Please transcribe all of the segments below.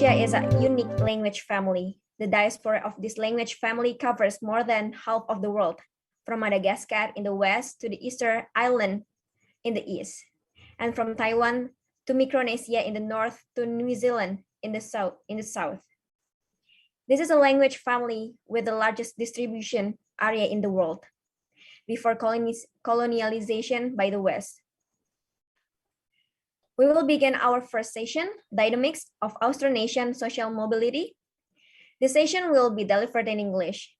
Indonesia is a unique language family. The diaspora of this language family covers more than half of the world, from Madagascar in the west to the Easter Island in the east, and from Taiwan to Micronesia in the north to New Zealand in the south. This is a language family with the largest distribution area in the world before colonialization by the West. We will begin our first session, Dynamics of Austronesian Social Mobility. This session will be delivered in English.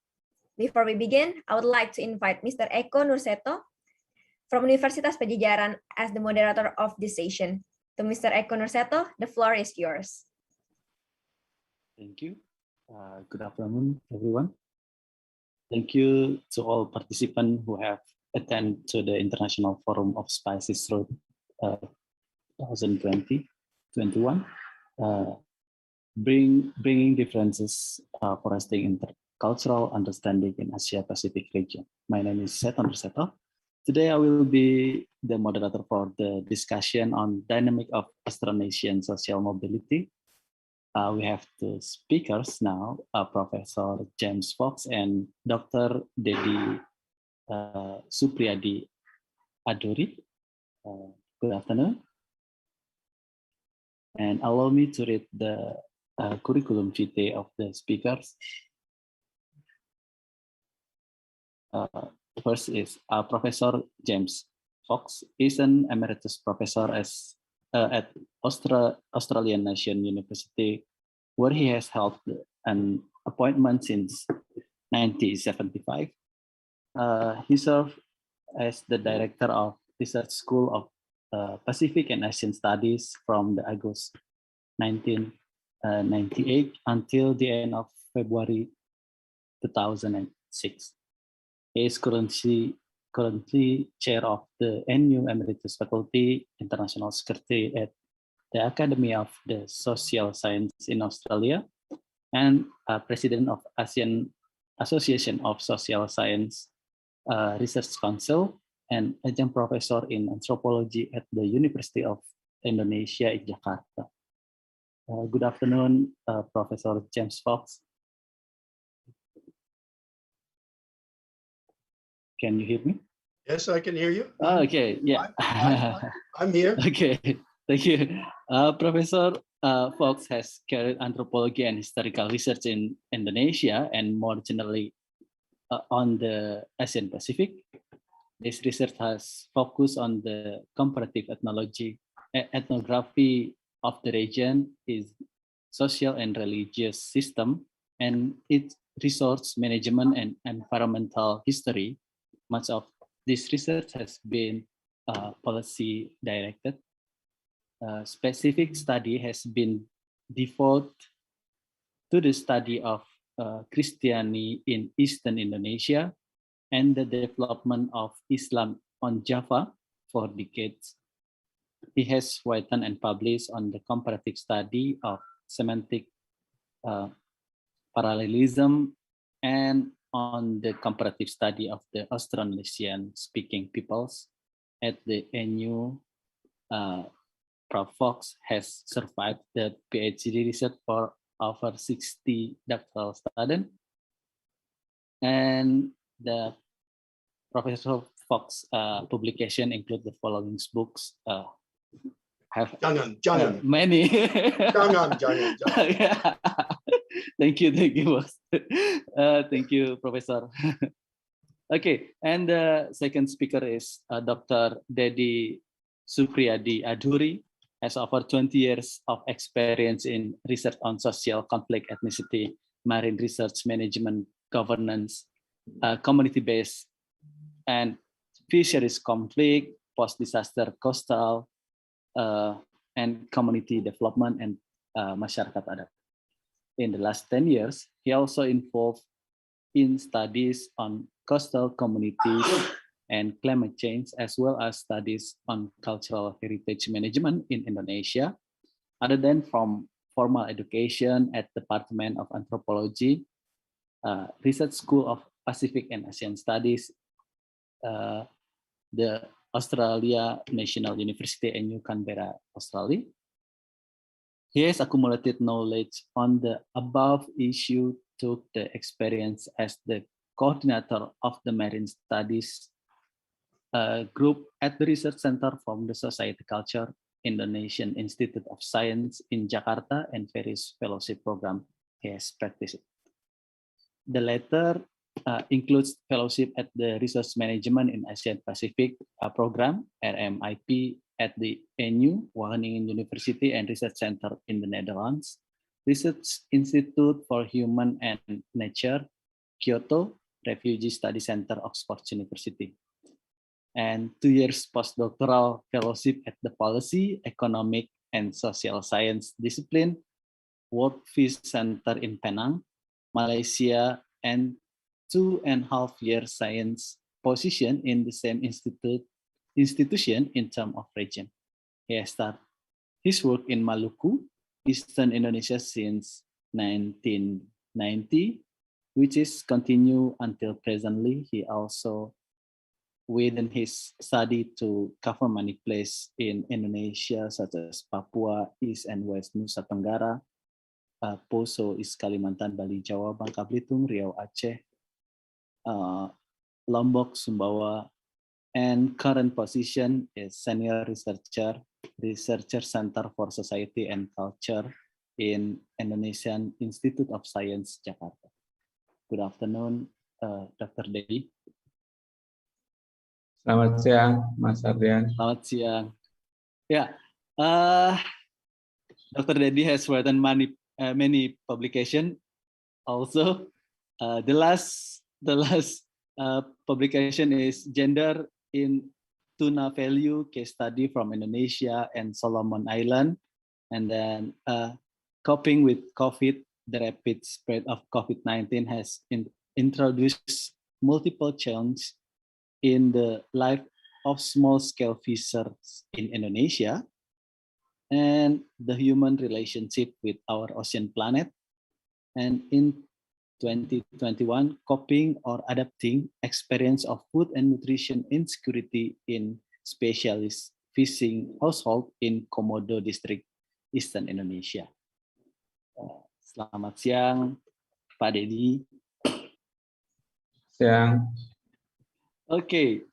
Before we begin, I would like to invite Mr. Eko Nurseto from Universitas Pajajaran as the moderator of this session. To Mr. Eko Nurseto, the floor is yours. Thank you. Good afternoon, everyone. Thank you to all participants who have attended to the International Forum of Spices Road 2020-21, bringing differences fostering intercultural understanding in Asia Pacific region. My name is Seton Ruseto. Today I will be the moderator for the discussion on dynamic of Austronesian social mobility. We have two speakers now, Professor James Fox and Dr. Dedi Supriyadi Aduri. Good afternoon. And allow me to read the curriculum vitae of the speakers. First is Professor James Fox is an emeritus professor at Australian National University, where he has held an appointment since 1975. He served as the director of Research School of Pacific and Asian Studies from the August 1998 until the end of February 2006. He is currently chair of the NU Emeritus Faculty International Secretary at the Academy of the Social Science in Australia and president of ASEAN Association of Social Science Research Council and adjunct professor in anthropology at the University of Indonesia in Jakarta. Good afternoon, Professor James Fox. Can you hear me? Yes, I can hear you. Oh, okay, yeah. I'm here. Okay, thank you. Professor Fox has carried anthropology and historical research in Indonesia and more generally on the Asian Pacific. This research has focused on the comparative ethnography of the region, its social and religious system, and its resource management and environmental history. Much of this research has been policy directed. Specific study has been devoted to the study of Christianity in Eastern Indonesia and the development of Islam on Java for decades. He has written and published on the comparative study of semantic parallelism and on the comparative study of the Austronesian speaking peoples at the NU. Prof. Fox has survived the PhD research for over 60 doctoral students. And the Professor Fox publication include the following books. Jangan. Many. Jangan. Yeah. Thank you, boss. Thank you, Professor. Okay, and the second speaker is Dr. Dedi Supriyadi Aduri, has over 20 years of experience in research on social conflict, ethnicity, marine research management, governance, community-based, and fisheries conflict, post-disaster coastal, and community development and Masyarakat. In the last 10 years, he also involved in studies on coastal communities and climate change, as well as studies on cultural heritage management in Indonesia. Other than from formal education at Department of Anthropology, Research School of Pacific and Asian Studies, the Australia National University in New Canberra, Australia. His accumulated knowledge on the above issue took the experience as the coordinator of the Marine Studies group at the Research Center from the Society Culture Indonesian Institute of Science in Jakarta and various fellowship program he has practiced. The latter includes fellowship at the Research Management in Asian Pacific program, RMIP, at the NU, Wageningen University and Research Center in the Netherlands, Research Institute for Human and Nature, Kyoto, Refugee Study Center, Oxford University, and 2 years postdoctoral fellowship at the Policy, Economic, and Social Science discipline, World Peace Center in Penang, Malaysia, and 2.5 year science position in the same institution in terms of region. He has started his work in Maluku, Eastern Indonesia since 1990, which is continue until presently. He also within his study to cover many places in Indonesia, such as Papua, East and West Nusa Tenggara, Poso, East Kalimantan, Bali, Jawa, Bangka Belitung, Riau, Aceh, Lombok, Sumbawa, and current position is Senior Researcher, Researcher Center for Society and Culture in Indonesian Institute of Science, Jakarta. Good afternoon, Dr. Dedi. Selamat siang, Mas Ardian. Selamat siang. Yeah, Dr. Dedi has written many publications. Also, the last publication is Gender in Tuna Value Case Study from Indonesia and Solomon Island, and then coping with COVID, the rapid spread of COVID-19 has introduced multiple challenges in the life of small-scale fishers in Indonesia and the human relationship with our ocean planet. And in 2021, coping or adapting experience of food and nutrition insecurity in specialist fishing household in Komodo District, Eastern Indonesia. Selamat siang, Pak Dedi. Siang. Okay,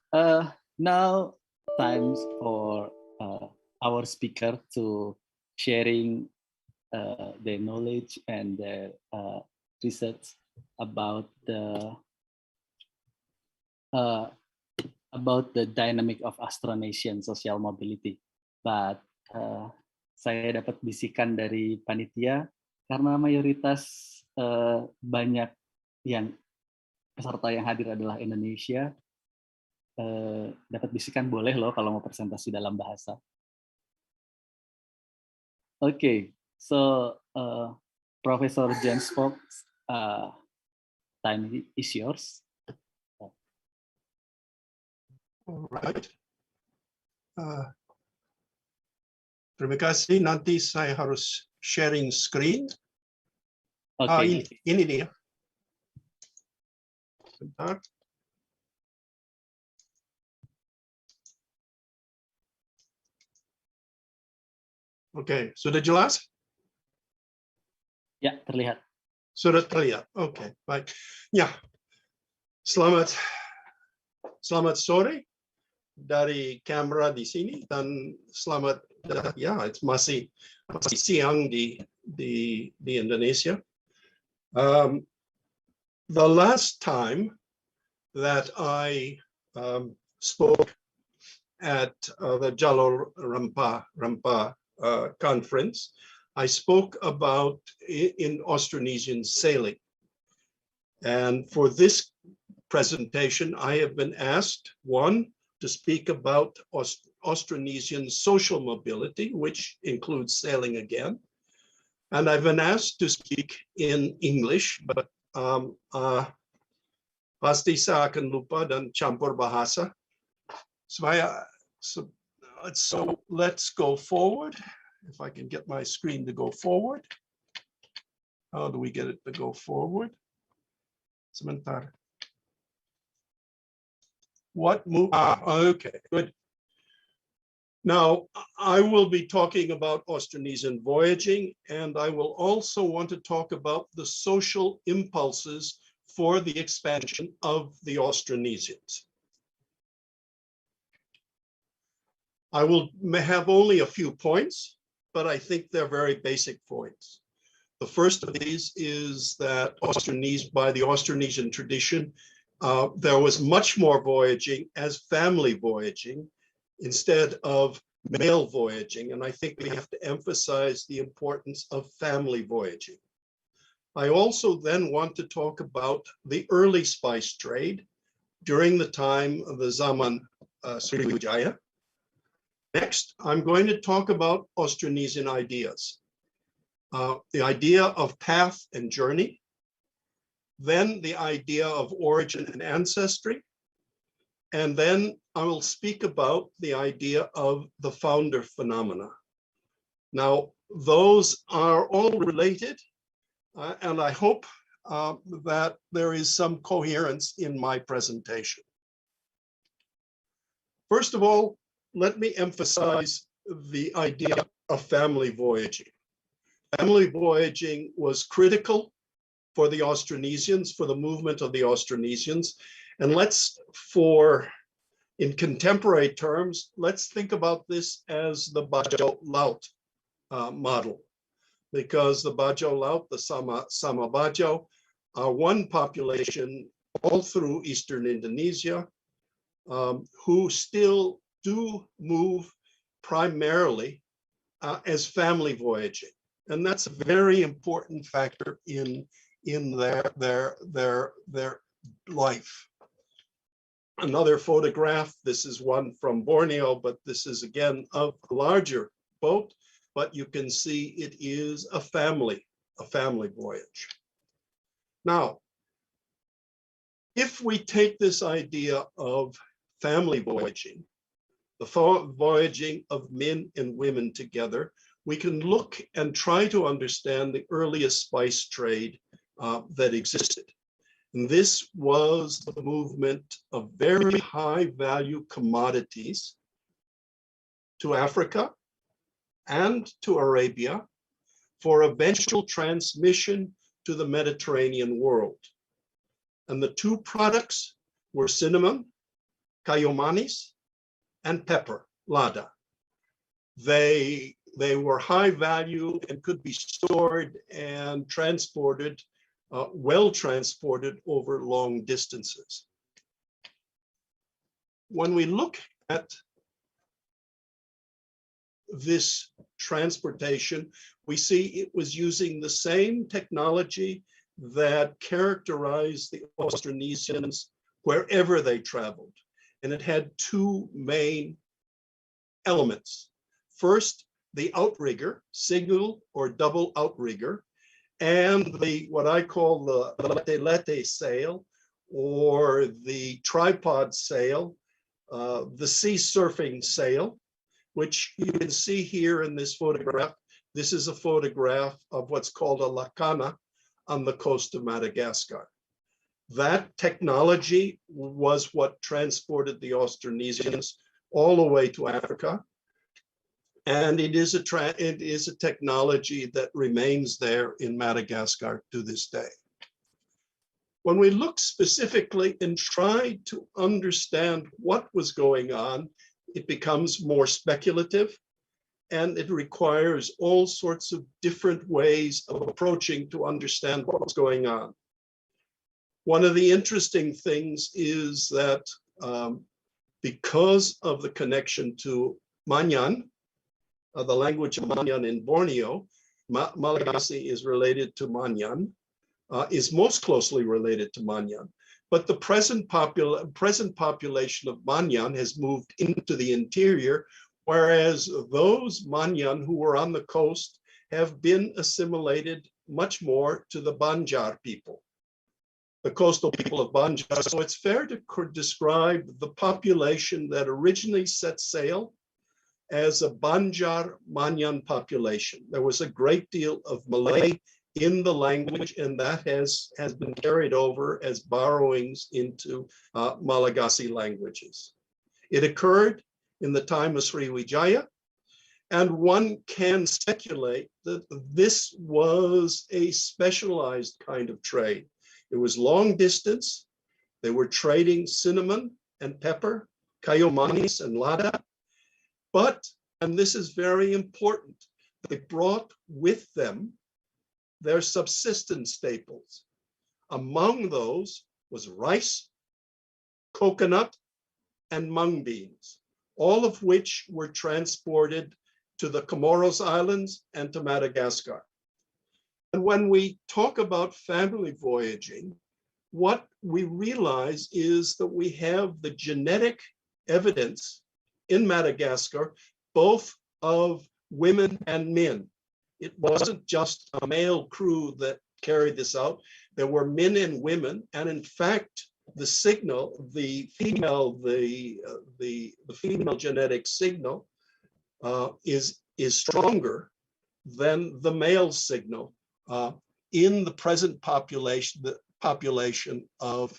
now times for our speaker to sharing their knowledge and their research about the dynamic of Austronesian social mobility. But saya dapat bisikan dari panitia karena mayoritas banyak yang peserta yang hadir adalah Indonesia. Dapat bisikan boleh loh kalau mau presentasi dalam bahasa. Okay, so Professor James Fox, time is yours. All right. Terima kasih. Nanti saya harus sharing screen. Okay. Ini dia. Sebentar. Oke, sudah jelas? Ya, terlihat. Sudah terlihat. Oke, baik. Ya, selamat sore dari kamera di sini dan selamat ya, masih siang di Indonesia. The last time that I spoke at the Jalur Rempah conference, I spoke about in Austronesian sailing. And for this presentation, I have been asked, one, to speak about Austronesian social mobility, which includes sailing again. And I've been asked to speak in English, but pasti saya akan lupa dan campur bahasa. So let's go forward. If I can get my screen to go forward. How do we get it to go forward? Sebentar. What move? Okay, good. Now, I will be talking about Austronesian voyaging, and I will also want to talk about the social impulses for the expansion of the Austronesians. I will have only a few points, but I think they're very basic points. The first of these is that by the Austronesian tradition, there was much more voyaging as family voyaging instead of male voyaging. And I think we have to emphasize the importance of family voyaging. I also then want to talk about the early spice trade during the time of the Zaman Sriwijaya. Next, I'm going to talk about Austronesian ideas. The idea of path and journey, then the idea of origin and ancestry, and then I will speak about the idea of the founder phenomena. Now, those are all related, and I hope that there is some coherence in my presentation. First of all, let me emphasize the idea of family voyaging. Family voyaging was critical for the Austronesians, for the movement of the Austronesians. And in contemporary terms, let's think about this as the Bajo Laut model, because the Bajo Laut, the Sama Bajo, are one population all through Eastern Indonesia who still do move primarily as family voyaging. And that's a very important factor in their life. Another photograph, this is one from Borneo, but this is again of a larger boat, but you can see it is a family voyage. Now, if we take this idea of family voyaging, the voyaging of men and women together, we can look and try to understand the earliest spice trade that existed. And this was the movement of very high value commodities to Africa and to Arabia for eventual transmission to the Mediterranean world. And the two products were cinnamon, kayu manis, and pepper, lada. They were high value and could be stored and transported, well transported over long distances. When we look at this transportation, we see it was using the same technology that characterized the Austronesians wherever they traveled. And it had two main elements. First, the outrigger, single or double outrigger, and what I call the lete sail, or the tripod sail, the sea surfing sail, which you can see here in this photograph. This is a photograph of what's called a lacana on the coast of Madagascar. That technology was what transported the Austronesians all the way to Africa. And it is a technology that remains there in Madagascar to this day. When we look specifically and try to understand what was going on, it becomes more speculative, and it requires all sorts of different ways of approaching to understand what's going on. One of the interesting things is that because of the connection to Manyan, the language of Manyan in Borneo, Malagasy is related to Manyan, is most closely related to Manyan. But the present population of Manyan has moved into the interior, whereas those Manyan who were on the coast have been assimilated much more to the Banjar people, the coastal people of Banjar. So it's fair to describe the population that originally set sail as a Banjar Manyan population. There was a great deal of Malay in the language, and that has been carried over as borrowings into Malagasy languages. It occurred in the time of Sriwijaya. And one can speculate that this was a specialized kind of trade. It was long distance. They were trading cinnamon and pepper, kayu manis and lada. But, and this is very important, they brought with them their subsistence staples. Among those was rice, coconut, and mung beans, all of which were transported to the Comoros Islands and to Madagascar. And when we talk about family voyaging, what we realize is that we have the genetic evidence in Madagascar, both of women and men. It wasn't just a male crew that carried this out. There were men and women, and in fact, the signal, the female genetic signal is stronger than the male signal in the present population, the population of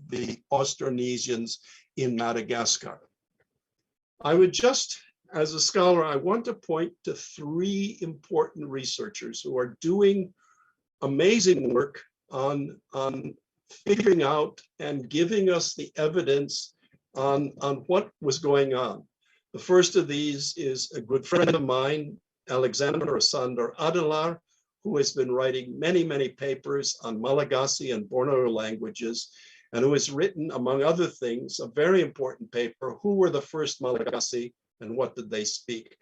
the Austronesians in Madagascar. I would just, as a scholar, I want to point to three important researchers who are doing amazing work on figuring out and giving us the evidence on what was going on. The first of these is a good friend of mine, Alexander Asandar Adalar, who has been writing many, many papers on Malagasy and Borneo languages, and who has written, among other things, a very important paper, Who Were the First Malagasy and What Did They Speak?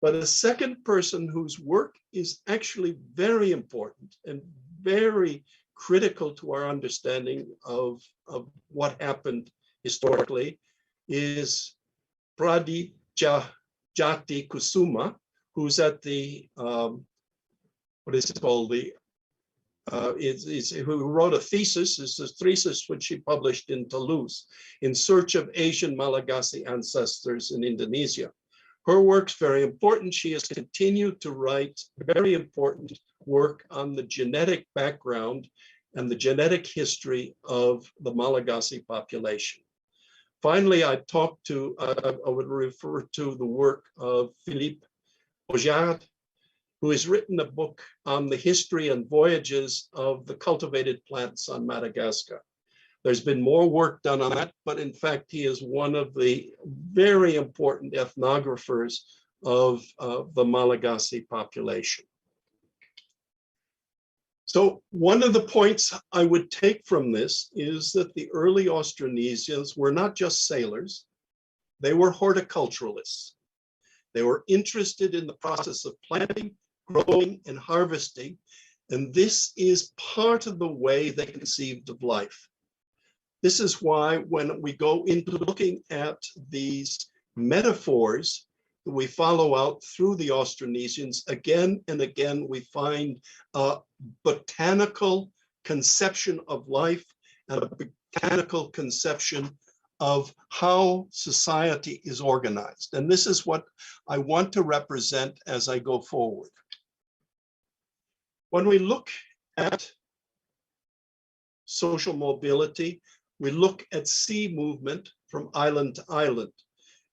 But a second person whose work is actually very important and very critical to our understanding of what happened historically is Pradi Jati Kusuma, who's at the, what is it called? Who wrote a thesis, it's a thesis which she published in Toulouse, In Search of Asian Malagasy Ancestors in Indonesia. Her work's very important. She has continued to write very important work on the genetic background and the genetic history of the Malagasy population. Finally, I would refer to the work of Philippe Ojard, who has written a book on the history and voyages of the cultivated plants on Madagascar. There's been more work done on that, but in fact, he is one of the very important ethnographers of the Malagasy population. So one of the points I would take from this is that the early Austronesians were not just sailors, they were horticulturalists. They were interested in the process of planting, growing, and harvesting, and this is part of the way they conceived of life. This is why when we go into looking at these metaphors that we follow out through the Austronesians, again and again, we find a botanical conception of life and a botanical conception of how society is organized. And this is what I want to represent as I go forward. When we look at social mobility, we look at sea movement from island to island.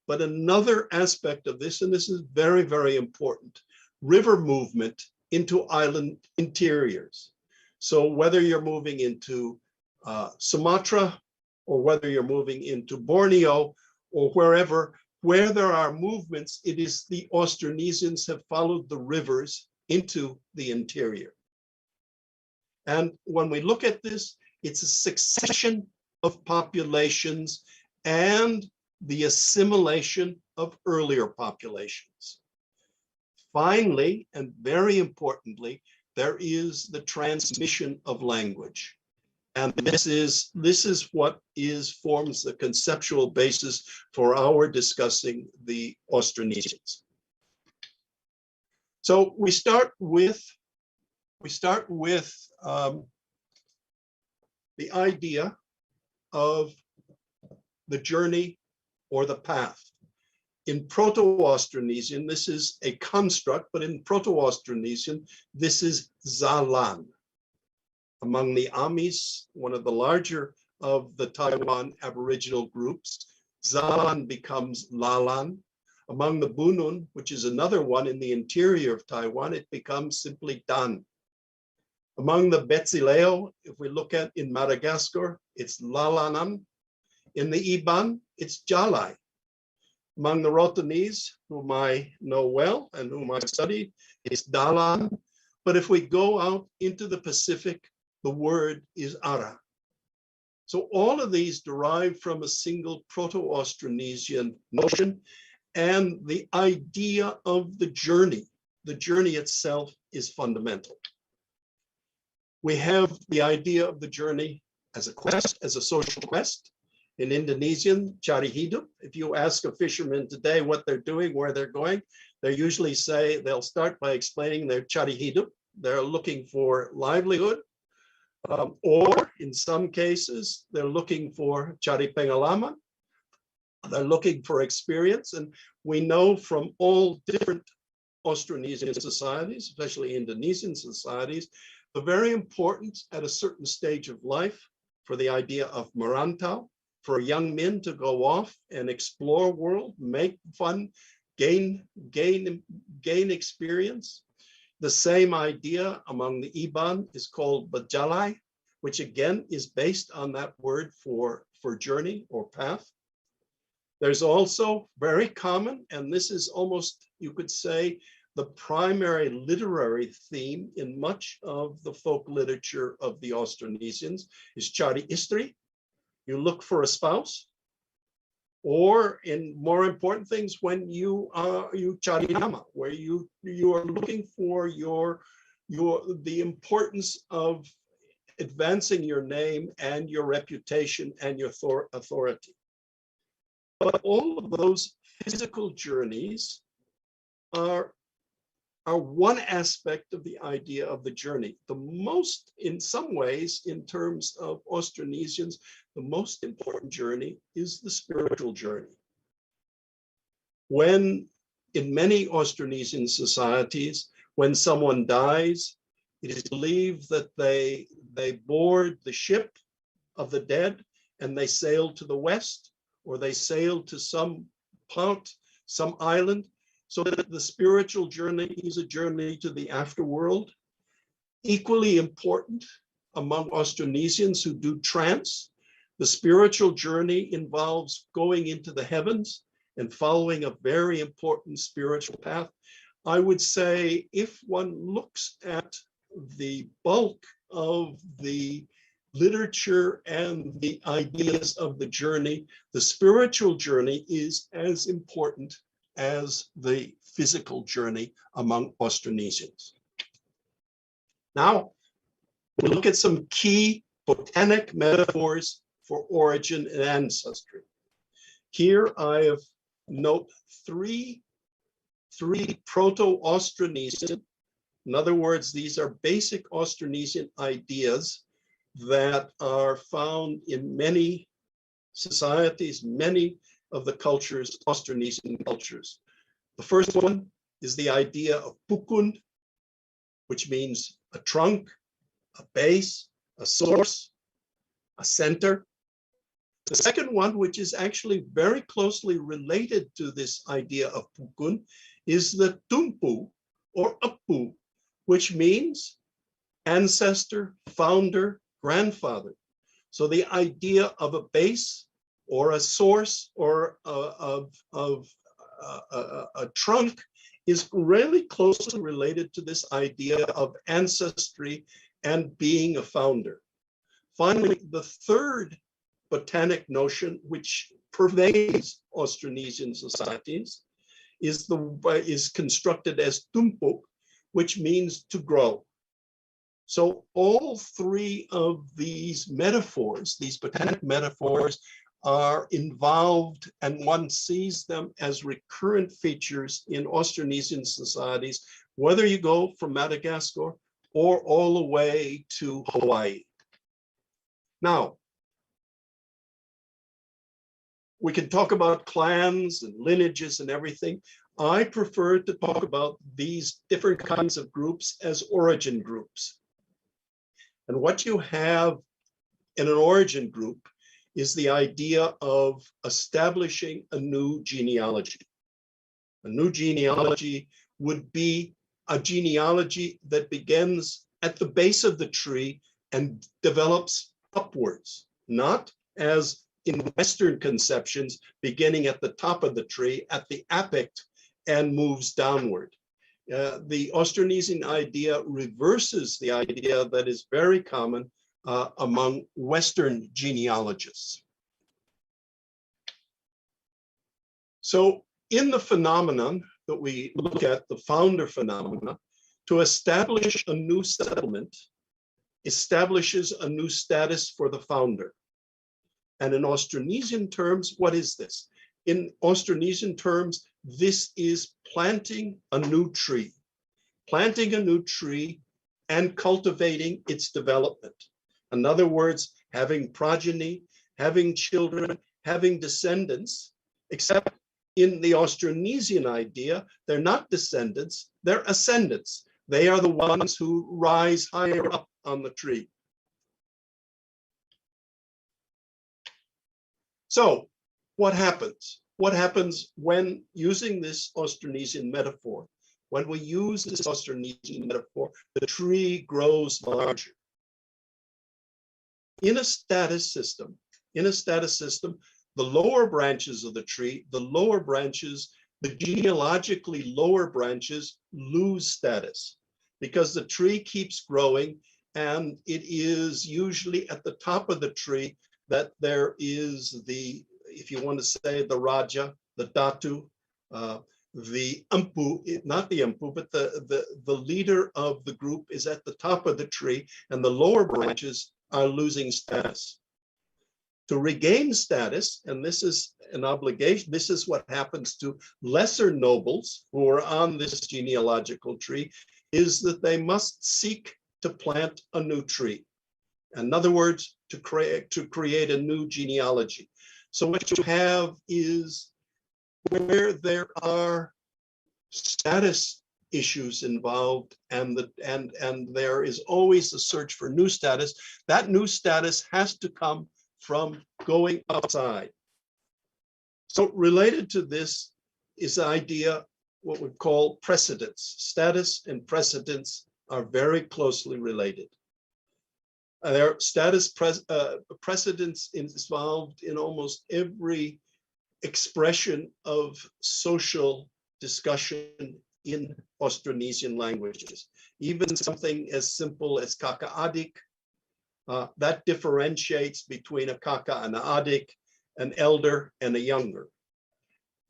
But another aspect of this, and this is very, very important, river movement into island interiors. So whether you're moving into Sumatra, or whether you're moving into Borneo, or wherever, where there are movements, it is the Austronesians have followed the rivers into the interior. And when we look at this, it's a succession of populations and the assimilation of earlier populations. Finally, and very importantly, there is the transmission of language. And this is what forms the conceptual basis for our discussing the Austronesians. So we start with the idea of the journey or the path. In Proto-Austronesian, this is a construct, but in Proto-Austronesian, this is Zalan. Among the Amis, one of the larger of the Taiwan Aboriginal groups, Zalan becomes Lalan. Among the Bunun, which is another one in the interior of Taiwan, it becomes simply Dan. Among the Betsileo, if we look at in Madagascar, it's Lalanan. In the Iban, it's Jalai. Among the Rotonese, whom I know well and whom I've studied, it's Dalan. But if we go out into the Pacific, the word is Ara. So all of these derive from a single Proto-Austronesian notion, and the idea of the journey itself is fundamental. We have the idea of the journey as a quest, as a social quest. In Indonesian, cari hidup. If you ask a fisherman today what they're doing, where they're going, they usually say, they'll start by explaining their cari hidup. They're looking for livelihood. Or in some cases, they're looking for cari pengalaman. They're looking for experience. And we know from all different Austronesian societies, especially Indonesian societies, the very important at a certain stage of life for the idea of merantau, for young men to go off and explore world, make fun, gain experience. The same idea among the Iban is called bajalai, which again is based on that word for journey or path. There's also very common, and this is almost, you could say, the primary literary theme in much of the folk literature of the Austronesians is cari istri. You look for a spouse, or in more important things, when you cari nama, where you are looking for the importance of advancing your name and your reputation and your authority. But all of those physical journeys are one aspect of the idea of the journey. The most, in some ways, in terms of Austronesians, the most important journey is the spiritual journey. When, in many Austronesian societies, when someone dies, it is believed that they board the ship of the dead and they sail to the west, or they sail to some part, some island, so that the spiritual journey is a journey to the afterworld. Equally important among Austronesians who do trance, the spiritual journey involves going into the heavens and following a very important spiritual path. I would say if one looks at the bulk of the literature and the ideas of the journey, the spiritual journey is as important as the physical journey among Austronesians. Now, we'll look at some key botanic metaphors for origin and ancestry. Here I have note three Proto-Austronesian, in other words, these are basic Austronesian ideas that are found in many societies, many of the cultures, Austronesian cultures. The first one is the idea of pukun, which means a trunk, a base, a source, a center. The second one, which is actually very closely related to this idea of pukun, is the tumpu or apu, which means ancestor, founder, grandfather. So the idea of a base or a source or a trunk is really closely related to this idea of ancestry and being a founder. Finally, the third botanic notion, which pervades Austronesian societies, is constructed as tumpuk, which means to grow. So all three of these metaphors, these botanic metaphors, are involved, and one sees them as recurrent features in Austronesian societies, whether you go from Madagascar or all the way to Hawaii. Now, we can talk about clans and lineages and everything. I prefer to talk about these different kinds of groups as origin groups. And what you have in an origin group is the idea of establishing a new genealogy. A new genealogy would be a genealogy that begins at the base of the tree and develops upwards, not as in Western conceptions, beginning at the top of the tree, at the apex, and moves downward. The Austronesian idea reverses the idea that is very common among Western genealogists. So in the phenomenon that we look at, the founder phenomena, to establish a new settlement establishes a new status for the founder. And in Austronesian terms, what is this? In Austronesian terms, this is planting a new tree. Planting a new tree and cultivating its development. In other words, having progeny, having children, having descendants, except in the Austronesian idea, they're not descendants, they're ascendants. They are the ones who rise higher up on the tree. So what happens? What happens when using this Austronesian metaphor? When we use this Austronesian metaphor, the tree grows larger. In a status system, the lower branches of the tree, the genealogically lower branches lose status because the tree keeps growing, and it is usually at the top of the tree that there is the, if you want to say, the Raja, the Datu, the Empu, not the Empu, but the leader of the group is at the top of the tree, and the lower branches are losing status. To regain status, and this is an obligation, this is what happens to lesser nobles who are on this genealogical tree, is that they must seek to plant a new tree. In other words, to create a new genealogy. So what you have is where there are status issues involved, and there is always a search for new status. That new status has to come from going outside. So related to this is the idea, what we call precedence. Status and precedence are very closely related. Their status precedence is involved in almost every expression of social discussion in Austronesian languages. Even something as simple as kakak-adik, that differentiates between a kaka and an adik, an elder and a younger.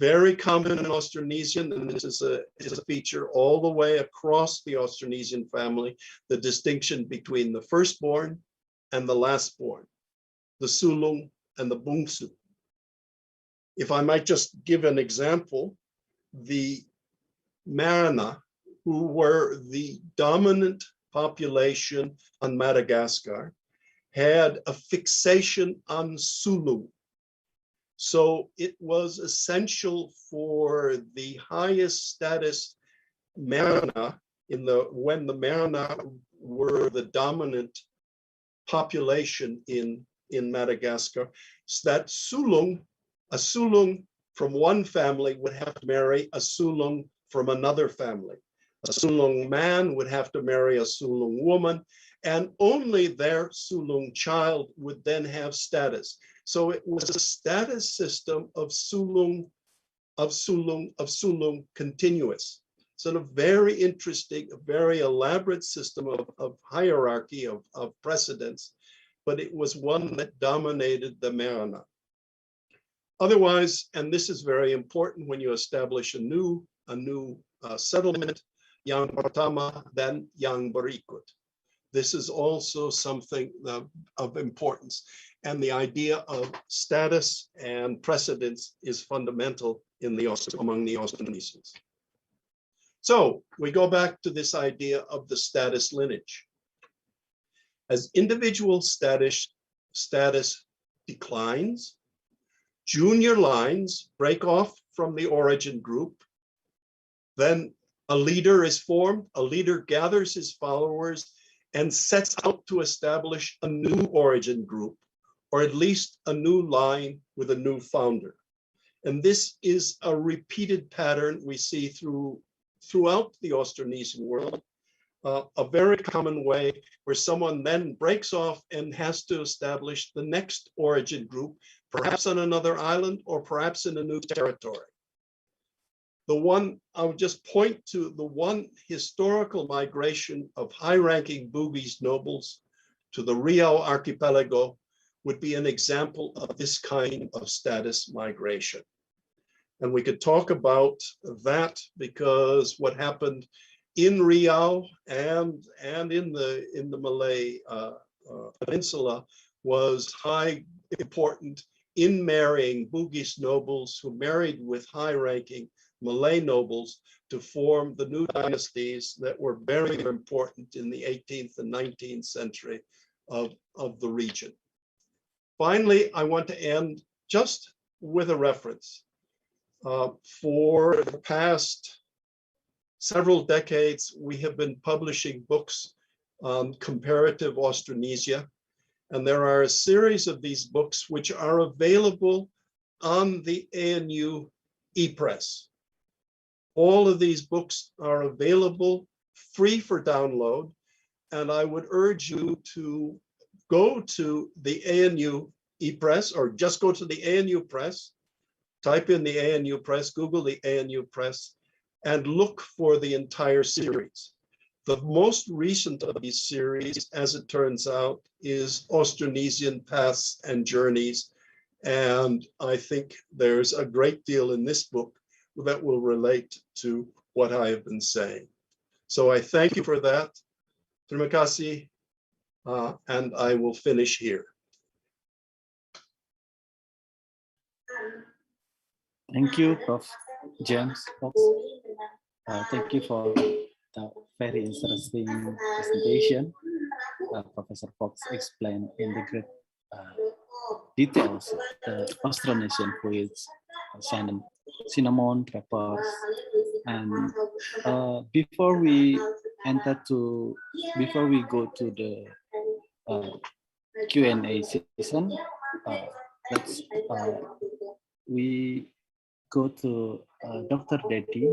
Very common in Austronesian, and this is a feature all the way across the Austronesian family, the distinction between the firstborn and the lastborn, the sulung and the bungsu. If I might just give an example, the Marana, who were the dominant population on Madagascar, had a fixation on sulung. So it was essential for the highest status Marana when the Marana were the dominant population in Madagascar, so that a sulung from one family would have to marry a sulung from another family. A sulung man would have to marry a sulung woman, and only their sulung child would then have status. So it was a status system of sulung continuous. So a very interesting, a very elaborate system of hierarchy, of precedence, but it was one that dominated the Marana. Otherwise, and this is very important when you establish a new settlement, yang pertama dan yang berikut. This is also something of importance. And the idea of status and precedence is fundamental among the Austronesians. So we go back to this idea of the status lineage. As individual status declines, junior lines break off from the origin group. Then a leader is formed, a leader gathers his followers and sets out to establish a new origin group, or at least a new line with a new founder. And this is a repeated pattern we see throughout the Austronesian world, a very common way where someone then breaks off and has to establish the next origin group, perhaps on another island or perhaps in a new territory. The one, I'll just point to the one historical migration of high-ranking Bugis nobles to the Riau archipelago would be an example of this kind of status migration. And we could talk about that because what happened in Riau and in the Malay Peninsula was high important in marrying Bugis nobles who married with high-ranking Malay nobles to form the new dynasties that were very important in the 18th and 19th century of the region. Finally, I want to end just with a reference. For the past several decades, we have been publishing books on comparative Austronesia, and there are a series of these books which are available on the ANU ePress. All of these books are available free for download, and I would urge you to go to the ANU ePress or just go to the ANU Press, type in the ANU Press, Google the ANU Press, and look for the entire series. The most recent of these series, as it turns out, is Austronesian Paths and Journeys. And I think there's a great deal in this book that will relate to what I have been saying. So I thank you for that. Terima kasih, and I will finish here. Thank you, Prof. James Fox. Thank you for the very interesting presentation. Professor Fox explained in the great details the Austronesian foods, cinnamon, peppers, and before we go to the Q&A session, we go to Dr. Dedi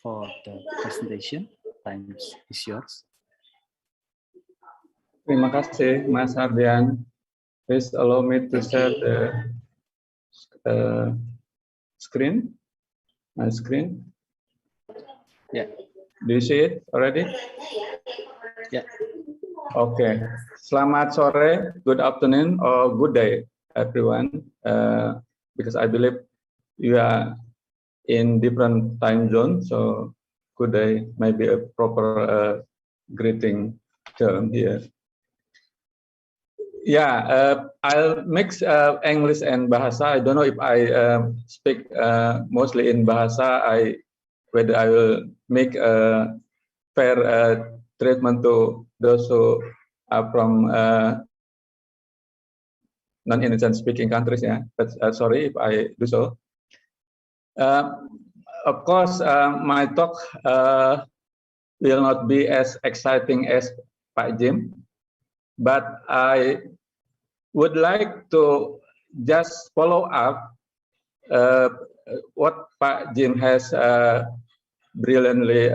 for the presentation. Time is yours. Terima kasih, Mas Ardian. Please allow me to share the screen. My screen. Yeah. Do you see it already? Yeah. Okay. Selamat sore, good afternoon, or good day, everyone. Because I believe you are in different time zones, so good day may be a proper greeting term here. Yeah, I'll mix English and Bahasa. I don't know if I speak mostly in Bahasa. Whether I will make a fair treatment to those who are from non-Indonesian speaking countries. Yeah, but sorry if I do so. Of course, my talk will not be as exciting as Pak Jim, but I would like to just follow up what Pak Jim has brilliantly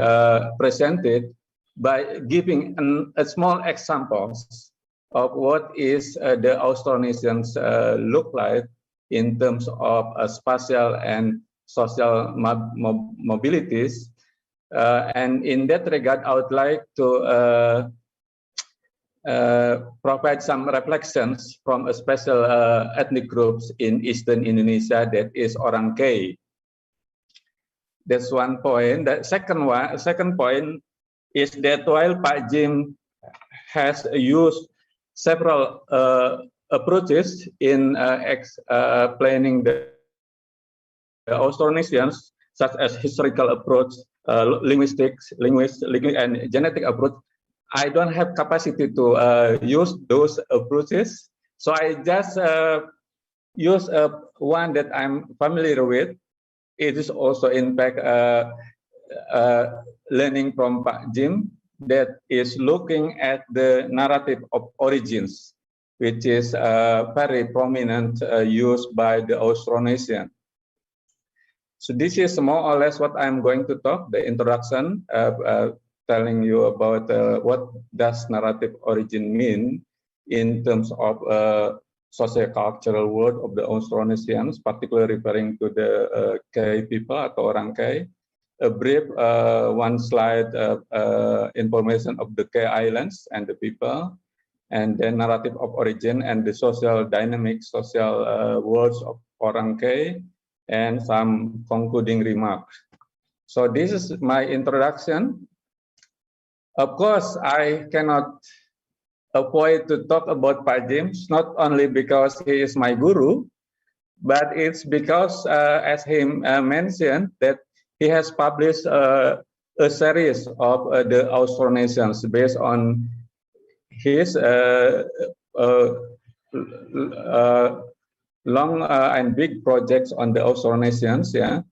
presented by giving a small examples of what is the Austronesians look like in terms of spatial and social mobilities. And in that regard, I would like to provide some reflections from a special ethnic groups in Eastern Indonesia, that is Orang Kei. That's one point. The second point is that while Pak Jim has used several approaches in explaining the Austronesians, such as historical approach, linguistics, and genetic approach, I don't have capacity to use those approaches. So I just use one that I'm familiar with. It is also, in fact, learning from Pak Jim, that is looking at the narrative of origins. which is very prominent used by the Austronesian. So this is more or less what I'm going to talk, the introduction, telling you about what does narrative origin mean in terms of socio-cultural world of the Austronesians, particularly referring to the K people atau orang K. A brief one slide information of the K Islands and the people, and then narrative of origin and the social dynamics, social worlds of orang K, and some concluding remarks. So this is my introduction. Of course, I cannot avoid to talk about Pak James, not only because he is my guru, but it's because, as he mentioned, that he has published a series of the Austronesians based on his long and big projects on the Austronesians. Yeah.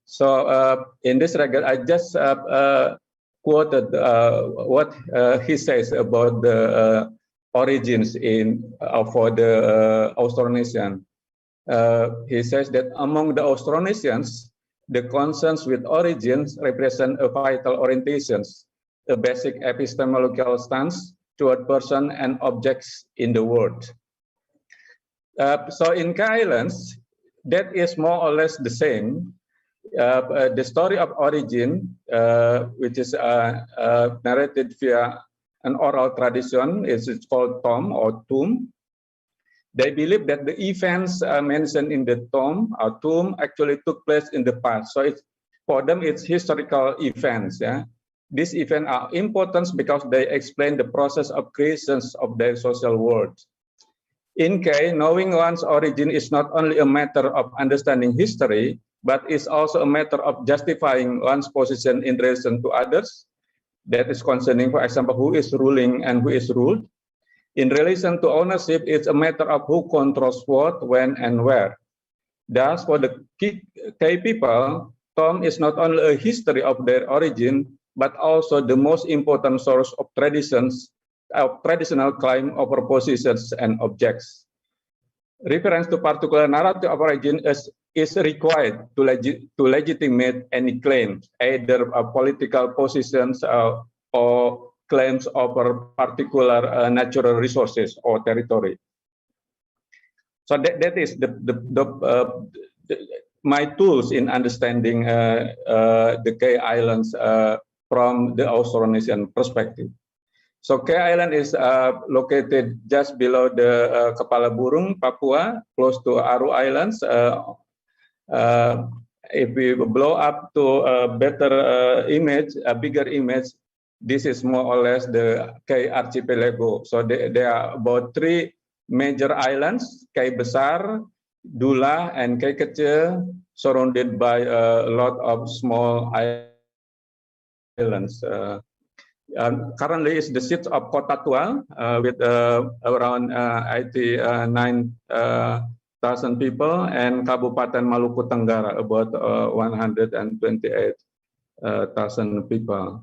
So in this regard, I just quoted what he says about the origins for the Austronesian. He says that among the Austronesians, the concerns with origins represent a vital orientations, a basic epistemological stance toward person and objects in the world. So in K Islands, that is more or less the same. The story of origin, which is narrated via an oral tradition, is called tom or tomb. They believe that the events mentioned in the tomb actually took place in the past. So for them, it's historical events. Yeah? These events are important because they explain the process of creations of their social world. In K, knowing one's origin is not only a matter of understanding history, but is also a matter of justifying one's position in relation to others. That is concerning, for example, who is ruling and who is ruled. In relation to ownership, it's a matter of who controls what, when, and where. Thus, for the K people, Tom is not only a history of their origin, but also the most important source of traditions, of traditional claim over positions and objects. Reference to particular narrative of origin is required to legitimate any claims, either political positions or claims over particular natural resources or territory. So that is my tools in understanding the K Islands from the Austronesian perspective. So K Island is located just below the Kepala Burung, Papua, close to Aru Islands. If we blow up to a better image, a bigger image, this is more or less the K archipelago. So there are about 3 major islands, K Besar, Dula, and K Kecil, surrounded by a lot of small islands. Currently, it's the seat of Kota Tua with around 89,000 people, and Kabupaten Maluku Tenggara about 128,000 people.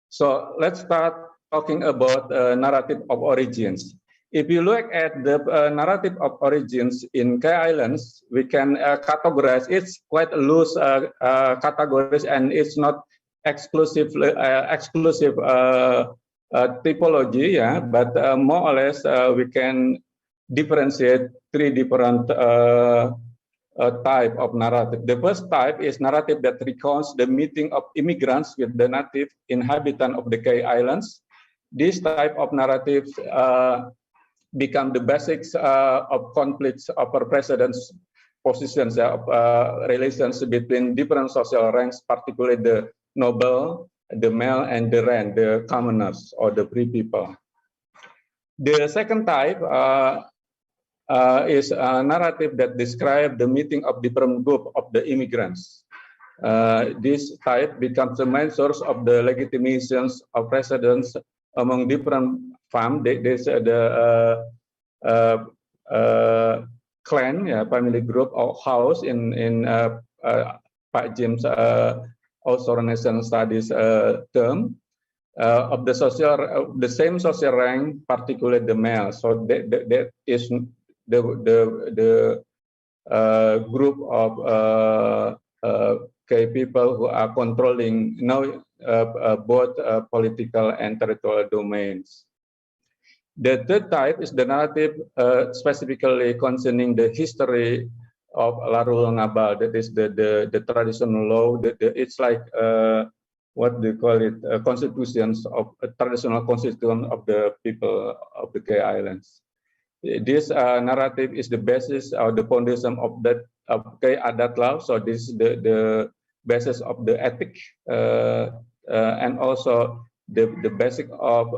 So let's start talking about narrative of origins. If you look at the narrative of origins in K Islands, we can categorize. It's quite loose categories, and it's not exclusive typology. Yeah, but more or less we can differentiate 3 different type of narrative. The first type is narrative that recounts the meeting of immigrants with the native inhabitant of the K Islands. This type of narratives become the basics of conflicts over precedence positions of relations between different social ranks, particularly the noble, the male, and the rent, the commoners or the free people. The second type is a narrative that describes the meeting of different group of the immigrants. This type becomes the main source of the legitimations of precedence among different farms. There's the clan, family group or house in Pak James Austronesian studies term. of the same social rank, particularly the male. So that is the group of people who are controlling both political and territorial domains. The third type is the narrative specifically concerning the history of Larul Ngabal. That is the traditional law. It's like what they call it, constitutions of traditional constitution of the people of the K Islands. This narrative is the basis or the foundation of that of K Adat law. So this is the basis of the ethic and also the basic of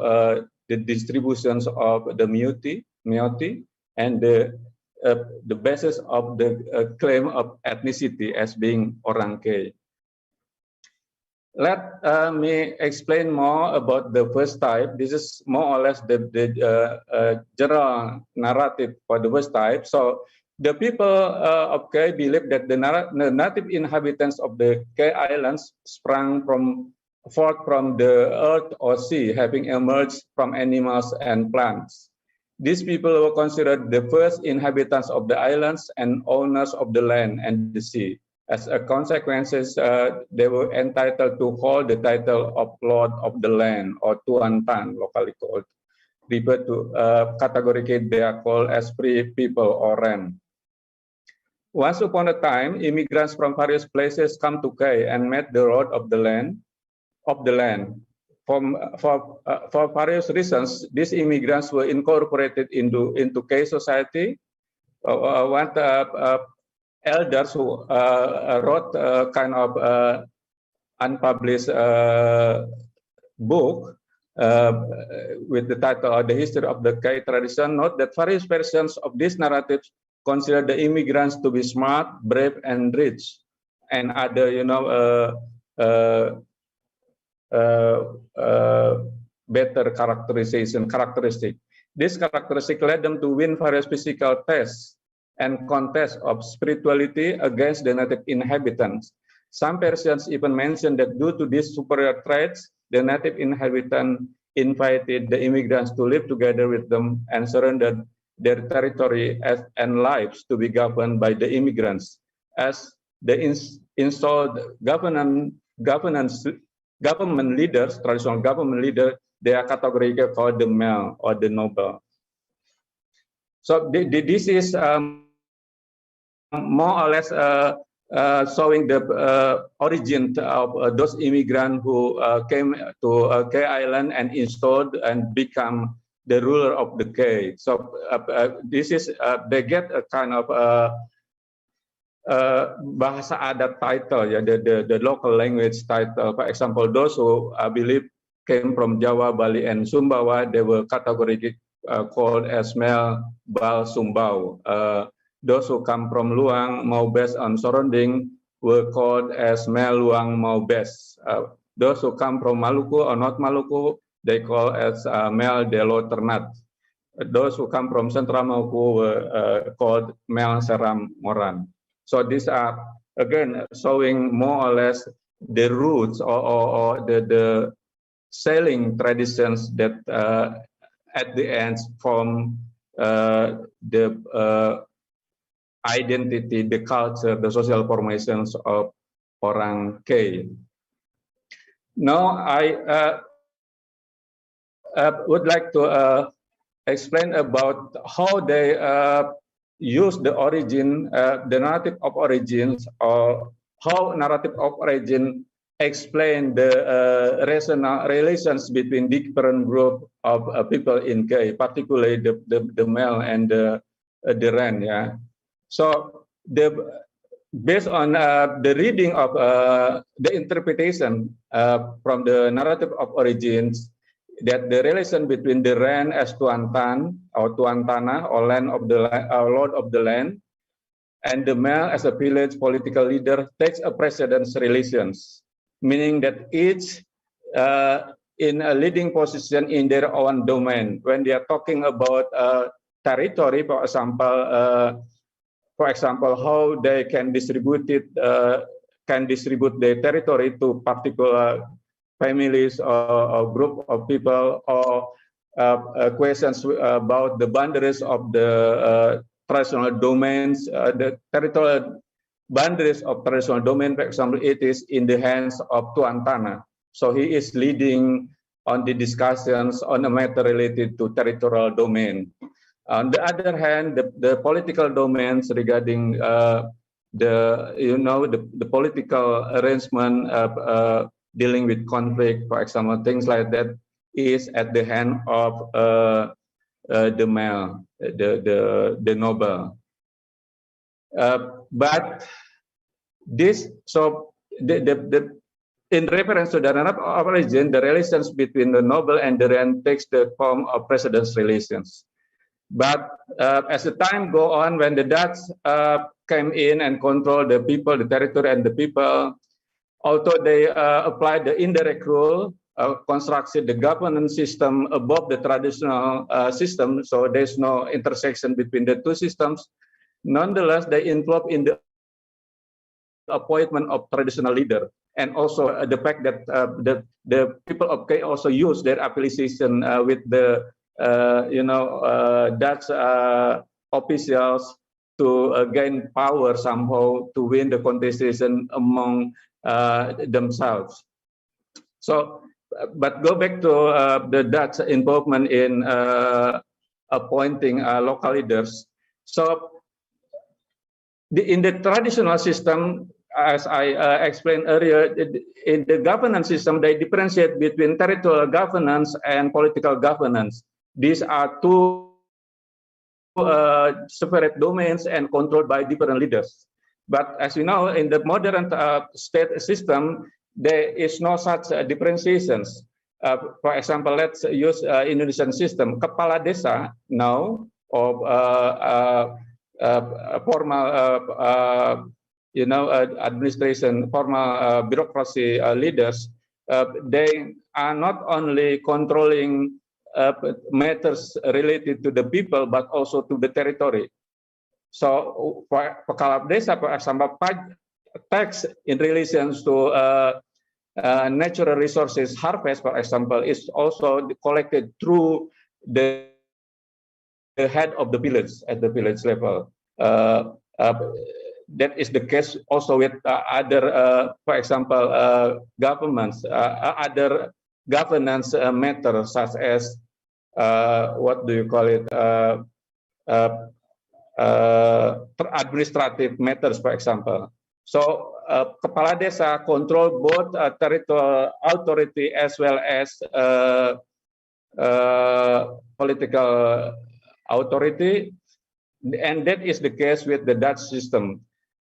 the distributions of the Mioti, and the basis of the claim of ethnicity as being Orang K. Let me explain more about the first type. This is more or less the general narrative for the first type. So the people of K believe that the native inhabitants of the K Islands sprang forth from the earth or sea, having emerged from animals and plants. These people were considered the first inhabitants of the islands and owners of the land and the sea. As a consequence, they were entitled to hold the title of Lord of the Land, or Tuan Tan, locally called. Referred to categorically, they are called as free people or Ren. Once upon a time, immigrants from various places come to K and met the Lord of the Land. For various reasons, these immigrants were incorporated into K society. Elders who wrote a kind of unpublished book with the title of The History of the K Tradition, note that various versions of these narratives consider the immigrants to be smart, brave, and rich, and other, better characteristic. This characteristic led them to win various physical tests and contests of spirituality against the native inhabitants. Some Persians even mentioned that due to these superior traits, the native inhabitant invited the immigrants to live together with them and surrendered their territory and lives to be governed by the immigrants. As the installed government leaders, traditional government leaders, they are categorically called the male or the noble. So this is more or less showing the origin of those immigrants who came to K Island and installed and become the ruler of the K. So this is they get a kind of bahasa adat title, the local language title. For example, those who I believe came from Jawa, Bali, and Sumbawa, they were categorically called as Mel Bal Sumbau. Those who come from Luang, Maubes, and surrounding were called as Mel Luang Maubes. Those who come from Maluku or North Maluku, they call as Mel Delo Ternat. Those who come from Central Maluku were called Mel Seram Moran. So these are, again, showing more or less the roots or the sailing traditions that at the end form the identity, the culture, the social formations of Orang K. Now I would like to explain about how they use the origin, the narrative of origins, or how narrative of origin explain the relations between different group of people in K, particularly the male and the Ren. Yeah. So based on the reading of the interpretation from the narrative of origins, that the relation between the Ren as Tuan Tan or Tuan Tanah or Lord of the Land, and the male as a village political leader takes a precedence relations, meaning that each in a leading position in their own domain. When they are talking about territory, for example, how they can distribute their territory to particular families or group of people, or questions about the boundaries of the traditional domains, the territorial boundaries of traditional domain. For example, it is in the hands of Tuan Tanah. So he is leading on the discussions on a matter related to territorial domain. On the other hand, the political domains regarding the political arrangement dealing with conflict, for example, things like that, is at the hand of the male, the noble. But this, so in reference to the origin, the relations between the noble and the rent takes the form of precedence relations. But as the time go on, when the Dutch came in and controlled the people, the territory, and the people, although they applied the indirect rule, constructed the governance system above the traditional system, so there's no intersection between the two systems. Nonetheless, they involved in the appointment of traditional leader, and also the fact that the people of K also use their affiliation with the Dutch officials to gain power somehow, to win the contestation among themselves. So, but go back to the Dutch involvement in appointing local leaders. So, in the traditional system, as I explained earlier, in the governance system, they differentiate between territorial governance and political governance. These are two separate domains and controlled by different leaders. But as we know, in the modern state system, there is no such differentiations. For example, let's use Indonesian system. Kepala desa now, or formal, administration, formal bureaucracy leaders, they are not only controlling matters related to the people, but also to the territory. So, for kepala desa, for example, tax in relation to natural resources harvest, for example, is also collected through the head of the village at the village level. That is the case also with other, for example, governments, other governance matters such as what do you call it? Administrative matters, for example. So, kepala desa control both territorial authority as well as political authority, and that is the case with the Dutch system.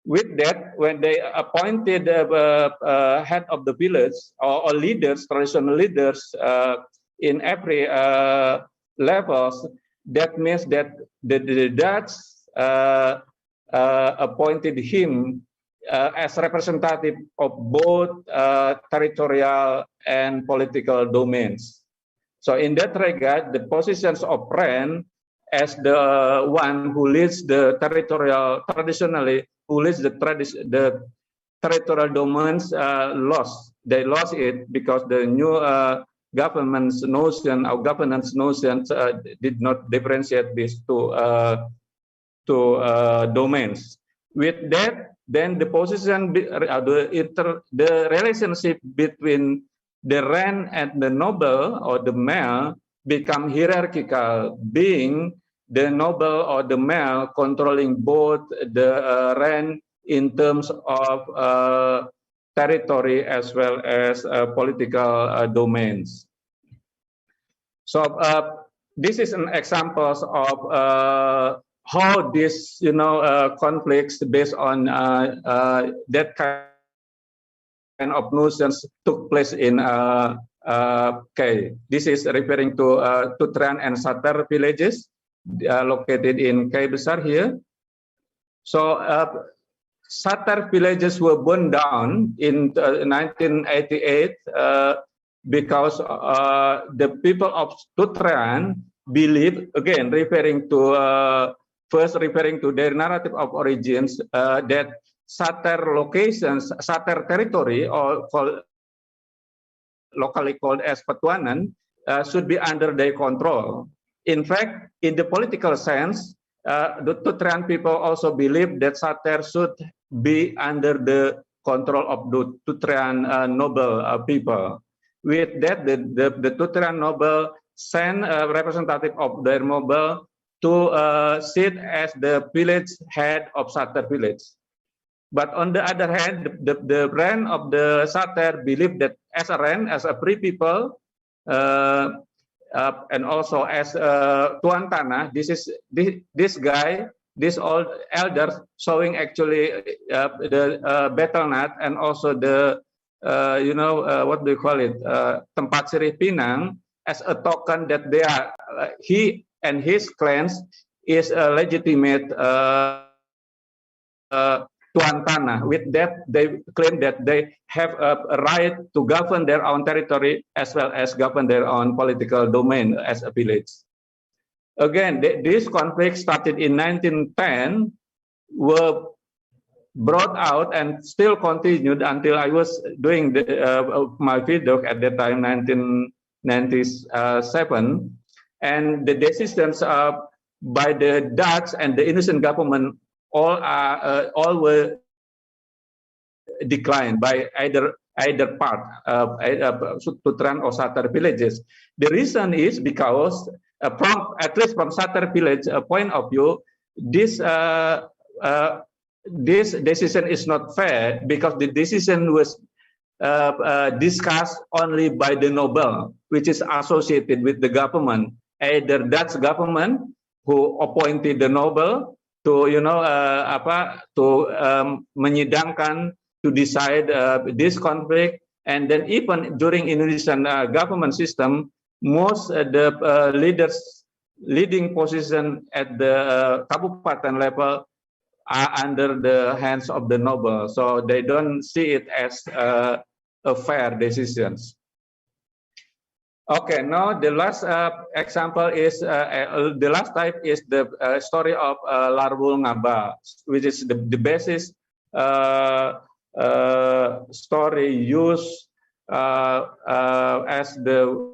With that, when they appointed head of the village or leaders, traditional leaders in every levels, that means that the Dutch appointed him as representative of both territorial and political domains. So in that regard, the positions of Ren as the one who leads the territorial, traditionally, who leads the territorial domains lost. They lost it because the new government's notion or governance notions did not differentiate these two domains. With that, then the position, the relationship between the Ren and the noble or the male become hierarchical, being the noble or the male controlling both the Ren in terms of territory as well as political domains. So this is an example of how this, conflicts based on that kind of notions took place in K. This is referring to Tutran and Satar villages located in K Besar here. So Satar villages were burned down in 1988 because the people of Tutran believe, again referring to first referring to their narrative of origins, that Satar locations, Satar territory, or locally called as Petuanan, should be under their control. In fact, in the political sense, the Tutrean people also believe that Sater should be under the control of the Tutrean noble people. With that, the Tutrean noble sent a representative of their noble to sit as the village head of Sater village. But on the other hand, the Ren of the Sater believed that as a Ren, as a free people, and also as Tuan Tanah, this guy, this old elder, showing actually the battle mat and also the what do you call it, tempat sirih pinang, as a token that they are he and his clans is a legitimate Tuan Tanah. With that, they claim that they have a right to govern their own territory as well as govern their own political domain as a village. Again, this conflict started in 1910, were brought out and still continued until I was doing my video at that time, 1997, and the decisions by the Dutch and the Indonesian government all were declined by either part of Tutrean or Sater villages. The reason is because at least from Sater village point of view, this decision is not fair because the decision was discussed only by the noble, which is associated with the government, either Dutch government who appointed the noble to menyidangkan, to decide this conflict, and then even during Indonesian government system, most the leading position at the kabupaten level are under the hands of the noble, so they don't see it as a fair decisions. Okay, now the last example is the last type is the story of Larwul Ngaba, which is the basis story used as the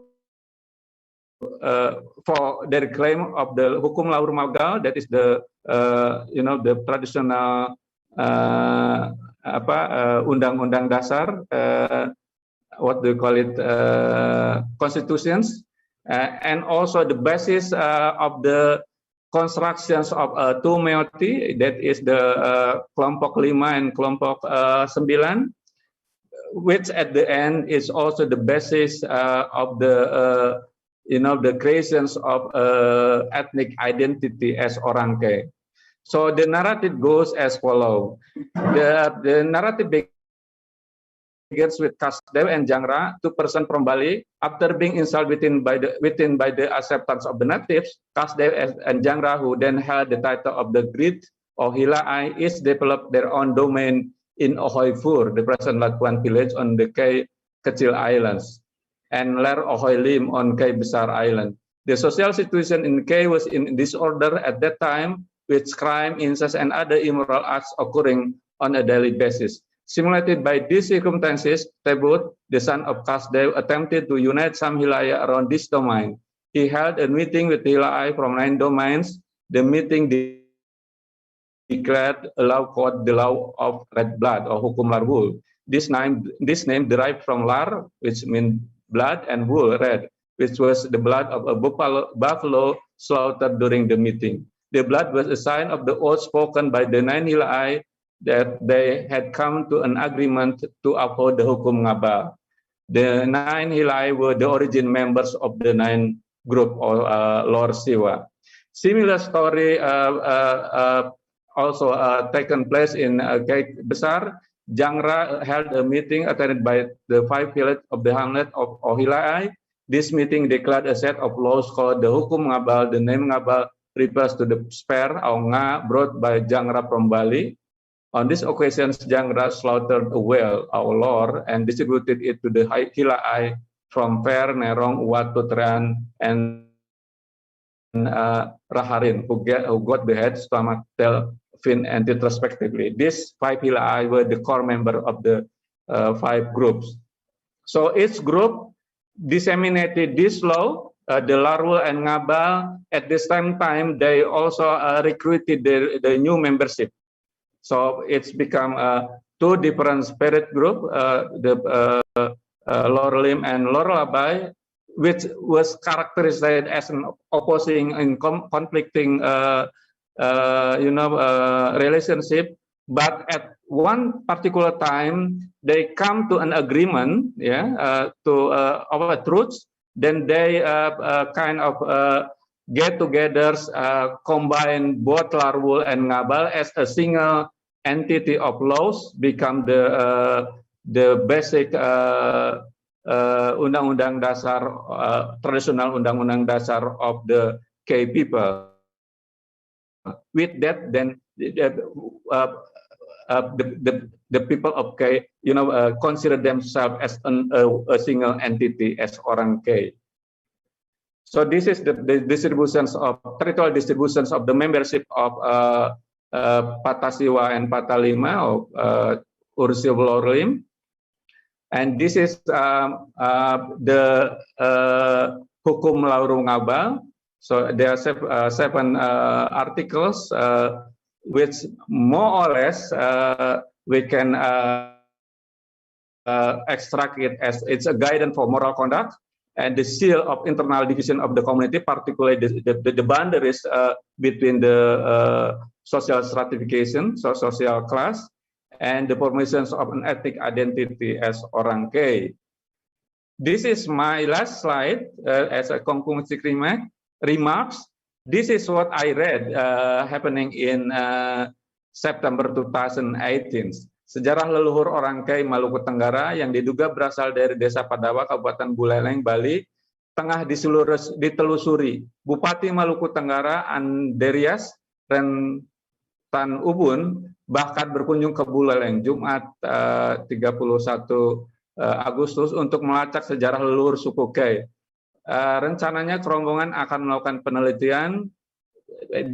for their claim of the Hukum Laur Magal, that is the the traditional undang-undang dasar, what do you call it, constitutions, and also the basis of the constructions of two meoti, that is the kelompok 5 and kelompok 9, which at the end is also the basis of the the creations of ethnic identity as Orang Ke. So the narrative goes as follows. The narrative begins with Kasdew and Jangra, 2 persons from Bali. After being installed within by the acceptance of the natives, Kasdew and Jangra, who then held the title of the Grid or Hilaai, each developed their own domain in Ohoifur, the present Latuan village on the Kei Kecil Islands, and Ler Ohoi Lim on Kei Besar Island. The social situation in Kei was in disorder at that time, with crime, incest, and other immoral acts occurring on a daily basis. Stimulated by these circumstances, Tebut, the son of Kasdew, attempted to unite some Hilaya around this domain. He held a meeting with Hilaai from 9 domains. The meeting declared a law called the Law of Red Blood or Hukum Larwul. This name derived from Lar, which means blood, and Wul, red, which was the blood of a buffalo slaughtered during the meeting. The blood was a sign of the oath spoken by the 9 Hilaai that they had come to an agreement to uphold the Hukum Ngaba. The 9 Hilaai were the origin members of the 9 group or Lor Siwa. Similar story also taken place in Kei Besar. Jangra held a meeting attended by the 5 villages of the hamlet of Hilaai. This meeting declared a set of laws called the Hukum Ngabal. The name Ngabal refers to the spear or nga brought by Jangra from Bali. On this occasion, Jangra slaughtered a whale or lor and distributed it to the Hilaai from Fair, Nerong, Uat, Tutrean, and Raharin, who got the head, stomach, tail, fin, and teeth respectively. These 5 Hilaai were the core member of the 5 groups. So each group disseminated this law, the Larwul and Ngabal. At the same time, they also recruited the new membership. So it's become two different spirit group, the Lorelim and Lorelabai, which was characterized as an opposing and conflicting, relationship. But at one particular time, they come to an agreement, over truths. Then they kind of get-togethers, combine both Larwul and Ngabal as a single entity of laws, become the basic undang-undang dasar, traditional undang-undang dasar of the K people. With that, then the people of K, consider themselves as a single entity, as orang K. So this is the distributions of territorial distributions of the membership of Patasiwa and Patalima of Ursil Lorelim. And this is the Hukum Lauru Ngabal. So there are seven articles which more or less we can extract it as it's a guidance for moral conduct and the seal of internal division of the community, particularly the boundaries between the social stratification, so social class, and the formations of an ethnic identity as orang K. This is my last slide as a conclusive remarks. This is what I read happening in September 2018. Sejarah leluhur orang K Maluku Tenggara yang diduga berasal dari Desa Padawa, Kabupaten Buleleng, Bali, tengah ditelusuri. Bupati Maluku Tenggara Andreas Rentan Ubun bahkan berkunjung ke Buleleng Jumat 31 Agustus untuk melacak sejarah leluhur suku K. Rencananya rombongan akan melakukan penelitian.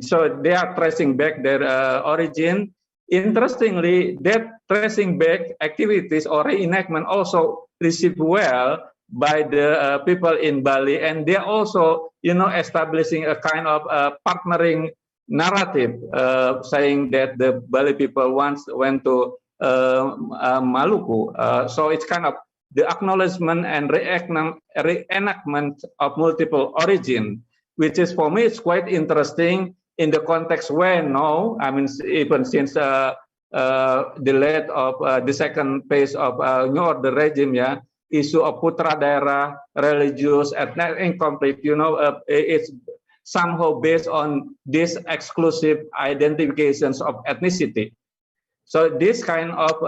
So they are tracing back their origin. Interestingly, that tracing back activities or reenactment also received well by the people in Bali, and they are also, establishing a kind of partnering narrative, saying that the Bali people once went to Maluku. So it's kind of the acknowledgement and reenactment of multiple origin, which is for me it's quite interesting in the context where now, I mean, even since the late of the second phase of New Order regime, issue of putra daerah, religious, ethnic conflict, it's somehow based on these exclusive identifications of ethnicity. So this kind of,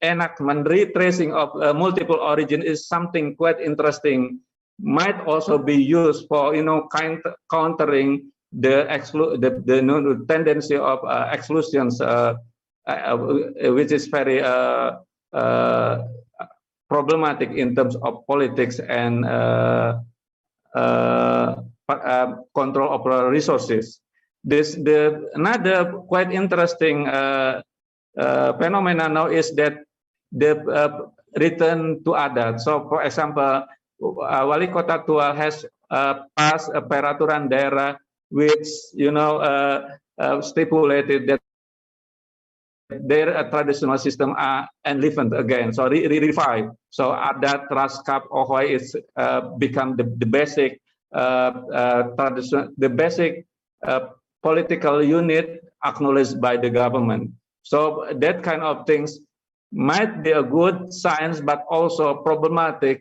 reenactment, retracing of multiple origin is something quite interesting. Might also be used for countering the tendency of exclusions, which is very problematic in terms of politics and control of resources. Another quite interesting phenomena now is that the return to adat. So, for example, Wali Kota Tual has passed a peraturan daerah which stipulated that their traditional system are enlivened again, so revived. So adat, Raskap, Ohoy is become the basic tradition, the basic political unit acknowledged by the government. So that kind of things might be a good science, but also problematic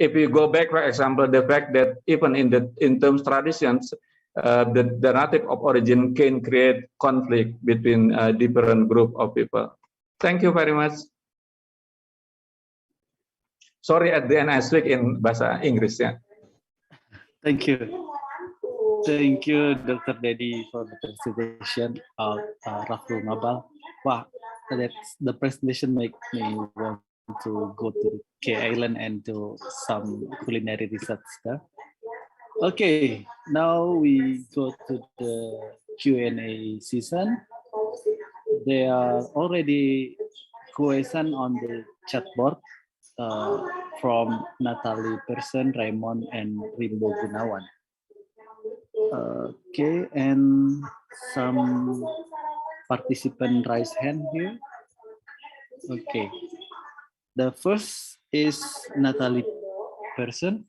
if you go back, for example, the fact that even in terms traditions, the narrative of origin can create conflict between different group of people. Thank you very much. Sorry, at the end I speak in bahasa Inggris, Thank you. Thank you, Dr. Dedi, for the presentation of Rafu Ngabal. Wow, the presentation make me want to go to K Island and do some culinary research there. Okay, now we go to the Q&A season. There are already questions on the chat board. from Natalie Person, Raymond, and Rimbo Gunawan. Okay, and some participant raise hand here. Okay, the first is Natalie Person.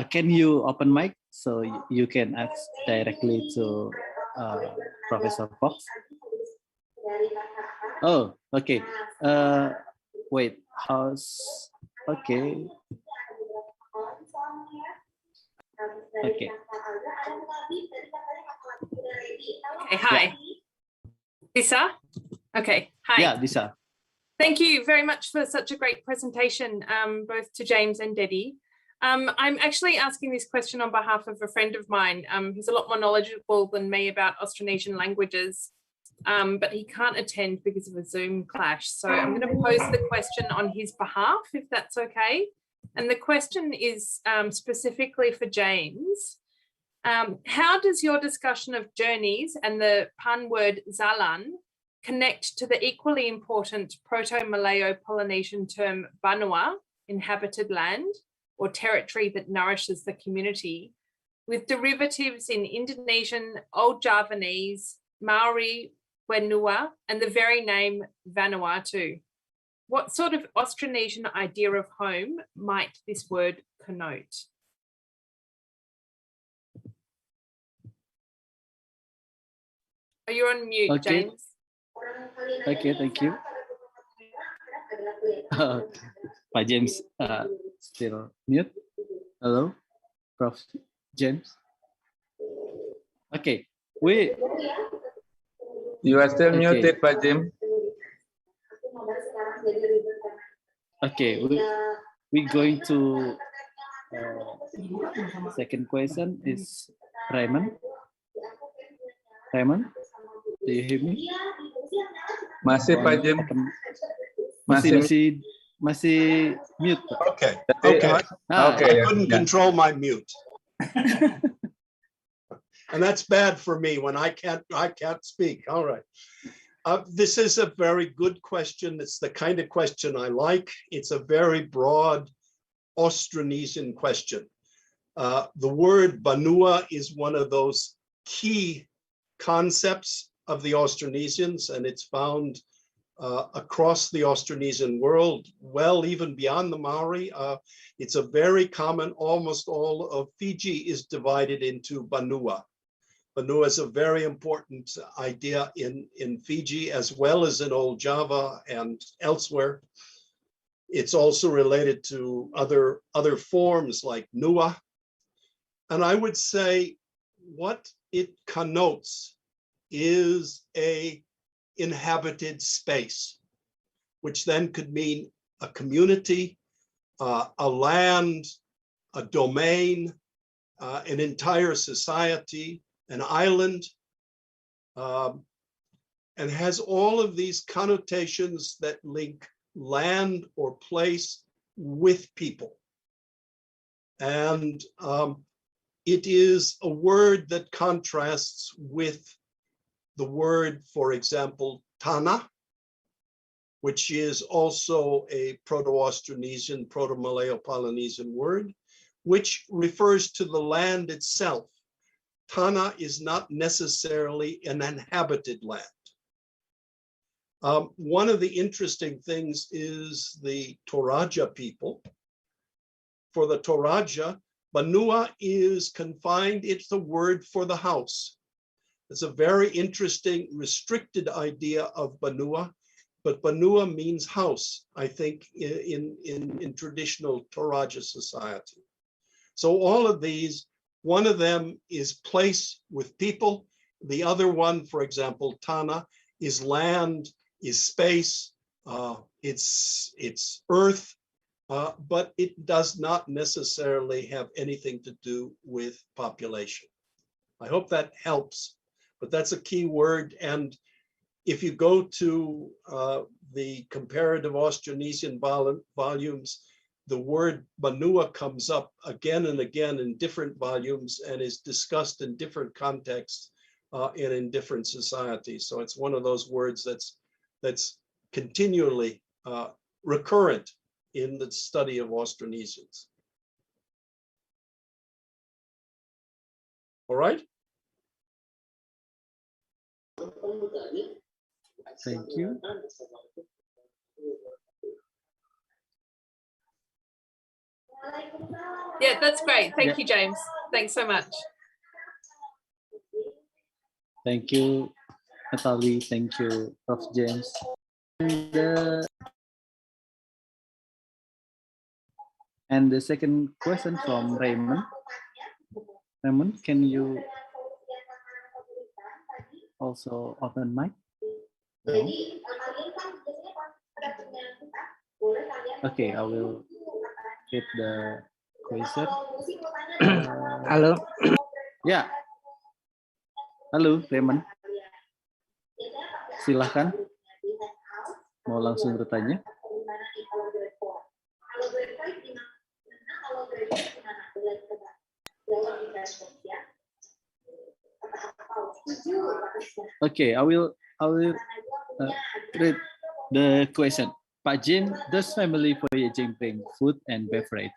Can you open mic so you can ask directly to Professor Fox? Oh, okay. Wait, how's okay? Okay. Okay, hi. Disa? Okay, hi. Yeah, Disa. Thank you very much for such a great presentation, both to James and Dedi. I'm actually asking this question on behalf of a friend of mine who's a lot more knowledgeable than me about Austronesian languages, but he can't attend because of a Zoom clash. So I'm going to pose the question on his behalf, if that's okay. And the question is specifically for James. How does your discussion of journeys and the Pan word zalan connect to the equally important Proto-Malayo-Polynesian term banua, inhabited land, or territory that nourishes the community, with derivatives in Indonesian, Old Javanese, Maori, Wenua, and the very name Vanuatu? What sort of Austronesian idea of home might this word connote? Are you on mute, Okay. James? Okay, thank you. Pak James still mute. Hello, Prof. James. Okay, You are still Okay. muted, Pak Jim. Okay, we're going to second question is Raymond. Raymond, do you hear me? Masih, Pak Jim. Masih mute, Pak. Okay, okay. Okay. I couldn't control my mute. And that's bad for me when I can't speak. All right. This is a very good question. It's the kind of question I like. It's a very broad Austronesian question. The word banua is one of those key concepts of the Austronesians, and it's found across the Austronesian world, well, even beyond the Maori. It's a very common, almost all of Fiji is divided into banua. Banua is a very important idea in Fiji as well as in Old Java and elsewhere. It's also related to other forms like nua. And I would say what it connotes is a inhabited space, which then could mean a community, a land, a domain, an entire society, an island, and has all of these connotations that link land or place with people. And it is a word that contrasts with the word, for example, Tanah, which is also a Proto-Austronesian, Proto-Malayo-Polynesian word, which refers to the land itself. Tanah is not necessarily an inhabited land. One of the interesting things is the Toraja people. For the Toraja, banua is confined, it's the word for the house. It's a very interesting, restricted idea of banua, but banua means house, I think, in traditional Toraja society. So all of these, one of them is place with people. The other one, for example, Tanah, is land, is space, it's earth, but it does not necessarily have anything to do with population. I hope that helps, but that's a key word. And if you go to the comparative Austronesian volumes, the word banua comes up again and again in different volumes and is discussed in different contexts and in different societies. So it's one of those words that's continually recurrent in the study of Austronesians. All right? Thank you. Yeah, that's great. Thank you, James. Thanks so much. Thank you, Natalie. Thank you, Prof. James. And the second question from Raymond. Raymond, can you also open mic? No? Okay, I will read the question. Halo. Ya. Halo, Raymond. Silahkan. Mau langsung bertanya? Okay, I will read the question. Pak Jim, does family voyaging bring food and beverage?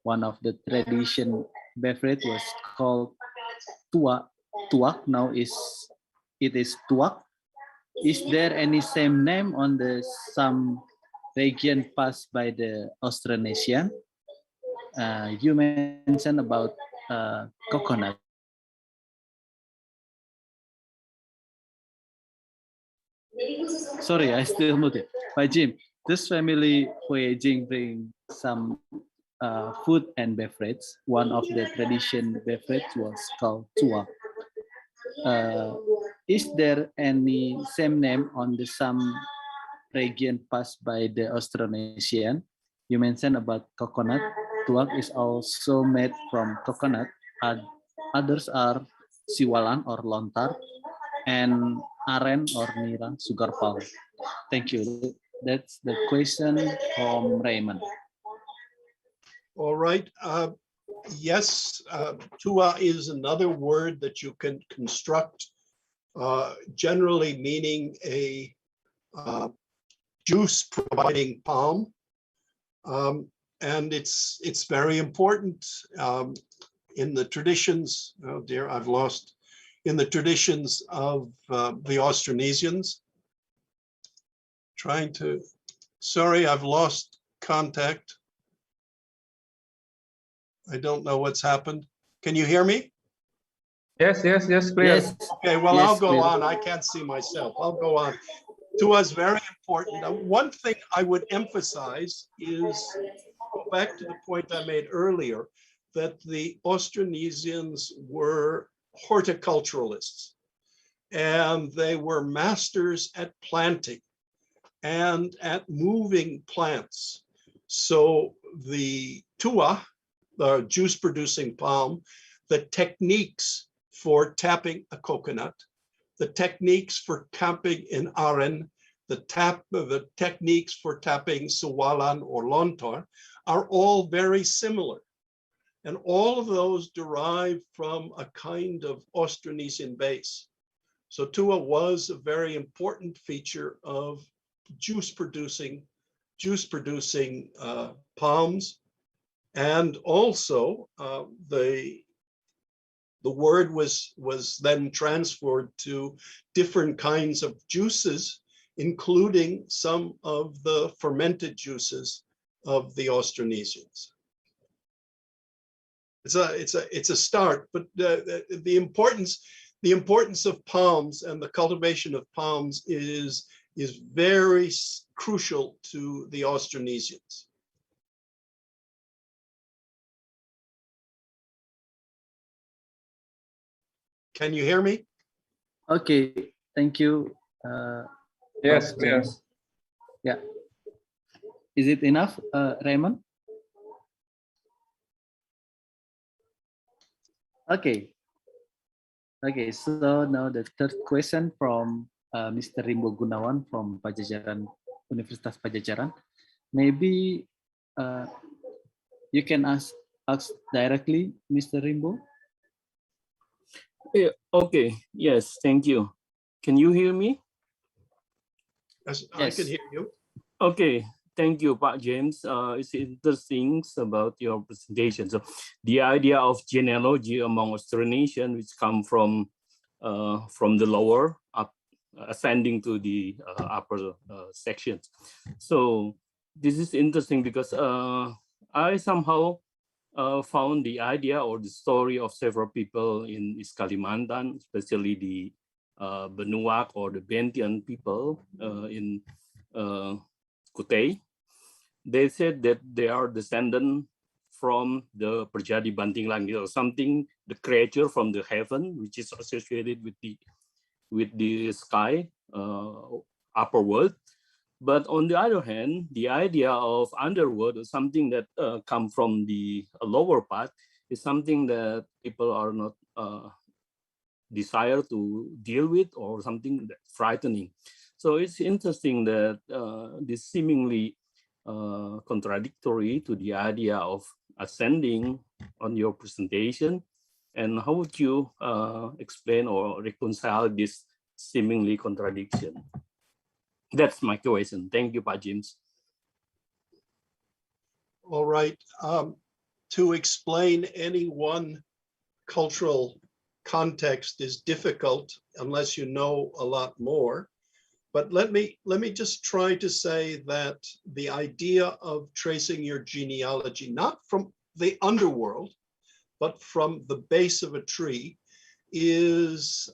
One of the tradition beverage was called tuak. Tuak now it is tuak. Is there any same name on the some region passed by the Austronesian? You mentioned about coconut. Sorry, I still muted. Pak Jim, this family voyaging bring some food and beverage. One of the tradition beverage was called tuak. Is there any same name on the some region passed by the Austronesian? You mentioned about coconut. Tuak is also made from coconut. Others are siwalan or lontar, and aren or nira, sugar palm. Thank you. That's the question from Raymond. All right. Yes, tua is another word that you can construct, generally meaning a juice providing palm. And it's very important in the traditions. Oh dear, I've lost. In the traditions of the Austronesians. Sorry, I've lost contact. I don't know what's happened. Can you hear me? Yes, clear. Yes. Okay, well, Yes, I'll go clear. on. I can't see myself. I'll go on. Tua is very important. Now, one thing I would emphasize is, go back to the point I made earlier, that the Austronesians were horticulturalists, and they were masters at planting and at moving plants. So the tua, the juice-producing palm, the techniques for tapping a coconut, the techniques for tapping an aren, the techniques for tapping siwalan or lontar are all very similar. And all of those derive from a kind of Austronesian base. So tua was a very important feature of juice-producing palms. And also the word was then transferred to different kinds of juices, including some of the fermented juices of the Austronesians. It's a start, but the importance of palms and the cultivation of palms is very crucial to the Austronesians. Can you hear me? Okay, thank you. Yes, Prof. clear. James. Yeah. Is it enough, Raymond? Okay. Okay, so now the third question from Mr. Rimbo Gunawan from Pajajaran, Universitas Pajajaran. Maybe you can ask directly, Mr. Rimbo. Yeah, okay, yes, thank you. Can you hear me? Yes, I can hear you. Okay, thank you, Pak James. It's interesting about your presentation. So the idea of genealogy among Austronesians, which come from the lower up, ascending to the upper sections. So this is interesting because I somehow found the idea or the story of several people in East Kalimantan, especially the Benuak or the Bentian people in Kutai. They said that they are descendant from the Perjadi Banting Langit, or something, the creature from the heaven, which is associated with the sky, upper world. But on the other hand, the idea of underworld or something that come from the lower part is something that people are not desire to deal with, or something that's frightening. So it's interesting that this seemingly contradictory to the idea of ascending on your presentation. And how would you explain or reconcile this seemingly contradiction? That's my question. Thank you, Pak James. All right. To explain any one cultural context is difficult unless you know a lot more. But let me just try to say that the idea of tracing your genealogy, not from the underworld, but from the base of a tree, is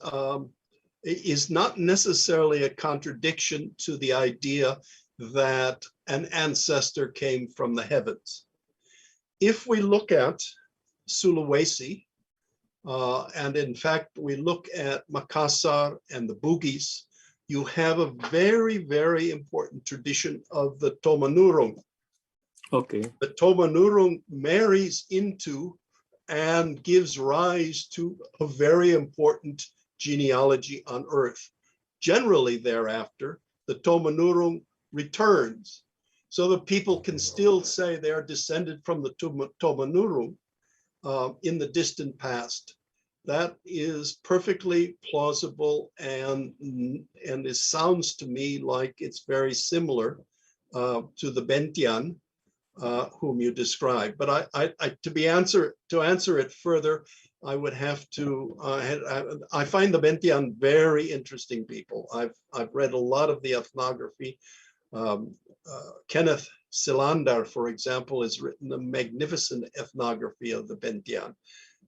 not necessarily a contradiction to the idea that an ancestor came from the heavens. If we look at Sulawesi, and in fact, we look at Makassar and the Bugis, you have a very, very important tradition of the Tomanurung. Okay. The Tomanurung marries into and gives rise to a very important genealogy on Earth. Generally thereafter, the Tomanurung returns. So that people can still say they are descended from the Tomanurung in the distant past. That is perfectly plausible, and it sounds to me like it's very similar to the Bentian whom you described. But to answer it further, I would have to. I find the Bentian very interesting people. I've read a lot of the ethnography. Kenneth Silandar, for example, has written a magnificent ethnography of the Bentian,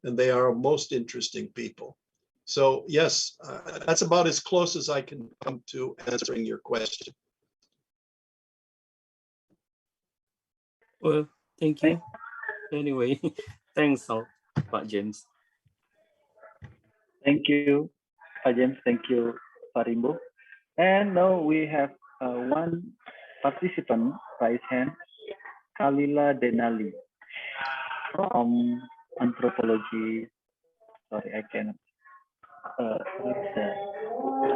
and they are most interesting people. So yes, that's about as close as I can come to answering your question. Well, thank you. Anyway, thanks, Pak James. Thank you, Pak James. Thank you, Pak Rimbo. And now we have one participant raise hand, Kalila Denali from anthropology. Sorry, I cannot.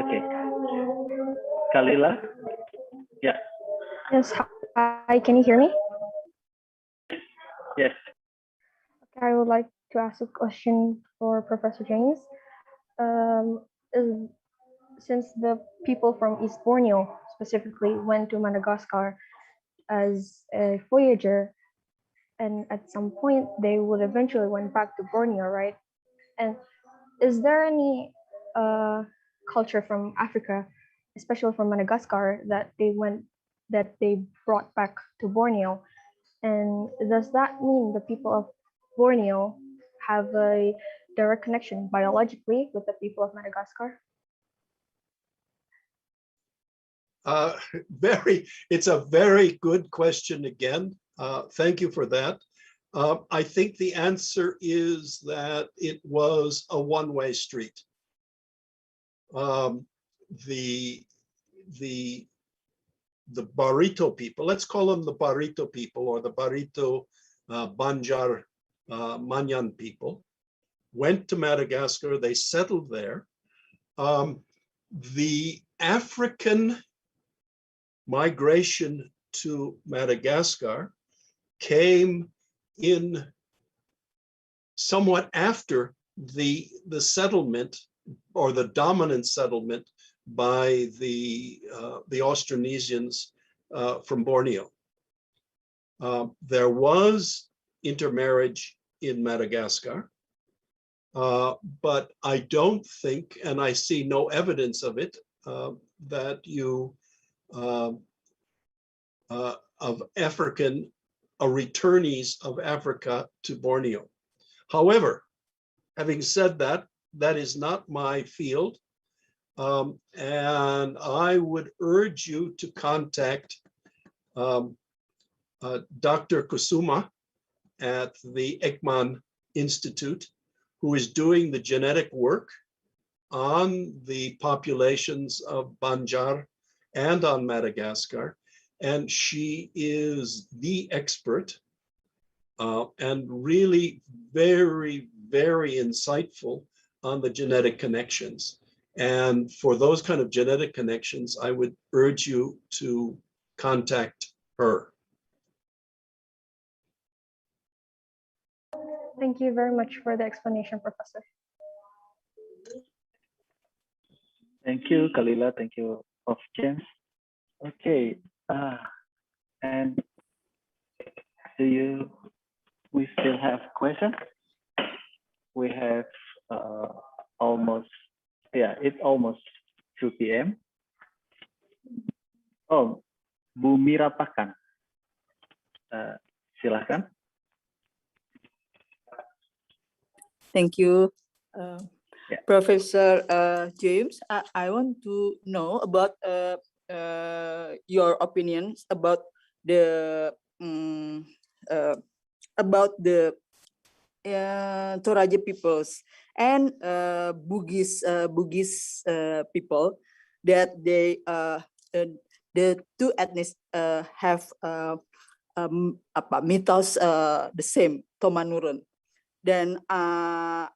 Okay, Kalila. Yeah. Yes. Hi. Can you hear me? Yes. I would like to ask a question for Professor James. Since the people from East Borneo specifically went to Madagascar as a voyager, and at some point they would eventually went back to Borneo, right? And is there any culture from Africa, especially from Madagascar, that they brought back to Borneo? And does that mean the people of Borneo have a direct connection biologically with the people of Madagascar? It's a very good question again. Thank you for that. I think the answer is that it was a one-way street. The Barito people, let's call them the Barito people, or the Barito Banjar Manyan people, went to Madagascar. They settled there. The African migration to Madagascar came in somewhat after the settlement, or the dominant settlement, by the Austronesians from Borneo. There was intermarriage in Madagascar, but I don't think, and I see no evidence of it, that you of African returnees of Africa to Borneo. However, having said that, that is not my field, and I would urge you to contact Dr. Kusuma at the Ekman Institute, who is doing the genetic work on the populations of Banjar and on Madagascar. And she is the expert and really very, very insightful on the genetic connections. And for those kind of genetic connections, I would urge you to contact her. Thank you very much for the explanation, Professor. Thank you, Kalila. Thank you, Prof. James. Okay, and we still have questions? We have almost, it's almost 2 p.m. Oh, Bu Mira Pakan, silahkan. Thank you, Professor James. I want to know about your opinions about the Toraja peoples and Bugis people, that they the two ethnies have mythos the same, Tomanurun. Then I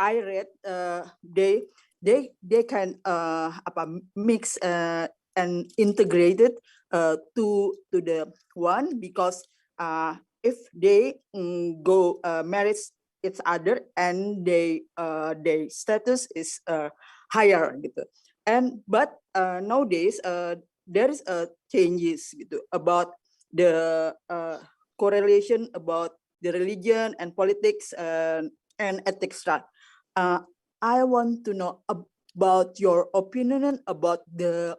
read they can mix and integrated to the one, because if they go marry each other and their status is higher gitu. And but nowadays there is changes gitu about the correlation about the religion and politics and ethics. I want to know about your opinion about these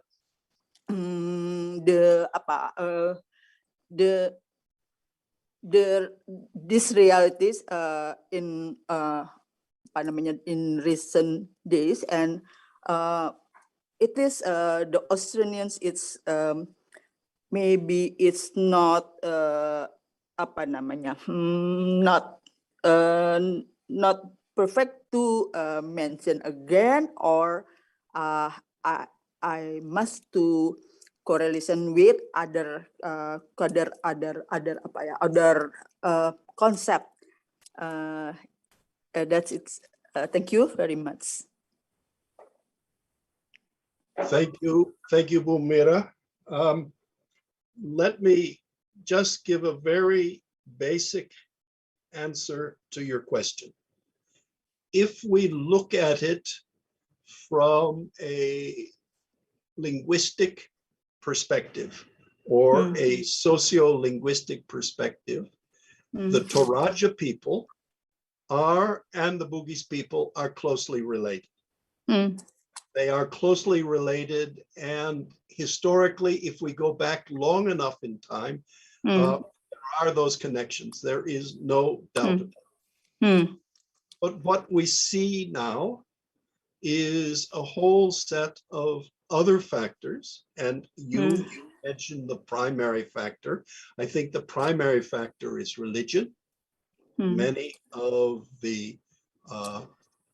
realities in recent days, and it is the Australians. It's maybe it's not not perfect to mention again, or I must to correlation with other concept. That's it. Thank you very much. Thank you, Bu Mira. Let me just give a very basic answer to your question. If we look at it from a linguistic perspective or a socio-linguistic perspective, the Toraja people and the Bugis people are closely related. They are closely related, and historically, if we go back long enough in time, there are those connections. There is no doubt about it. But what we see now is a whole set of other factors, and you mentioned the primary factor. I think the primary factor is religion. Many of the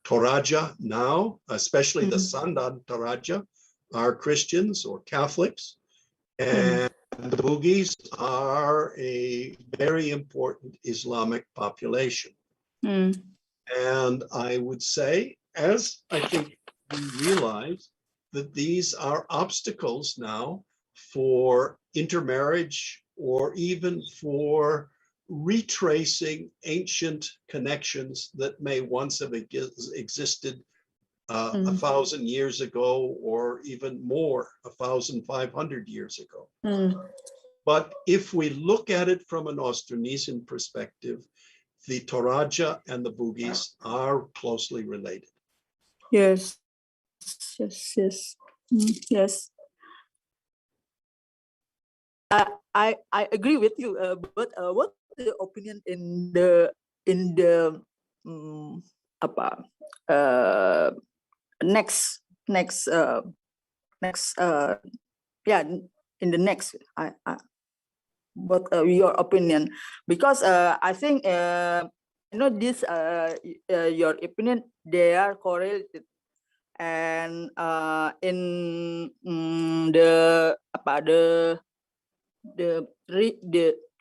Toraja now, especially the Sandan Toraja, are Christians or Catholics, and the Bugis are a very important Islamic population. And I would say, as I think we realize, that these are obstacles now for intermarriage or even for retracing ancient connections that may once have existed 1,000 years ago, or even more, 1,500 years ago. But if we look at it from an Austronesian perspective, the Toraja and the Bugis are closely related. Yes, yes. Yes. I agree with you. But what the opinion in the next in the next what your opinion, because I think this your opinion, they are correlated, and in the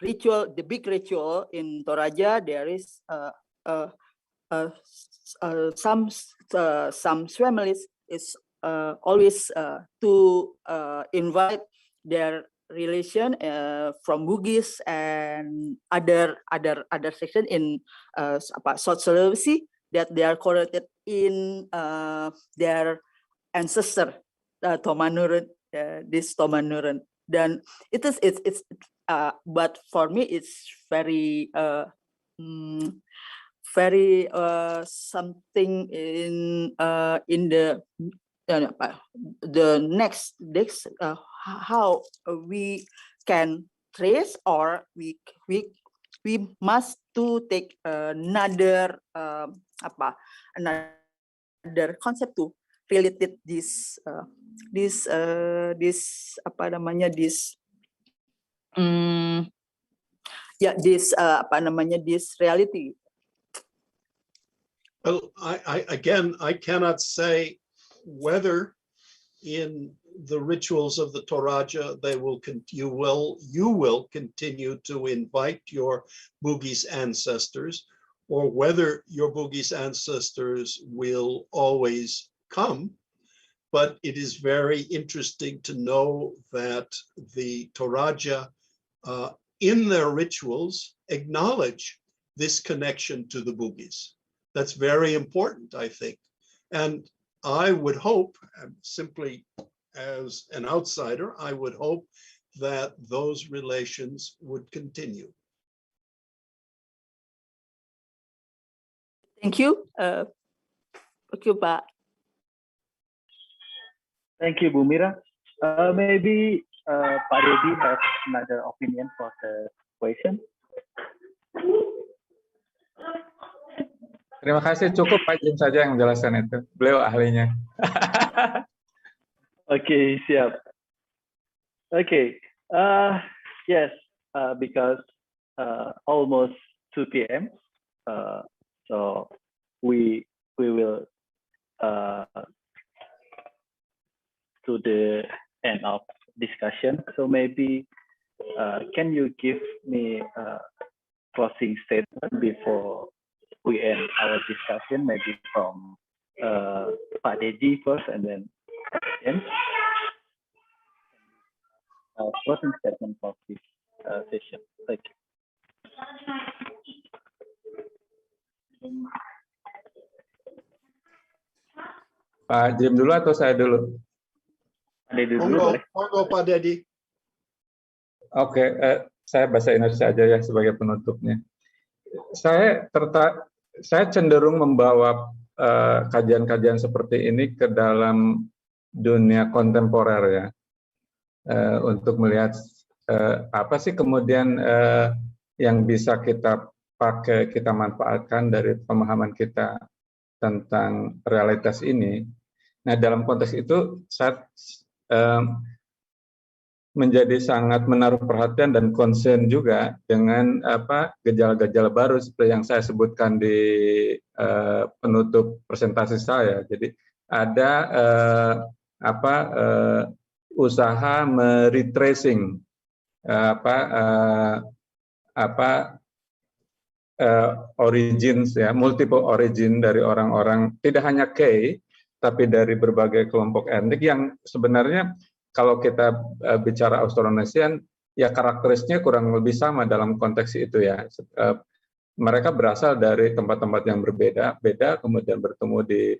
ritual, the big ritual in Toraja, there is some families is always to invite their relation from Bugis and other section in South Sulawesi, that they are correlated in their ancestor Tomanurun, this Tomanurun. Then it's but for me it's very something in the next how we can trace, or we must to take another another concept to related this this reality. Well, I cannot say whether in the rituals of the Toraja you will continue to invite your Bugis ancestors, or whether your Bugis ancestors will always come. But it is very interesting to know that the Toraja in their rituals acknowledge this connection to the Bugis. That's very important, I think. And I would hope, simply as an outsider, I would hope that those relations would continue. Thank you. Thank you, Pak. Thank you, Bu Mira. Maybe Pak Dedi has another opinion for the question. Terima kasih, cukup Pak Jim saja yang menjelaskan itu. Beliau ahlinya. Okay, siap. Okay, yes, because almost 2 p.m. So we will to the end of discussion. So maybe can you give me a closing statement before we end our discussion, maybe from Pak Dedi first, and then James. Closing statement for this session. Thank you. Pak Jim dulu atau saya dulu? Pak Dedi dulu. Monggo Pak Dedi. Oke, saya bahasa Indonesia aja ya sebagai penutupnya. Saya cenderung membawa kajian-kajian seperti ini ke dalam dunia kontemporer ya, untuk melihat apa sih kemudian yang bisa kita pakai, kita manfaatkan dari pemahaman kita tentang realitas ini. Nah, dalam konteks itu saya menjadi sangat menaruh perhatian dan concern juga dengan gejala-gejala baru seperti yang saya sebutkan di penutup presentasi saya. Jadi ada usaha meretracing origins ya, multiple origin dari orang-orang, tidak hanya K tapi dari berbagai kelompok etnik yang sebenarnya kalau kita bicara Austronesian, ya karakteristiknya kurang lebih sama dalam konteks itu ya. Mereka berasal dari tempat-tempat yang berbeda, kemudian bertemu di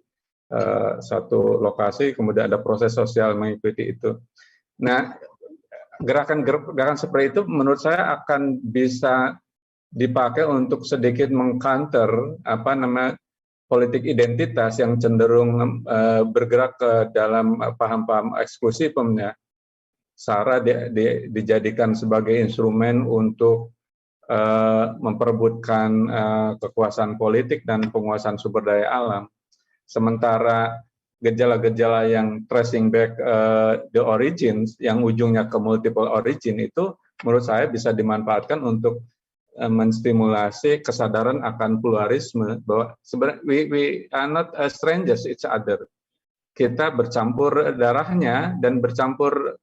satu lokasi, kemudian ada proses sosial mengikuti itu. Nah, gerakan seperti itu menurut saya akan bisa dipakai untuk sedikit meng-counter politik identitas yang cenderung bergerak ke dalam paham-paham eksklusifnya. SARA dijadikan sebagai instrumen untuk memperebutkan kekuasaan politik dan penguasaan sumber daya alam. Sementara gejala-gejala yang tracing back the origins, yang ujungnya ke multiple origin itu menurut saya bisa dimanfaatkan untuk menstimulasi kesadaran akan pluralisme, bahwa sebenarnya we are not strangers each other. Kita bercampur darahnya dan bercampur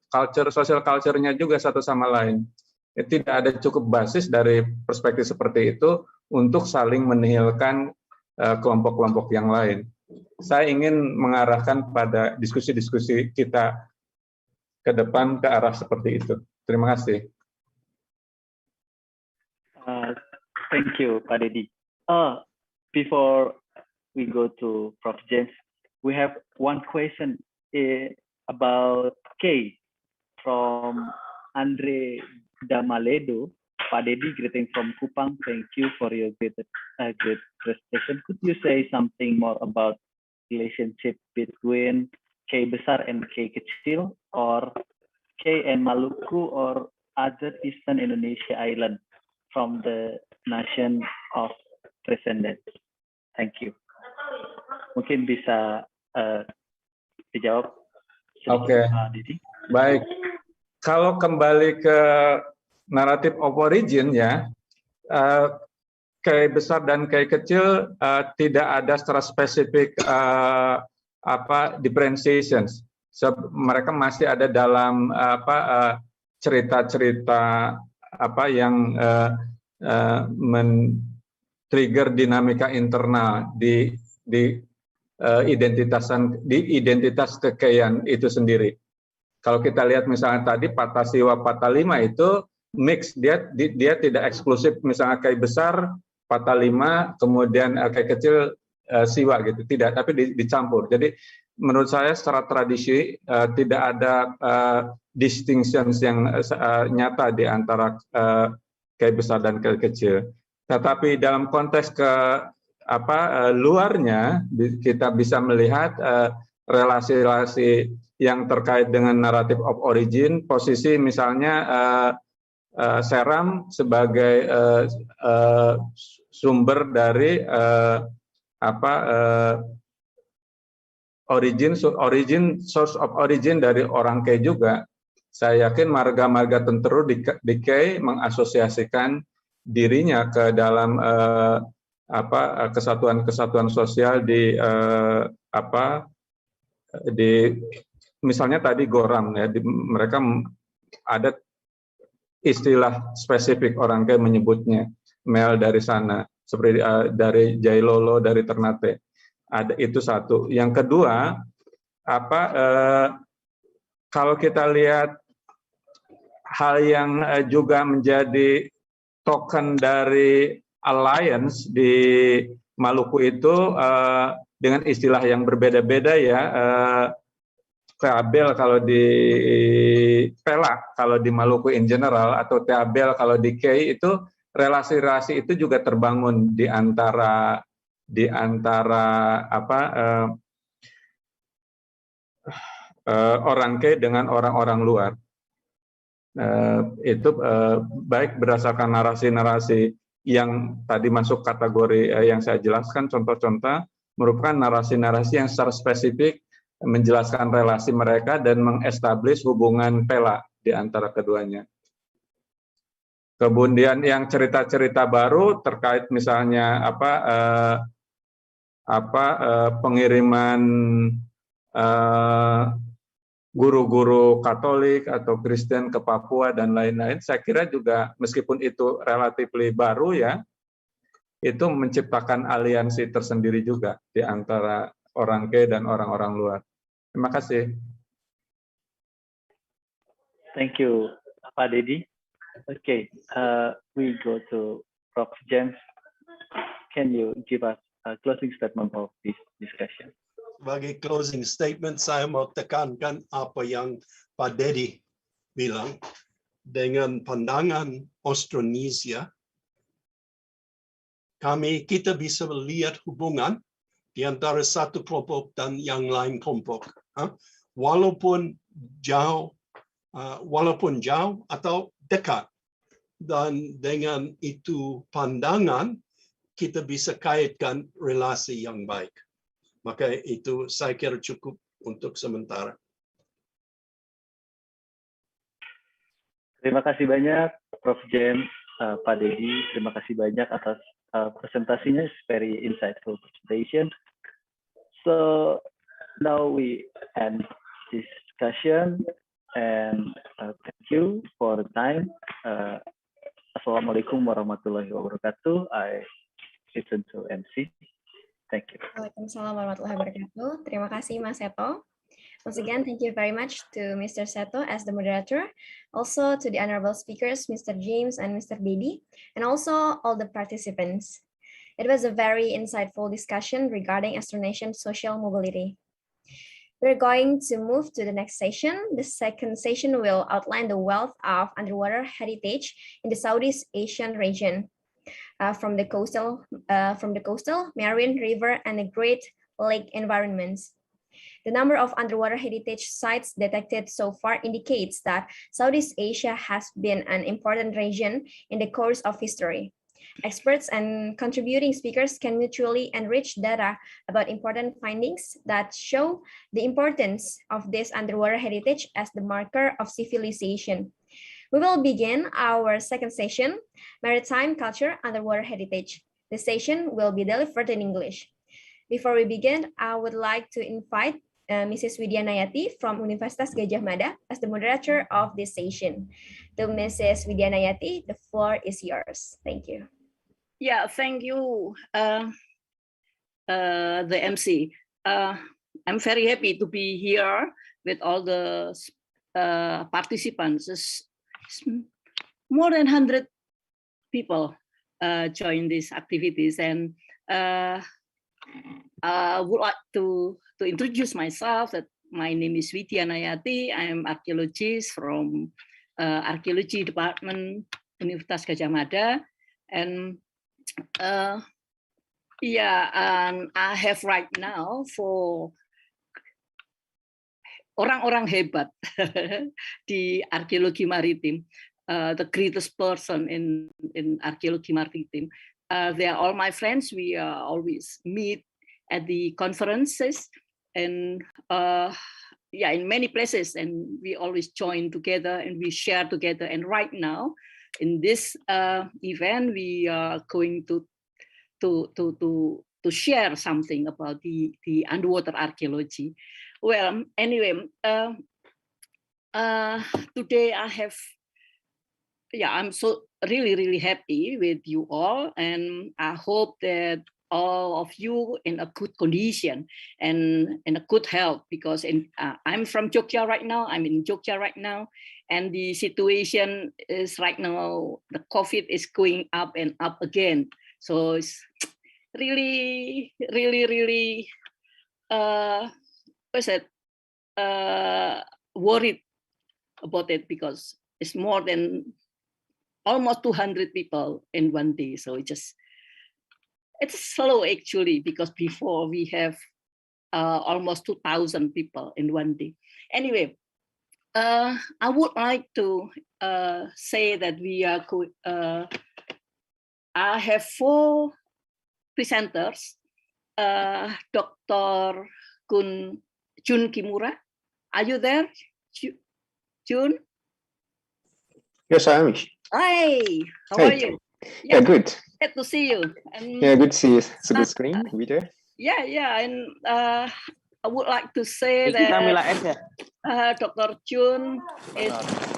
social culture-nya juga satu sama lain. Tidak ada cukup basis dari perspektif seperti itu untuk saling menihilkan kelompok-kelompok yang lain. Saya ingin mengarahkan pada diskusi-diskusi kita ke depan ke arah seperti itu. Terima kasih. Thank you, Pak Dedi. Before we go to Prof. James, we have one question about K from Andre Damaledo. Pak Dedi, greeting from Kupang. Thank you for your great presentation. Could you say something more about relationship between K besar and K kecil, or K and Maluku, or other Eastern Indonesia island from the nation of descendants? Thank you. Mungkin bisa dijawab. Oke. Baik. Kalau kembali ke naratif of origin ya, K besar dan K kecil tidak ada secara spesifik differentiations. Mereka masih ada dalam cerita-cerita yang men-trigger dinamika internal di identitas kekayaan itu sendiri. Kalau kita lihat misalnya tadi Patasiwa Patalima itu mix, dia tidak eksklusif, misalnya Kai besar Patalima kemudian Kai kecil Siwa gitu, tidak, tapi dicampur. Jadi menurut saya secara tradisi tidak ada distinctions yang nyata di antara Kai besar dan Kai kecil. Tetapi dalam konteks luarnya kita bisa melihat relasi-relasi yang terkait dengan naratif of origin, posisi misalnya Seram sebagai sumber dari source of origin dari orang K juga. Saya yakin marga-marga tenteru di K mengasosiasikan dirinya ke dalam kesatuan-kesatuan sosial di misalnya tadi Goram ya, mereka ada istilah spesifik orang K menyebutnya Mel dari sana, seperti dari Jailolo dari Ternate. Ada itu satu. Yang kedua, kalau kita lihat hal yang juga menjadi token dari alliance di Maluku itu dengan istilah yang berbeda-beda ya. Teabel kalau di Pela, kalau di Maluku in general, atau Teabel kalau di K, itu relasi-relasi itu juga terbangun di antara orang K dengan orang-orang luar. Itu baik berdasarkan narasi-narasi yang tadi masuk kategori yang saya jelaskan, contoh-contoh merupakan narasi-narasi yang secara spesifik menjelaskan relasi mereka dan mengestablish hubungan Pela di antara keduanya. Kemudian yang cerita-cerita baru terkait misalnya pengiriman guru-guru Katolik atau Kristen ke Papua dan lain-lain, saya kira juga meskipun itu relatif baru ya, itu menciptakan aliansi tersendiri juga di antara orang K dan orang-orang luar. Terima kasih. Thank you, Pak Dedi. Okay, we go to Prof. James. Can you give us a closing statement of this discussion? Sebagai closing statement, saya mau tekankan apa yang Pak Dedi bilang. dengan pandangan Austronesia, kita bisa melihat hubungan di antara satu kelompok dan yang lain kelompok. Walaupun jauh atau dekat. Dan dengan itu pandangan, kita bisa kaitkan relasi yang baik. Maka itu saya kira cukup untuk sementara. Terima kasih banyak Prof. James, Pak Dedi. Terima kasih banyak atas presentasinya. It's very insightful presentation. So now we end this discussion and thank you for the time. Assalamualaikum warahmatullahi wabarakatuh. I listen to MC. Thank you. Waalaikumsalam warahmatullahi wabarakatuh. Terima kasih Mas Seto. Once again, thank you very much to Mr. Seto as the moderator, also to the honorable speakers, Mr. James and Mr. Dedi, and also all the participants. It was a very insightful discussion regarding Austronesian social mobility. We're going to move to the next session. The second session will outline the wealth of underwater heritage in the Southeast Asian region. From the coastal, marine, river, and the Great Lake environments. The number of underwater heritage sites detected so far indicates that Southeast Asia has been an important region in the course of history. Experts and contributing speakers can mutually enrich data about important findings that show the importance of this underwater heritage as the marker of civilization. We will begin our second session, Maritime Culture Underwater Heritage. The session will be delivered in English. Before we begin, I would like to invite Mrs. Widya Nayati from Universitas Gajah Mada as the moderator of this session. To Mrs. Widya Nayati, the floor is yours. Thank you. Yeah, thank you, the MC. I'm very happy to be here with all the participants. More than 100 people join these activities, and I would like to introduce myself. That my name is Widya Nayati. I am archaeologist from Archaeology Department, Universitas Gajah Mada, and and I have right now for orang-orang hebat di arkeologi maritim, the greatest person in arkeologi maritim. They are all my friends. We always meet at the conferences and in many places, and we always join together and we share together. And right now, in this event, we are going to share something about the underwater archaeology. Well, anyway, today I'm so really happy with you all, and I hope that all of you in a good condition and in a good health, because I'm from Jogja right now. I'm in Jogja right now, and the situation is right now, the COVID is going up and up again. So it's really worried about it, because it's more than almost 200 people in one day. So it's slow actually, because before we have almost 2,000 people in one day. Anyway, I would like to say that I have 4 presenters. Dr. Jun Kimura, are you there, Jun? Yes, I am. Hi, how are you? Yeah, good. Glad to see you. Yeah, good to see you. It's a good screen, Vita. Yeah, and I would like to say that Dr. Jun is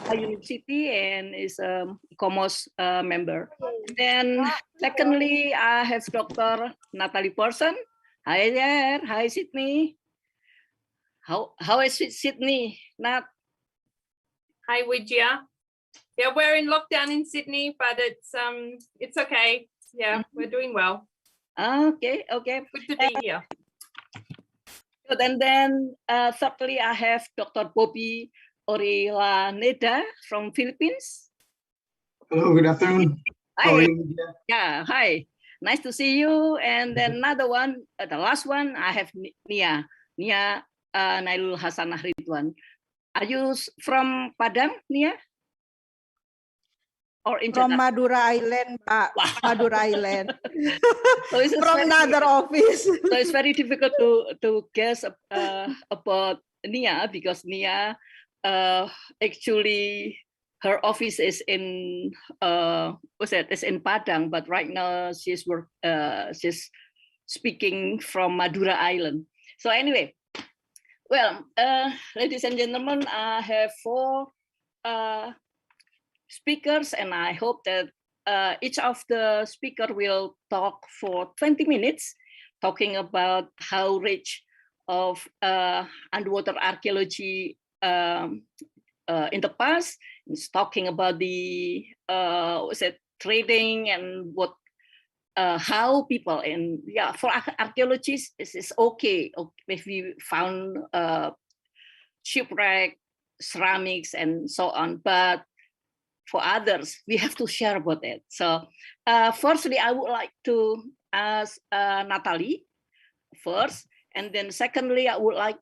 a university and is a commerce member. Then secondly, I have Dr. Natalie Person. Hi there. Hi, Sydney. How is Sydney? Nat? Hi, Widya. Yeah, we're in lockdown in Sydney, but it's okay. Yeah, we're doing well. Okay. Good to be here. And then thirdly, I have Dr. Bobby Orilaneda from Philippines. Hello, good afternoon. How are Hi. you? Yeah, hi. Nice to see you. And then another one, the last one, I have Nia Nailul Hasanah Ridwan. Are you from Padang, Nia? Or in From Jakarta? Madura Island, Pak. Madura Island. So it's From another office. So it's very difficult to guess about Nia, because Nia actually her office is in is in Padang, but right now she's speaking from Madura Island. So anyway, well, ladies and gentlemen, I have 4 speakers, and I hope that each of the speaker will talk for 20 minutes, talking about how rich of underwater archaeology in the past. It's talking about the trading and what how people, and for archaeologists it's okay if we found shipwreck, ceramics, and so on, but for others we have to share about it. So firstly, I would like to ask Natalie first, and then secondly I would like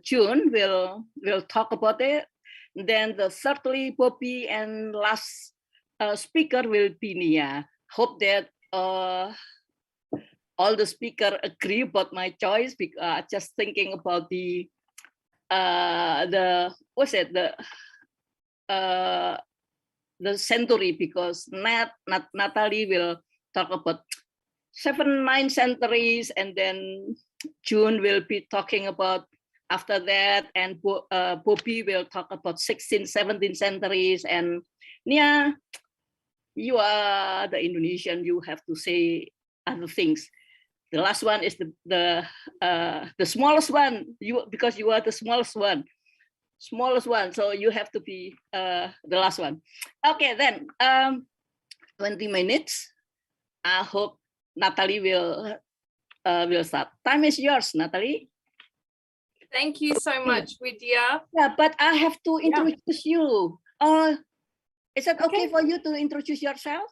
June will talk about it. Then the thirdly, Bobby, and last speaker will be Nia. Hope that all the speaker agree about my choice, because just thinking about the century, because Natalie will talk about 7-9 centuries, and then June will be talking about after that, and Bobby will talk about 16-17 centuries, and Nia, you are the Indonesian, you have to say other things. The last one is the smallest one, because you are the smallest one, so you have to be the last one. Okay, then 20 minutes. I hope Natalie will start. Time is yours, Natalie. Thank you so much, Widya. Yeah, but I have to introduce you. Is it okay for you to introduce yourself?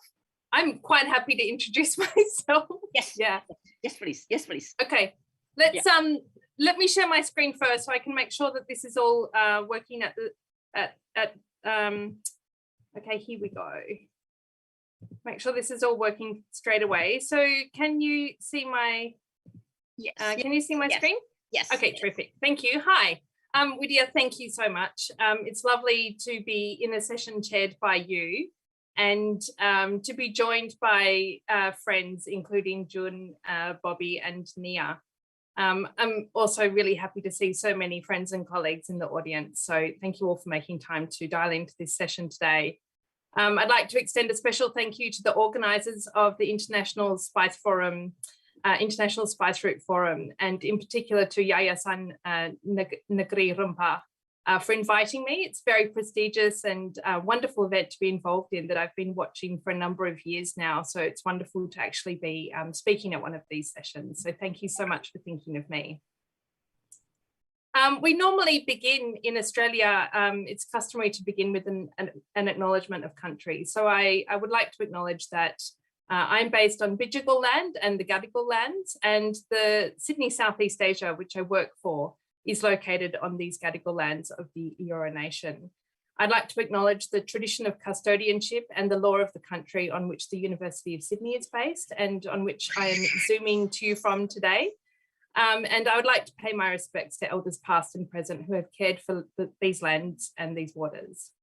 I'm quite happy to introduce myself. Yes. Yeah. Yes, please. Yes, please. Okay. Let's let me share my screen first, so I can make sure that this is all working okay, here we go. Make sure this is all working straight away. So can you see my can you see my screen? Yes. Okay, terrific. Thank you. Hi. Widya, thank you so much. It's lovely to be in a session chaired by you, and to be joined by friends, including June, Bobby, and Nia. I'm also really happy to see so many friends and colleagues in the audience. So thank you all for making time to dial into this session today. I'd like to extend a special thank you to the organisers of the International Spice Forum, International Spice Route Forum, and in particular to Yayasan Negeri Rempah for inviting me. It's very prestigious and a wonderful event to be involved in that I've been watching for a number of years now. So it's wonderful to actually be speaking at one of these sessions. So thank you so much for thinking of me. We normally begin in Australia, it's customary to begin with an acknowledgement of country. So I would like to acknowledge that I'm based on Bidjigal land and the Gadigal lands, and the Sydney Southeast Asia, which I work for, is located on these Gadigal lands of the Eora Nation. I'd like to acknowledge the tradition of custodianship and the law of the country on which the University of Sydney is based and on which I am zooming to you from today. And I would like to pay my respects to elders past and present who have cared for these lands and these waters.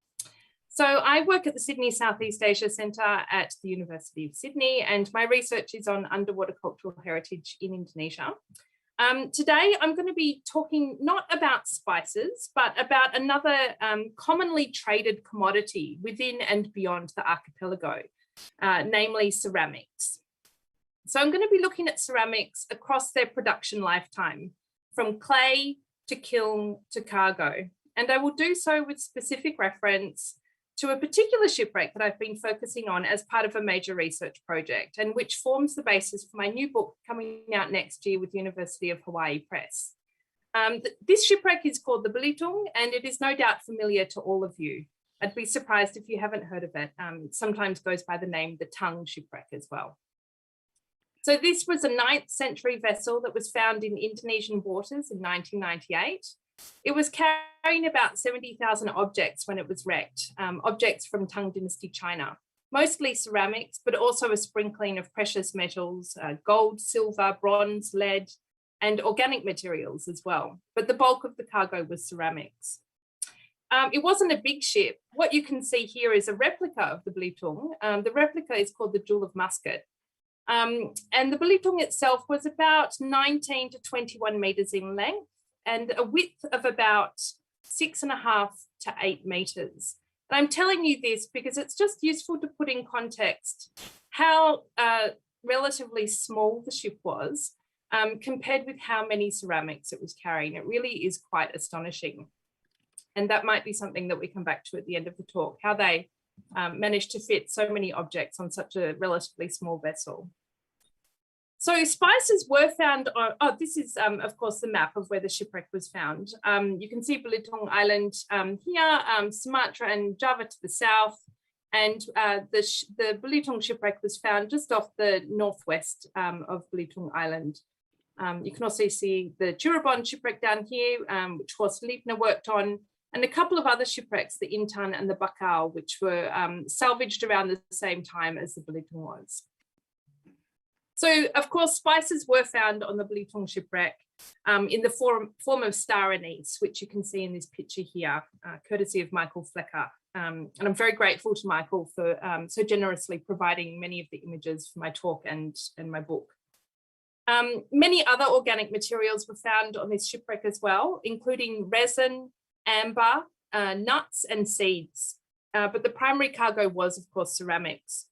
So I work at the Sydney Southeast Asia Centre at the University of Sydney, and my research is on underwater cultural heritage in Indonesia. Today, I'm going to be talking not about spices, but about another commonly traded commodity within and beyond the archipelago, namely ceramics. So I'm going to be looking at ceramics across their production lifetime, from clay to kiln to cargo. And I will do so with specific reference to a particular shipwreck that I've been focusing on as part of a major research project, and which forms the basis for my new book coming out next year with University of Hawaii Press. This shipwreck is called the Belitung, and it is no doubt familiar to all of you. I'd be surprised if you haven't heard of it. It sometimes goes by the name the Tung shipwreck as well. So this was a 9th century vessel that was found in Indonesian waters in 1998. It was carrying about 70,000 objects when it was wrecked, objects from Tang Dynasty China, mostly ceramics, but also a sprinkling of precious metals, gold, silver, bronze, lead, and organic materials as well. But the bulk of the cargo was ceramics. It wasn't a big ship. What you can see here is a replica of the Belitung. The replica is called the Jewel of Muscat. And the Belitung itself was about 19 to 21 meters in length and a width of about 6.5 to 8 meters. And I'm telling you this because it's just useful to put in context how relatively small the ship was compared with how many ceramics it was carrying. It really is quite astonishing. And that might be something that we come back to at the end of the talk, how they managed to fit so many objects on such a relatively small vessel. So spices were found on, this is of course the map of where the shipwreck was found. You can see Belitung Island here, Sumatra and Java to the south, and the Belitung shipwreck was found just off the northwest of Belitung Island. You can also see the Cirebon shipwreck down here, which Horst Liebner worked on, and a couple of other shipwrecks, the Intan and the Bakau, which were salvaged around the same time as the Belitung was. So, of course, spices were found on the Belitung shipwreck in the form of star anise, which you can see in this picture here, courtesy of Michael Flecker. And I'm very grateful to Michael for so generously providing many of the images for my talk and my book. Many other organic materials were found on this shipwreck as well, including resin, amber, nuts and seeds. But the primary cargo was, of course, ceramics.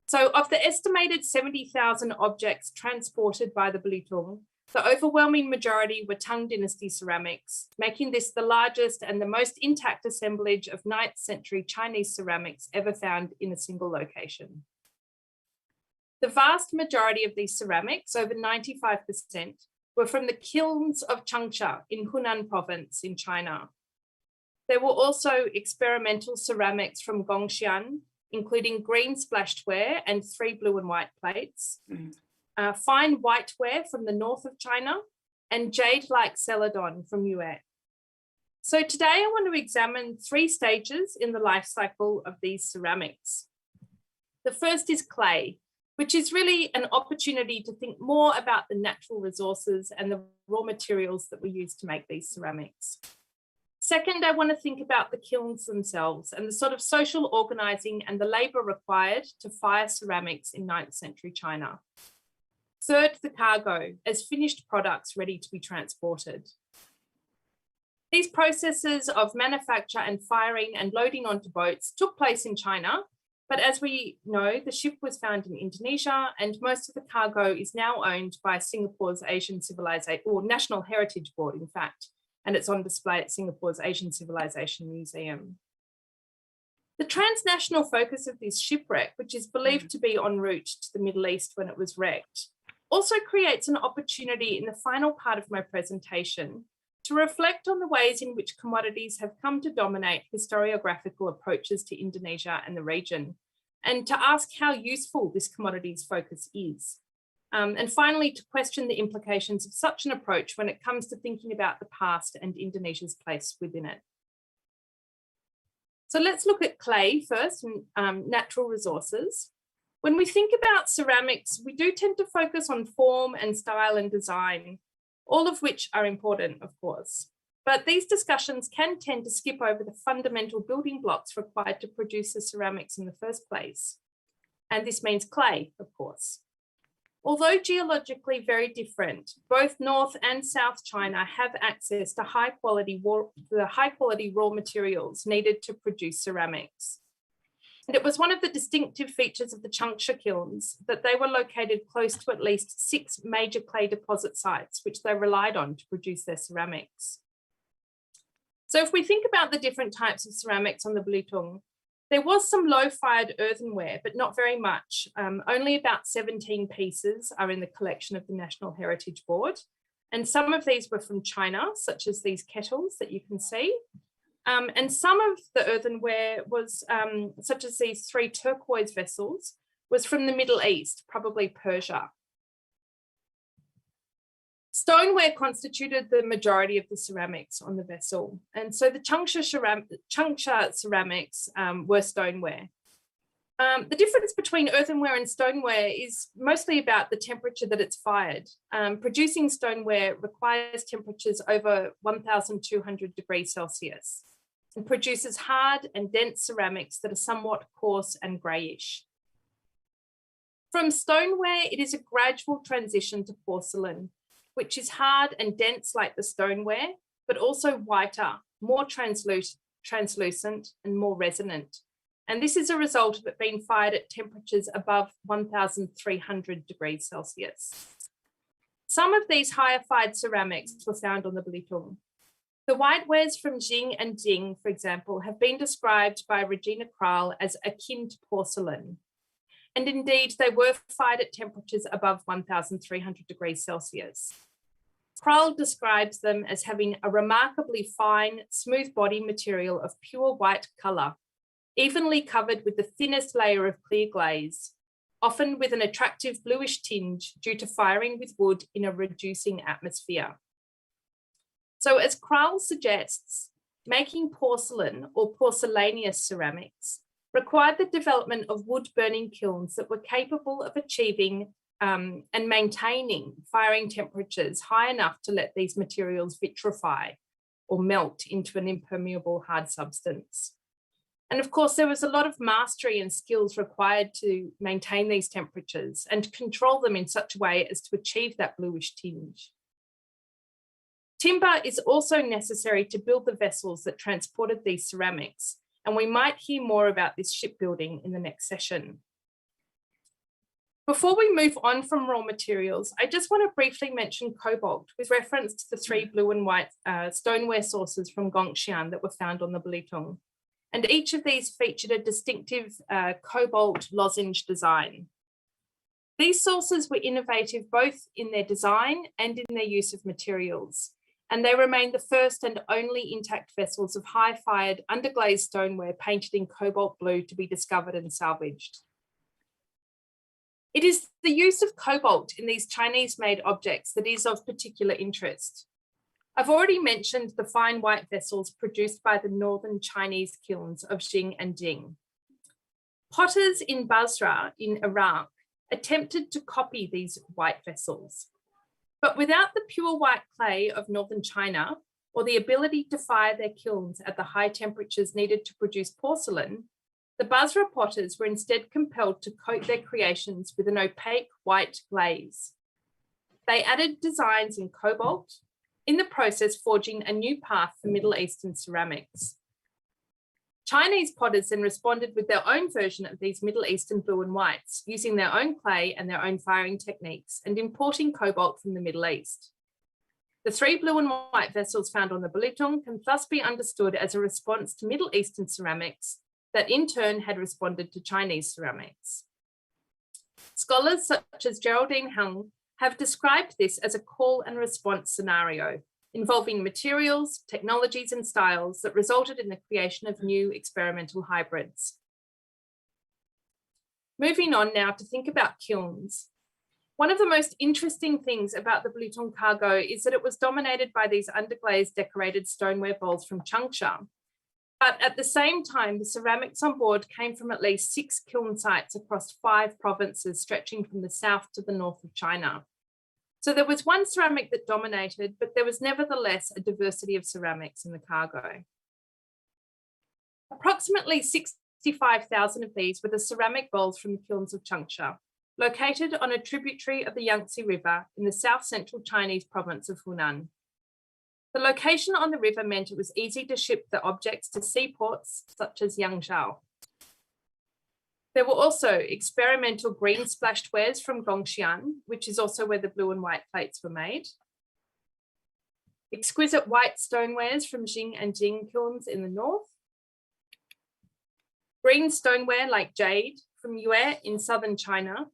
So of the estimated 70,000 objects transported by the Belitung, the overwhelming majority were Tang Dynasty ceramics, making this the largest and the most intact assemblage of 9th century Chinese ceramics ever found in a single location. The vast majority of these ceramics, over 95%, were from the kilns of Changsha in Hunan province in China. There were also experimental ceramics from Gongxian, including green splashed ware and 3 blue and white plates, fine white ware from the north of China, and jade-like celadon from Yue. So today I want to examine 3 stages in the life cycle of these ceramics. The first is clay, which is really an opportunity to think more about the natural resources and the raw materials that we use to make these ceramics. Second, I want to think about the kilns themselves and the sort of social organizing and the labor required to fire ceramics in 9th century China. Third, the cargo as finished products ready to be transported. These processes of manufacture and firing and loading onto boats took place in China, but as we know, the ship was found in Indonesia and most of the cargo is now owned by Singapore's Asian Civilization, or National Heritage Board, in fact, and it's on display at Singapore's Asian Civilization Museum. The transnational focus of this shipwreck, which is believed to be en route to the Middle East when it was wrecked, also creates an opportunity in the final part of my presentation to reflect on the ways in which commodities have come to dominate historiographical approaches to Indonesia and the region, and to ask how useful this commodities focus is. And finally, to question the implications of such an approach when it comes to thinking about the past and Indonesia's place within it. So let's look at clay first, and natural resources. When we think about ceramics, we do tend to focus on form and style and design, all of which are important, of course. But these discussions can tend to skip over the fundamental building blocks required to produce the ceramics in the first place. And this means clay, of course. Although geologically very different, both North and South China have access to high quality raw materials needed to produce ceramics. And it was one of the distinctive features of the Changsha kilns that they were located close to at least 6 major clay deposit sites, which they relied on to produce their ceramics. So if we think about the different types of ceramics on the Belitung, there was some low-fired earthenware, but not very much. Only about 17 pieces are in the collection of the National Heritage Board. And some of these were from China, such as these kettles that you can see. And some of the earthenware was, such as these 3 turquoise vessels, was from the Middle East, probably Persia. Stoneware constituted the majority of the ceramics on the vessel. And so the Changsha ceramics were stoneware. The difference between earthenware and stoneware is mostly about the temperature that it's fired. Producing stoneware requires temperatures over 1,200 degrees Celsius and produces hard and dense ceramics that are somewhat coarse and greyish. From stoneware, it is a gradual transition to porcelain, which is hard and dense like the stoneware, but also whiter, more translucent and more resonant. And this is a result of it being fired at temperatures above 1,300 degrees Celsius. Some of these higher fired ceramics were found on the Belitung. The whitewares from Jing and Jing, for example, have been described by Regina Kral as akin to porcelain. And indeed, they were fired at temperatures above 1,300 degrees Celsius. Kral describes them as having a remarkably fine, smooth body material of pure white colour, evenly covered with the thinnest layer of clear glaze, often with an attractive bluish tinge due to firing with wood in a reducing atmosphere. So as Kral suggests, making porcelain or porcelaneous ceramics required the development of wood-burning kilns that were capable of achieving and maintaining firing temperatures high enough to let these materials vitrify or melt into an impermeable hard substance. And of course, there was a lot of mastery and skills required to maintain these temperatures and to control them in such a way as to achieve that bluish tinge. Timber is also necessary to build the vessels that transported these ceramics, and we might hear more about this shipbuilding in the next session. Before we move on from raw materials, I just want to briefly mention cobalt with reference to the 3 blue and white stoneware sources from Gongxian that were found on the Belitung. And each of these featured a distinctive cobalt lozenge design. These sources were innovative both in their design and in their use of materials, and they remain the first and only intact vessels of high-fired underglazed stoneware painted in cobalt blue to be discovered and salvaged. It is the use of cobalt in these Chinese-made objects that is of particular interest. I've already mentioned the fine white vessels produced by the northern Chinese kilns of Jing and Jing. Potters in Basra in Iraq attempted to copy these white vessels, but without the pure white clay of northern China or the ability to fire their kilns at the high temperatures needed to produce porcelain, the Basra potters were instead compelled to coat their creations with an opaque white glaze. They added designs in cobalt, in the process forging a new path for Middle Eastern ceramics. Chinese potters then responded with their own version of these Middle Eastern blue and whites, using their own clay and their own firing techniques and importing cobalt from the Middle East. The 3 blue and white vessels found on the Belitung can thus be understood as a response to Middle Eastern ceramics that in turn had responded to Chinese ceramics. Scholars such as Geraldine Hung have described this as a call and response scenario involving materials, technologies, and styles that resulted in the creation of new experimental hybrids. Moving on now to think about kilns. One of the most interesting things about the Belitung cargo is that it was dominated by these underglazed decorated stoneware bowls from Changsha. But at the same time, the ceramics on board came from at least 6 kiln sites across 5 provinces stretching from the south to the north of China. So there was one ceramic that dominated, but there was nevertheless a diversity of ceramics in the cargo. Approximately 65,000 of these were the ceramic bowls from the kilns of Changsha, located on a tributary of the Yangtze River in the south-central Chinese province of Hunan. The location on the river meant it was easy to ship the objects to seaports such as Yangzhou. There were also experimental green splashed wares from Gongxian, which is also where the blue and white plates were made. Exquisite white stonewares from Jing and Jing kilns in the north. Green stoneware like jade from Yue in southern China.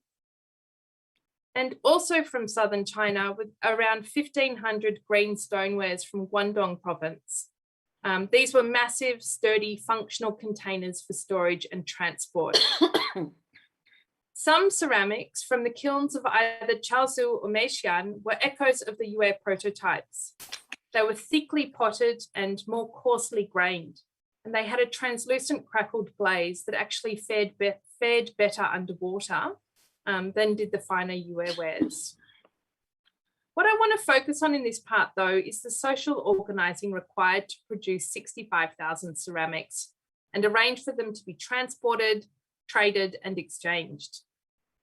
and also from southern China with around 1,500 green stonewares from Guangdong province. These were massive, sturdy, functional containers for storage and transport. Some ceramics from the kilns of either Chaozhou or Meixian were echoes of the Yue prototypes. They were thickly potted and more coarsely grained, and they had a translucent crackled glaze that actually fared better underwater than did the finer Yue wares. What I want to focus on in this part, though, is the social organising required to produce 65,000 ceramics and arrange for them to be transported, traded and exchanged.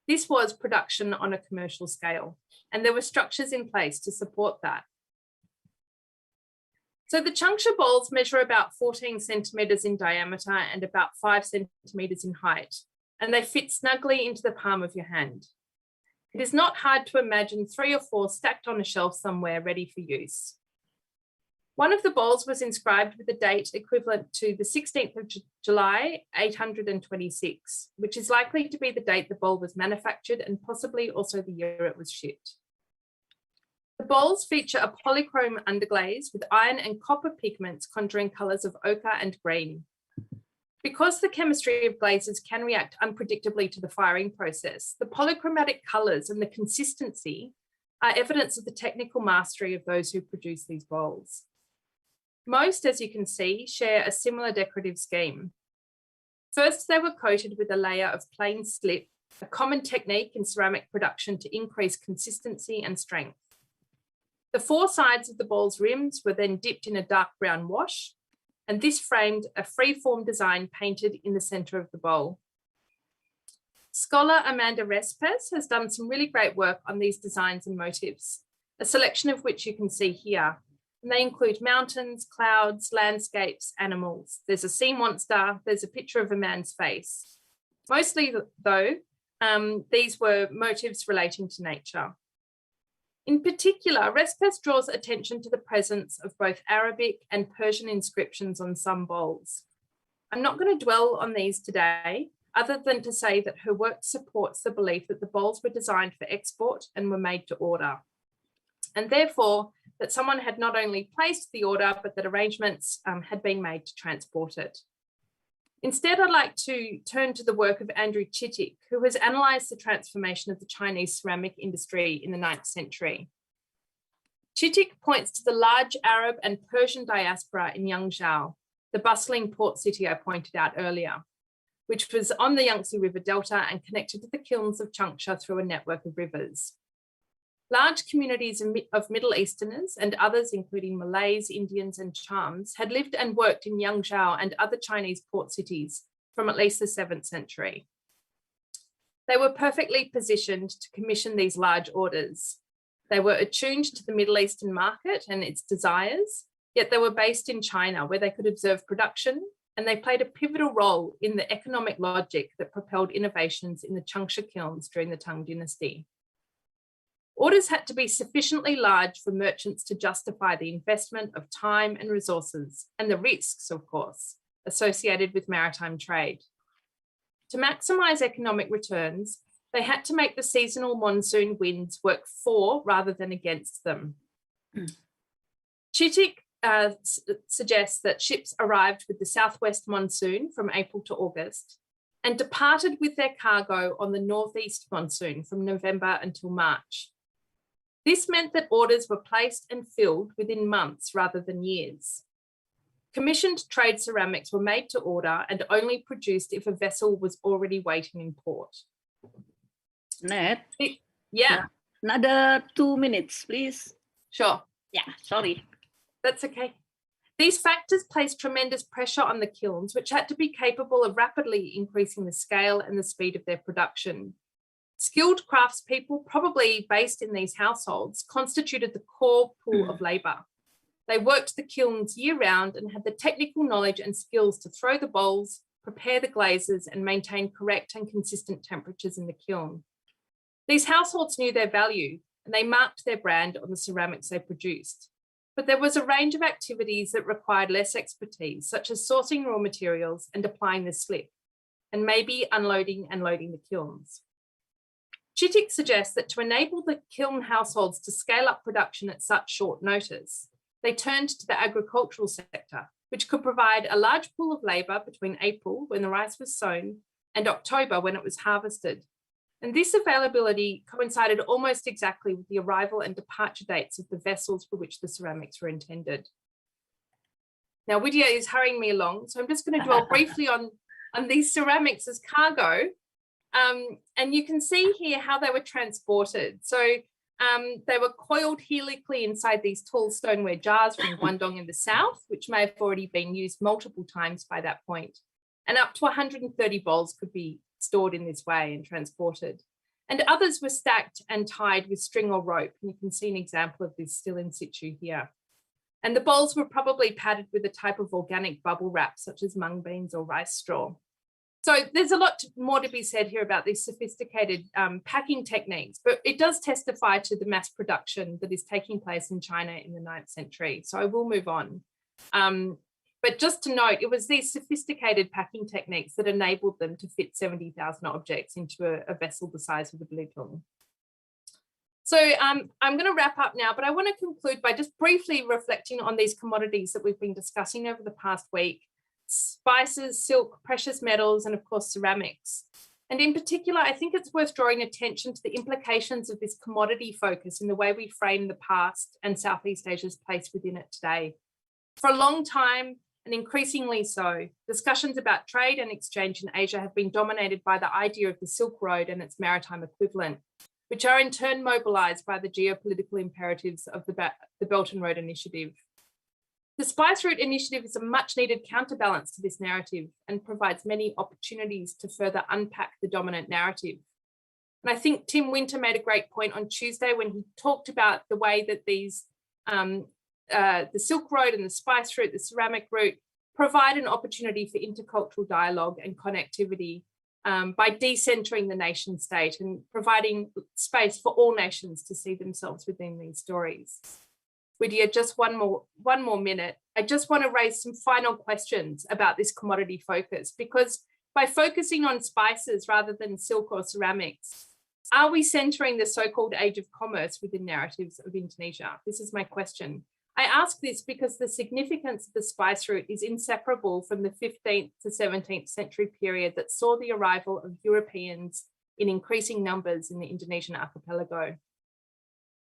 This was production on a commercial scale, and there were structures in place to support that. So the Changsha bowls measure about 14 centimetres in diameter and about 5 centimetres in height, and they fit snugly into the palm of your hand. It is not hard to imagine 3 or 4 stacked on a shelf somewhere ready for use. One of the bowls was inscribed with a date equivalent to the 16th of July, 826, which is likely to be the date the bowl was manufactured and possibly also the year it was shipped. The bowls feature a polychrome underglaze with iron and copper pigments conjuring colours of ochre and green. Because the chemistry of glazes can react unpredictably to the firing process, the polychromatic colours and the consistency are evidence of the technical mastery of those who produce these bowls. Most, as you can see, share a similar decorative scheme. First, they were coated with a layer of plain slip, a common technique in ceramic production to increase consistency and strength. The 4 sides of the bowl's rims were then dipped in a dark brown wash, and this framed a free-form design painted in the centre of the bowl. Scholar Amanda Respes has done some really great work on these designs and motifs, a selection of which you can see here. And they include mountains, clouds, landscapes, animals. There's a sea monster, there's a picture of a man's face. Mostly though, these were motifs relating to nature. In particular, Respes draws attention to the presence of both Arabic and Persian inscriptions on some bowls. I'm not going to dwell on these today, other than to say that her work supports the belief that the bowls were designed for export and were made to order, and therefore that someone had not only placed the order, but that arrangements had been made to transport it. Instead, I'd like to turn to the work of Andrew Chittick, who has analysed the transformation of the Chinese ceramic industry in the 9th century. Chittick points to the large Arab and Persian diaspora in Yangzhou, the bustling port city I pointed out earlier, which was on the Yangtze River Delta and connected to the kilns of Changsha through a network of rivers. Large communities of Middle Easterners and others, including Malays, Indians and Chams, had lived and worked in Yangzhou and other Chinese port cities from at least the 7th century. They were perfectly positioned to commission these large orders. They were attuned to the Middle Eastern market and its desires, yet they were based in China, where they could observe production, and they played a pivotal role in the economic logic that propelled innovations in the Changsha kilns during the Tang Dynasty. Orders had to be sufficiently large for merchants to justify the investment of time and resources, and the risks, of course, associated with maritime trade. To maximise economic returns, they had to make the seasonal monsoon winds work for rather than against them. Chittick suggests that ships arrived with the southwest monsoon from April to August and departed with their cargo on the northeast monsoon from November until March. This meant that orders were placed and filled within months rather than years. Commissioned trade ceramics were made to order and only produced if a vessel was already waiting in port. Ned? Yeah. Another 2 minutes, please. Sure. Yeah, sorry. That's okay. These factors placed tremendous pressure on the kilns, which had to be capable of rapidly increasing the scale and the speed of their production. Skilled craftspeople, probably based in these households, constituted the core pool of labour. They worked the kilns year-round and had the technical knowledge and skills to throw the bowls, prepare the glazes, and maintain correct and consistent temperatures in the kiln. These households knew their value, and they marked their brand on the ceramics they produced. But there was a range of activities that required less expertise, such as sourcing raw materials and applying the slip, and maybe unloading and loading the kilns. Schittig suggests that to enable the kiln households to scale up production at such short notice, they turned to the agricultural sector, which could provide a large pool of labour between April, when the rice was sown, and October, when it was harvested. And this availability coincided almost exactly with the arrival and departure dates of the vessels for which the ceramics were intended. Now, Widya is hurrying me along, so I'm just going to dwell briefly on these ceramics as cargo. And you can see here how they were transported. So they were coiled helically inside these tall stoneware jars from Guangdong in the south, which may have already been used multiple times by that point. And up to 130 bowls could be stored in this way and transported. And others were stacked and tied with string or rope. And you can see an example of this still in situ here. And the bowls were probably padded with a type of organic bubble wrap, such as mung beans or rice straw. So there's a lot more to be said here about these sophisticated packing techniques, but it does testify to the mass production that is taking place in China in the 9th century. So I will move on. But just to note, it was these sophisticated packing techniques that enabled them to fit 70,000 objects into a vessel the size of the Belitung. So I'm going to wrap up now, but I want to conclude by just briefly reflecting on these commodities that we've been discussing over the past week: spices, silk, precious metals, and of course ceramics. And in particular, I think it's worth drawing attention to the implications of this commodity focus in the way we frame the past and Southeast Asia's place within it today. For a long time, and increasingly so, discussions about trade and exchange in Asia have been dominated by the idea of the Silk Road and its maritime equivalent, which are in turn mobilized by the geopolitical imperatives of the Belt and Road Initiative. The Spice Route Initiative is a much needed counterbalance to this narrative and provides many opportunities to further unpack the dominant narrative. And I think Tim Winter made a great point on Tuesday when he talked about the way that these the Silk Road and the Spice Route, the ceramic route, provide an opportunity for intercultural dialogue and connectivity by decentering the nation state and providing space for all nations to see themselves within these stories. Widya, just one more minute. I just want to raise some final questions about this commodity focus, because by focusing on spices rather than silk or ceramics, are we centering the so-called age of commerce within narratives of Indonesia? This is my question. I ask this because the significance of the spice route is inseparable from the 15th to 17th century period that saw the arrival of Europeans in increasing numbers in the Indonesian archipelago.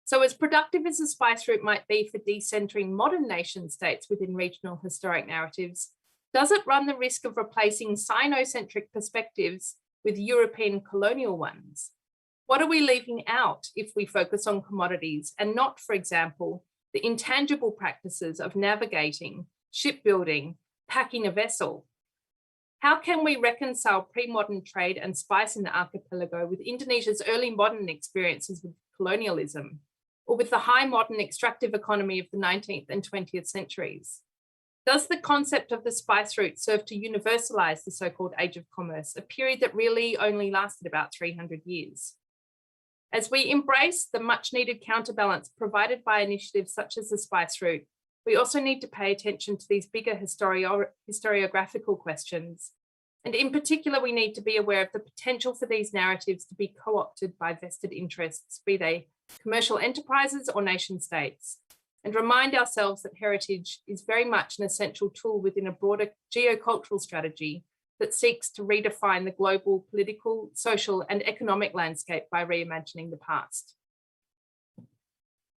So as productive as the spice route might be for decentering modern nation states within regional historic narratives, does it run the risk of replacing Sino-centric perspectives with European colonial ones? What are we leaving out if we focus on commodities and not, for example, the intangible practices of navigating, shipbuilding, packing a vessel? How can we reconcile pre-modern trade and spice in the archipelago with Indonesia's early modern experiences with colonialism, or with the high modern extractive economy of the 19th and 20th centuries? Does the concept of the spice route serve to universalize the so-called age of commerce, a period that really only lasted about 300 years? As we embrace the much needed counterbalance provided by initiatives such as the spice route, we also need to pay attention to these bigger historiographical questions. And in particular, we need to be aware of the potential for these narratives to be co-opted by vested interests, be they commercial enterprises or nation states, and remind ourselves that heritage is very much an essential tool within a broader geocultural strategy that seeks to redefine the global political, social, and economic landscape by reimagining the past.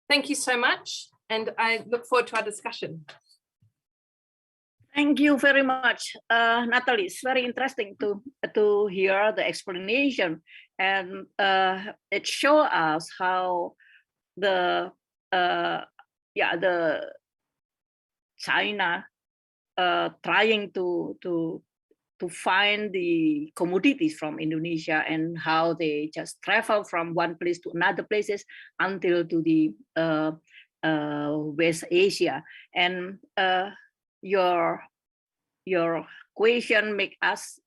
Thank you so much, and I look forward to our discussion. Thank you very much, Natalie. It's very interesting to hear the explanation, and it shows us how the China trying to find the commodities from Indonesia and how they just travel from one place to another places until to the West Asia. And your question make us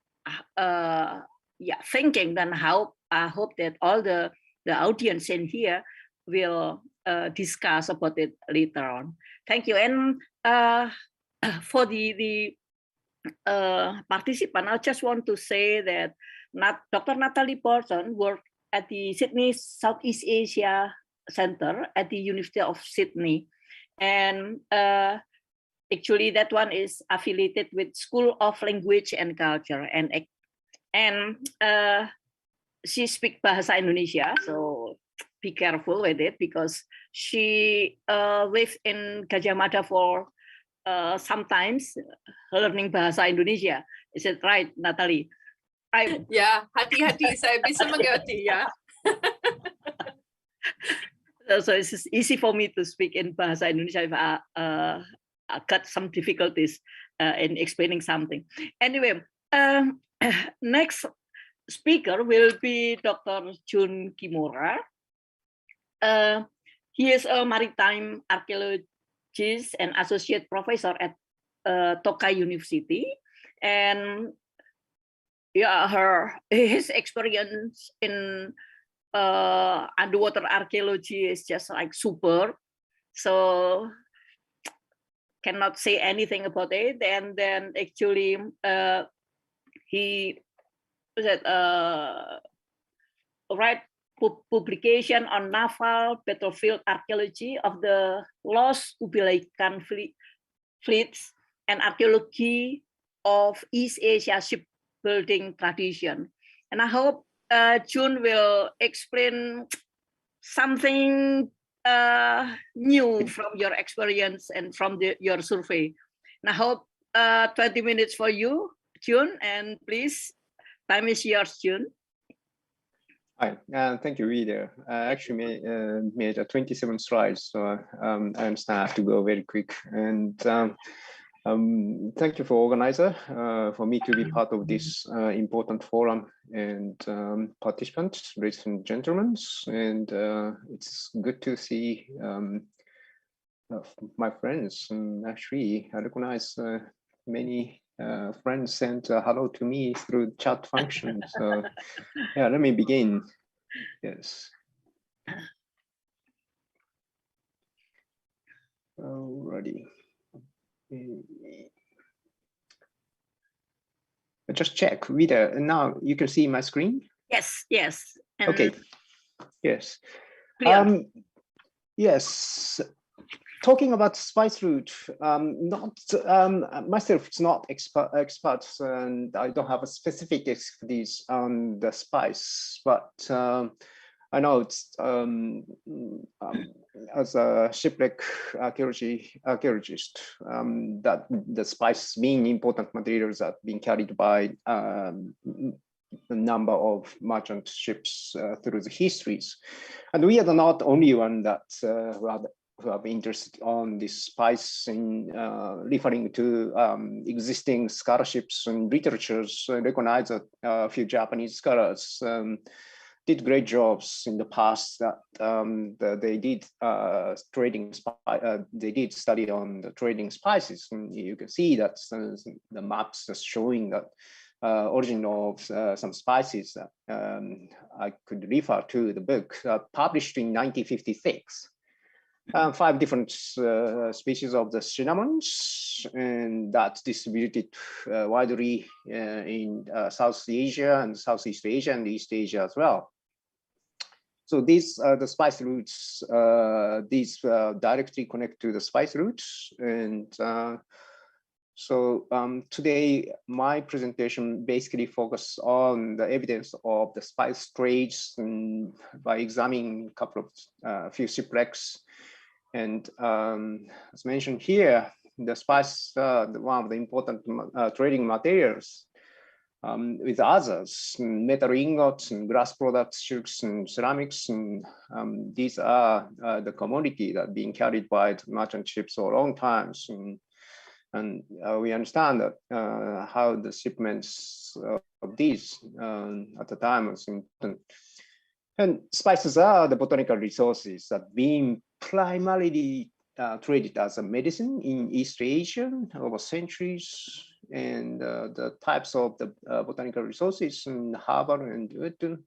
thinking. Then how I hope that all the audience in here will discuss about it later on. Thank you. And for the participant, I just want to say that Dr. Natalie Burton worked at the Sydney Southeast Asia Center at the University of Sydney. And actually that one is affiliated with School of Language and Culture, and she speaks Bahasa Indonesia, so be careful with it, because she lived in Gajah Mada for sometimes learning Bahasa Indonesia. Is it right, Natalie? Ya, hati-hati, saya bisa mengerti ya. So it's easy for me to speak in Bahasa Indonesia if I got some difficulties in explaining something. Anyway, next speaker will be Dr. Jun Kimura. He is a maritime archaeologist and associate professor at Tokai University, and his experience in underwater archaeology is just like super. So cannot say anything about it. And then actually he write publication on naval battlefield archaeology of the lost Kubilaikan fleets and archaeology of East Asia shipbuilding tradition. And I hope Jun will explain something new from your experience and from your survey. And I hope 20 minutes for you, Jun, and please, time is yours, Jun. Hi, thank you, Rita. I actually made 27 slides, so I understand I have to go very quick. And thank you for organizer for me to be part of this important forum, and participants, ladies and gentlemen. And it's good to see my friends. And actually, I recognize many friends sent hello to me through chat function. So yeah, let me begin. Yes. Alrighty. Just check, Rita. Now you can see my screen. Yes, yes. And okay. Yes. Clear. Yes. Talking about spice route, not myself, it's not expert, and I don't have a specific expertise on the spice, but I know it's as a shipwreck archaeologist, that the spice being important materials that being carried by a number of merchant ships through the histories, and we are not the only one that who have interest on this spice in referring to existing scholarships and literatures. I recognize that a few Japanese scholars did great jobs in the past that they did they did study on the trading spices, and you can see that the maps are showing that origin of some spices that I could refer to the book published in 1956. 5 different species of the cinnamons, and that's distributed widely in South Asia and Southeast Asia and East Asia as well. So these are the spice routes. These directly connect to the spice routes, and so today my presentation basically focuses on the evidence of the spice trades, and by examining a couple of few shipwrecks. And as mentioned here, the spice, one of the important trading materials, with others, metal ingots and glass products, silks and ceramics, and these are the commodity that being carried by the merchant ships for a long time. And we understand that how the shipments of these at the time was important. And spices are the botanical resources that being primarily traded as a medicine in East Asia over centuries, and the types of the botanical resources in herbal and wood.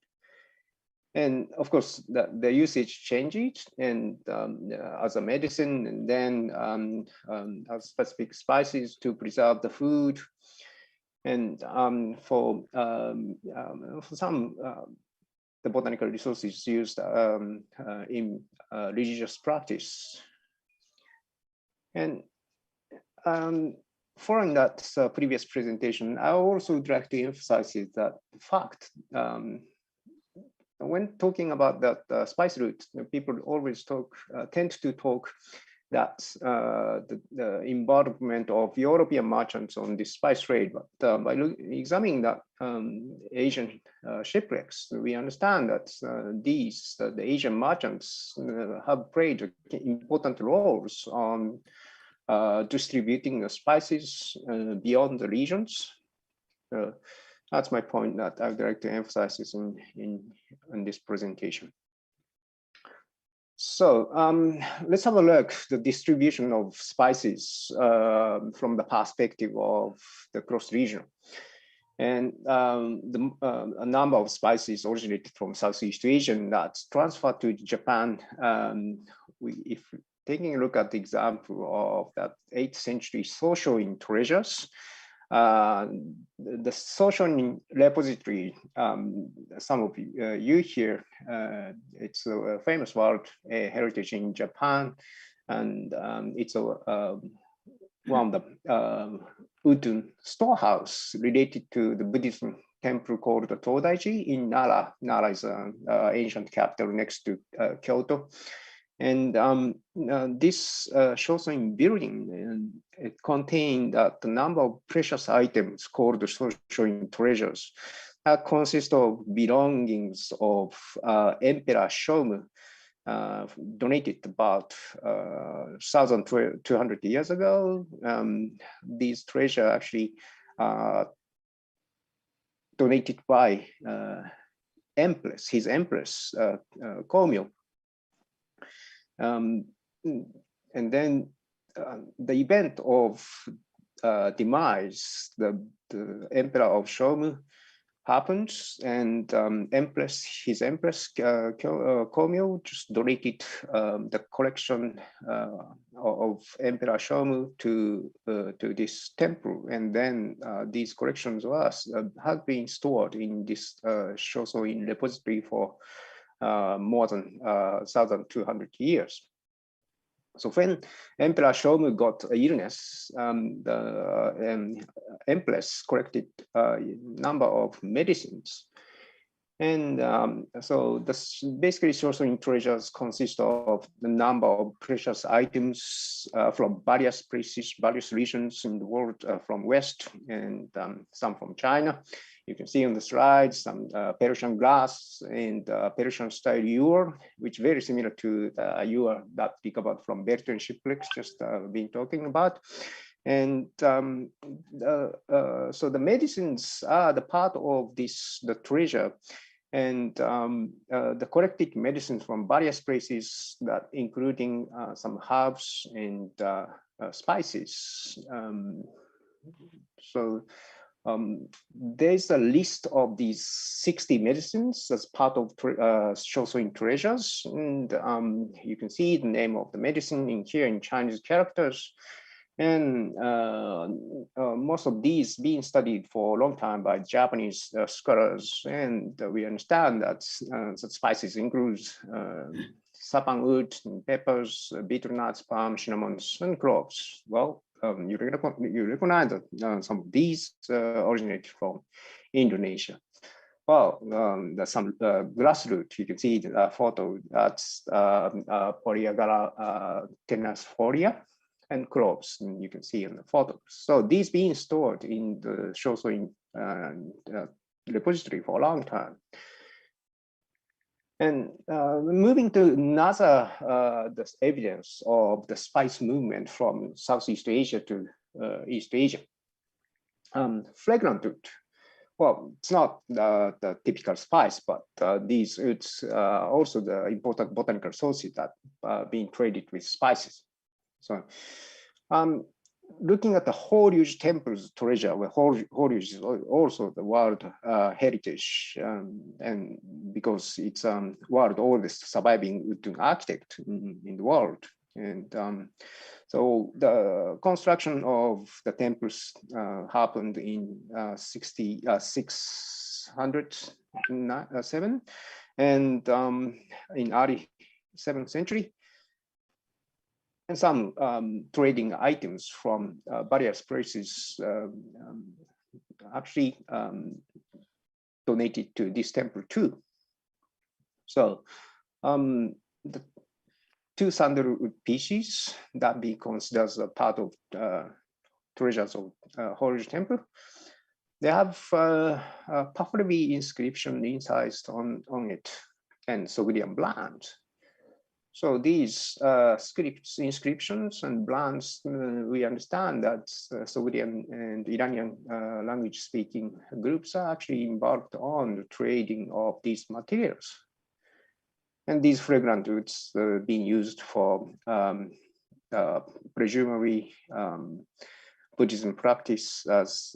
And of course, the usage changed, and as a medicine, and then as specific spices to preserve the food, and for some the botanical resources used in religious practice. And following that previous presentation, I also would like to emphasize that the fact when talking about that spice route, people always tend to talk that the involvement of European merchants on this spice trade. But by examining that Asian shipwrecks, we understand that the Asian merchants have played important roles on distributing the spices beyond the regions. That's my point that I'd like to emphasize in this presentation. So let's have a look at the distribution of spices from the perspective of the cross-region. And a number of spices originated from Southeast Asia that's transferred to Japan. If taking a look at the example of that 8th century Soshoin treasures, the Soshoin repository, some of you here, it's a famous World Heritage in Japan, and it's one of the wooden storehouse related to the Buddhism temple called the Todaiji in Nara. Nara is an ancient capital next to Kyoto. And this Shosoin building, it contained the number of precious items called the Shosoin treasures that consist of belongings of Emperor Shomu, donated about 1,200 years ago. These treasures actually donated by his empress, Komyo. And then the event of demise, the emperor of Shomu happens, and his empress Komyo just donated the collection of Emperor Shomu to this temple, and then these collections have been stored in this Shosoin repository for more than 1,200 years. So when Emperor Shomu got illness, the empress collected a number of medicines. And so this basically Shosoin treasures consist of the number of precious items from various places, various regions in the world, from West, and some from China. You can see on the slide some Persian glass and Persian style ewer, which is very similar to the ewer that we covered from Berton shipwrecks just been talking about. And so the medicines are the part of the treasure, and the collected medicines from various places, that including some herbs and spices. There's a list of these 60 medicines as part of Shosoin treasures, and you can see the name of the medicine in here in Chinese characters. And most of these being studied for a long time by Japanese scholars, and we understand that the spices include sappanwood, peppers, betel nuts, palm, cinnamons, and cloves. Well, you recognize that some of these originate from Indonesia. Well, there's some grassroot. You can see the photo. That's Polyagara tenacifolia and cloves. And you can see in the photo. So these being stored in the Shosoin repository for a long time. And moving to another this evidence of the spice movement from Southeast Asia to East Asia. Fragrant oud. Well, it's not the typical spice, but it's also the important botanical sources that are being traded with spices. So looking at the Horyuji temple's treasure, where Horyuji is also the world heritage, and because it's world oldest surviving wooden architect in the world. And so the construction of the temples happened in 607, and in early 7th century, and some trading items from various places actually donated to this temple too. So the two sandalwood pieces that be considered as a part of treasures of Holy Temple, they have Paphlavi inscription incised on it and Sogdian bland. So these inscriptions and blands, we understand that Sogdian and Iranian language speaking groups are actually embarked on the trading of these materials. And these fragrant woods being used for presumably Buddhism practice as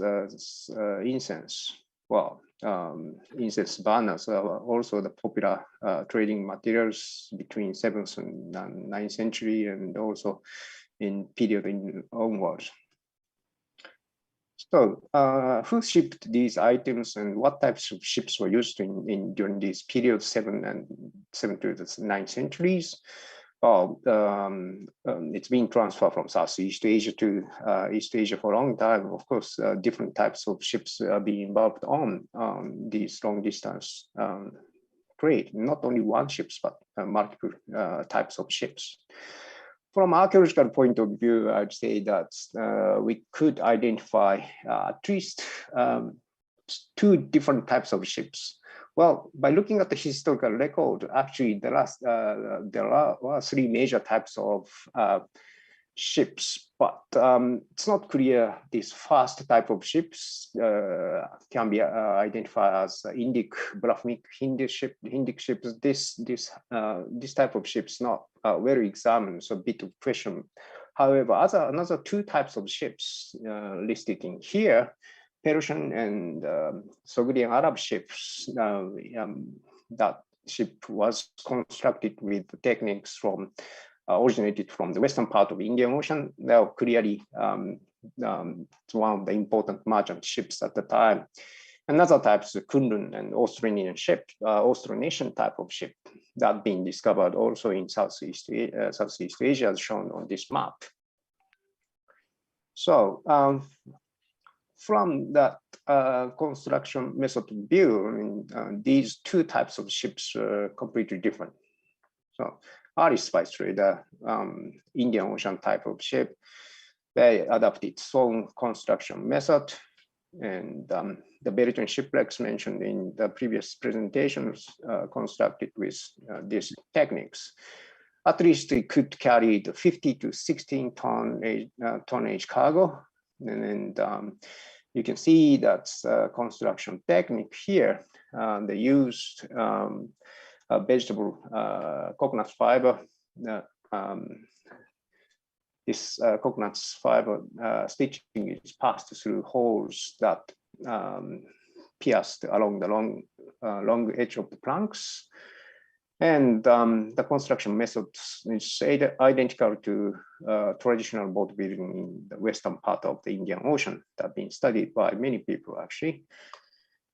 incense. Well, incense burners are also the popular trading materials between 7th and 9th century, and also in period onwards. So who shipped these items and what types of ships were used during this period, 7th to the 9th centuries? It's been transferred from Southeast Asia to East Asia for a long time. Of course, different types of ships are being embarked on these long distance trade, not only one ships, but multiple types of ships. From archaeological point of view, I'd say that we could identify at least two different types of ships. Well, by looking at the historical record, actually there are three major types of ships, but it's not clear this first type of ships can be identified as Indic, Brahmic, Hindic ships. This type of ships not very examined, so a bit of question. However, another two types of ships listed in here, Persian and Sogdian Arab ships. That ship was constructed with techniques from originated from the western part of the Indian Ocean. They are clearly one of the important merchant ships at the time. Another type is the Kundun and Austronesian ship, Austronesian type of ship that been discovered also in Southeast Asia, as shown on this map. So from that construction method view, these two types of ships are completely different. So early spice trader, Indian Ocean type of ship, they adopted its own construction method, and the Beriton shipwrecks mentioned in the previous presentations constructed with these techniques. At least it could carry the 50 to 16 tonnage cargo. And you can see that construction technique here. They used vegetable coconut fiber. This coconut fiber stitching is passed through holes that pierced along the long edge of the planks. And the construction method is identical to traditional boat building in the western part of the Indian Ocean that have been studied by many people actually.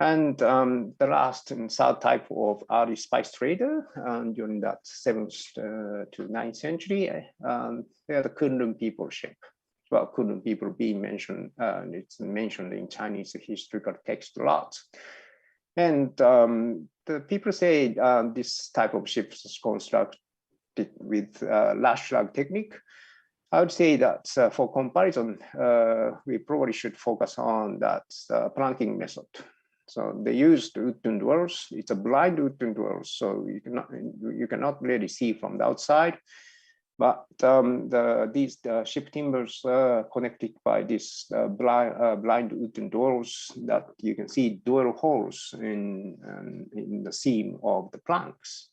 And the last and third type of early spice trader during that 7th to 9th century, they are the Kundun people ship. Well, Kundun people being mentioned, it's mentioned in Chinese historical text a lot. And the people say this type of ships is constructed with lash lag technique. I would say that for comparison, we probably should focus on that planking method. So they used wooden dwellers. It's a blind wooden dwellers, so you cannot really see from the outside. But these ship timbers connected by this blind wooden doors that you can see door holes in the seam of the planks.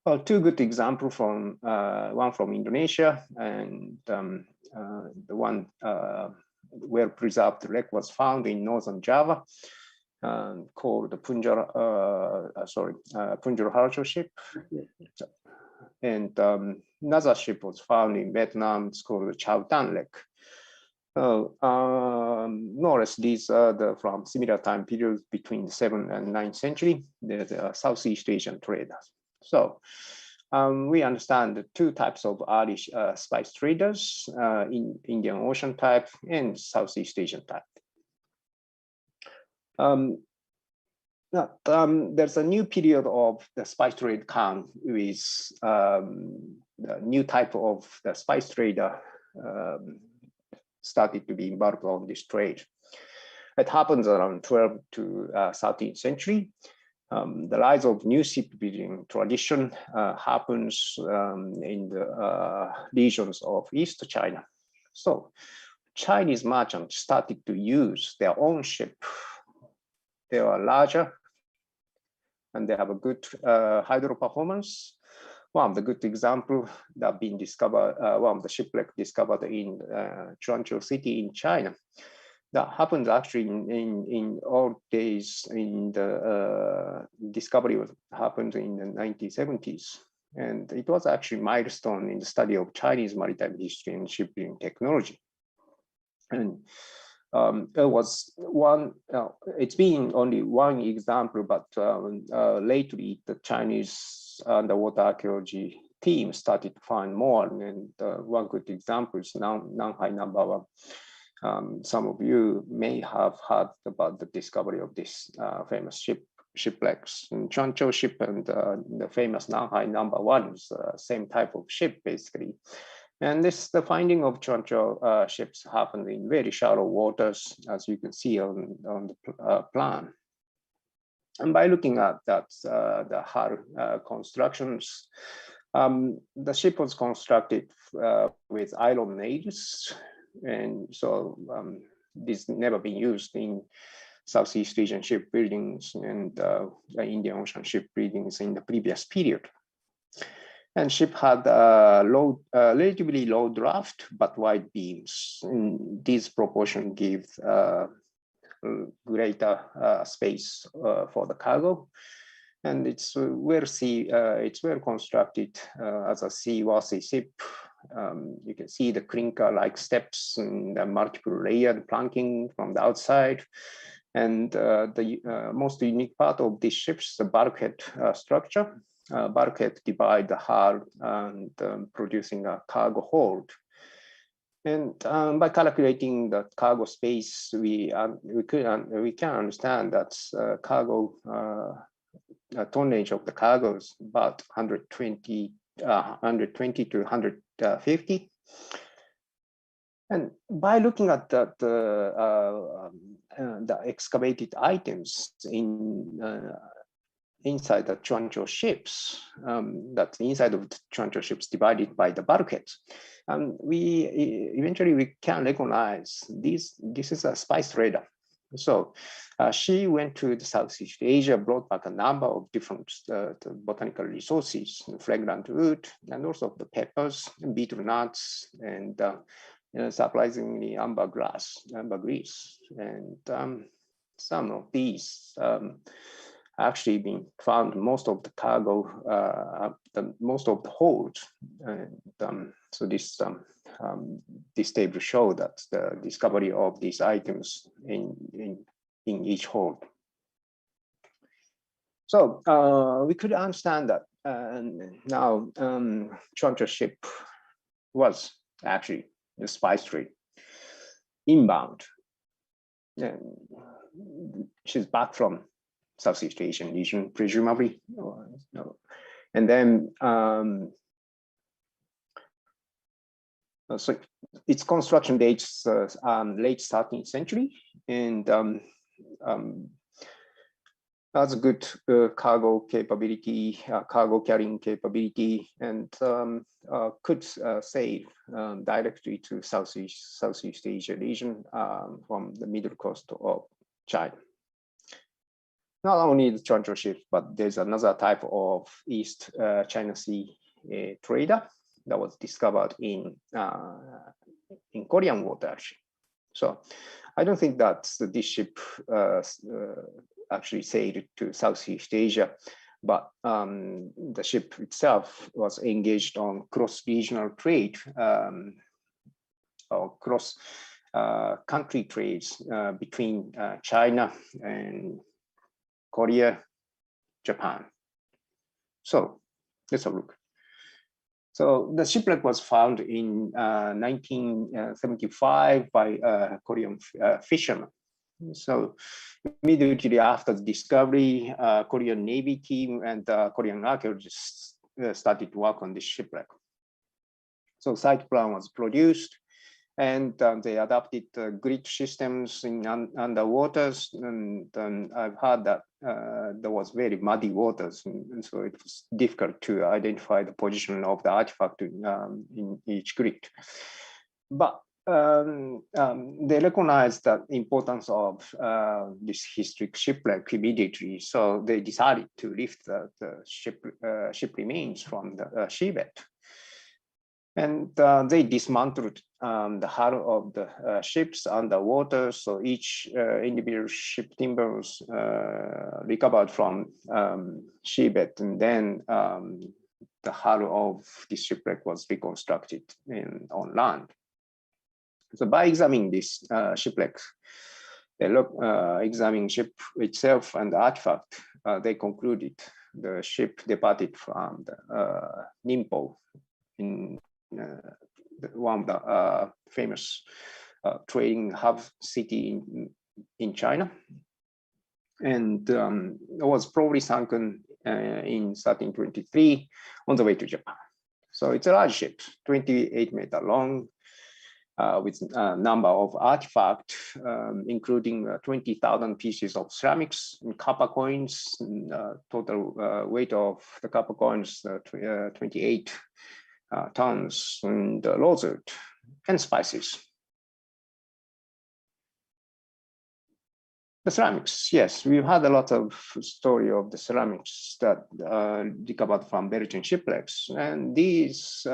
Well, two good examples from one from Indonesia and the one where preserved wreck was found in northern Java. Called the Punjar Harjo ship. And another ship was found in Vietnam. It's called the Chao Tan Lek. More or less, these are from similar time periods between the 7th and 9th century, the Southeast Asian traders. So we understand the two types of early spice traders, in Indian Ocean type and Southeast Asian type. There's a new period of the spice trade come with the new type of the spice trader started to be embarked on this trade. It happens around 12th to 13th century. The rise of new shipbuilding tradition happens in the regions of East China. So Chinese merchants started to use their own ship. They are larger and they have a good hydro performance. One of the good example that been discovered, one of the shipwreck discovered in Chuanzhou city in China. That happened actually in old days. In the discovery happened in the 1970s, and it was actually a milestone in the study of Chinese maritime history and shipbuilding technology. And it was one. It's been only one example, but lately the Chinese underwater archaeology team started to find more. And one good example is Nanhai No. 1. Some of you may have heard about the discovery of this famous shipwrecks. Chuanzhou ship and the famous Nanhai No. 1 is the same type of ship, basically. And the finding of Chuanzhou ships happened in very shallow waters, as you can see on the plan. And by looking at that, the hull constructions, the ship was constructed with iron nails, and so this never been used in Southeast Asian shipbuildings and the Indian Ocean shipbuildings in the previous period. And ship had relatively low draft but wide beams. And this proportion give greater space for the cargo, and it's well constructed as a seaworthy ship. You can see the clinker-like steps and the multiple layered planking from the outside. And the most unique part of this ship is the bulkhead structure. Bulkhead divide the hull and producing a cargo hold. And by calculating the cargo space, we can understand that cargo tonnage of the cargo is about 120 to 150. And by looking at that, the excavated items inside the Chuanzhou ships, that inside of the Chuanzhou ships divided by the bulkheads, and we can recognize this is a spice trader. So she went to the Southeast Asia, brought back a number of different botanical resources, fragrant wood, and also the peppers, betel nuts, and surprisingly ambergris. And some of these actually been found most of the cargo, most of the hold. And so this table show that the discovery of these items in each hold. So we could understand that now Chuanzhou ship was actually the spice trade inbound. And she's back from Southeast Asian region, presumably. And then so its construction dates late 13th century, and has a good cargo capability, cargo carrying capability, and could sail directly to Southeast Asia region from the middle coast of China. Not only the Chuanzhou ships, but there's another type of East China Sea trader that was discovered in Korean water, actually. So I don't think that this ship actually sailed to Southeast Asia, but the ship itself was engaged on cross-regional trade or cross country trades between China and Korea, Japan. So let's have a look. So the shipwreck was found in 1975 by Korean fishermen. So immediately after the discovery, Korean Navy team and Korean archaeologists started to work on this shipwreck. So site plan was produced, and they adopted grid systems in underwaters. And I've heard that there was very muddy waters, and so it was difficult to identify the position of the artifact in each grid. But they recognized the importance of this historic shipwreck immediately, so they decided to lift the ship remains from the seabed. And they dismantled the hull of the ships underwater, so each individual ship timbers recovered from seabed, and then the hull of this shipwreck was reconstructed on land. So by examining this shipwreck, they examining ship itself and the artifact, they concluded the ship departed from the Ningbo in one of the famous trading hub city in China, and it was probably sunken in 1323 on the way to Japan. So it's a large ship, 28-meter long, with a number of artifacts, including 20,000 pieces of ceramics and copper coins. And, total weight of the copper coins, 28 tons, and lozert and spices. The ceramics, yes, we've had a lot of story of the ceramics that recovered from Belgian shipwrecks, and these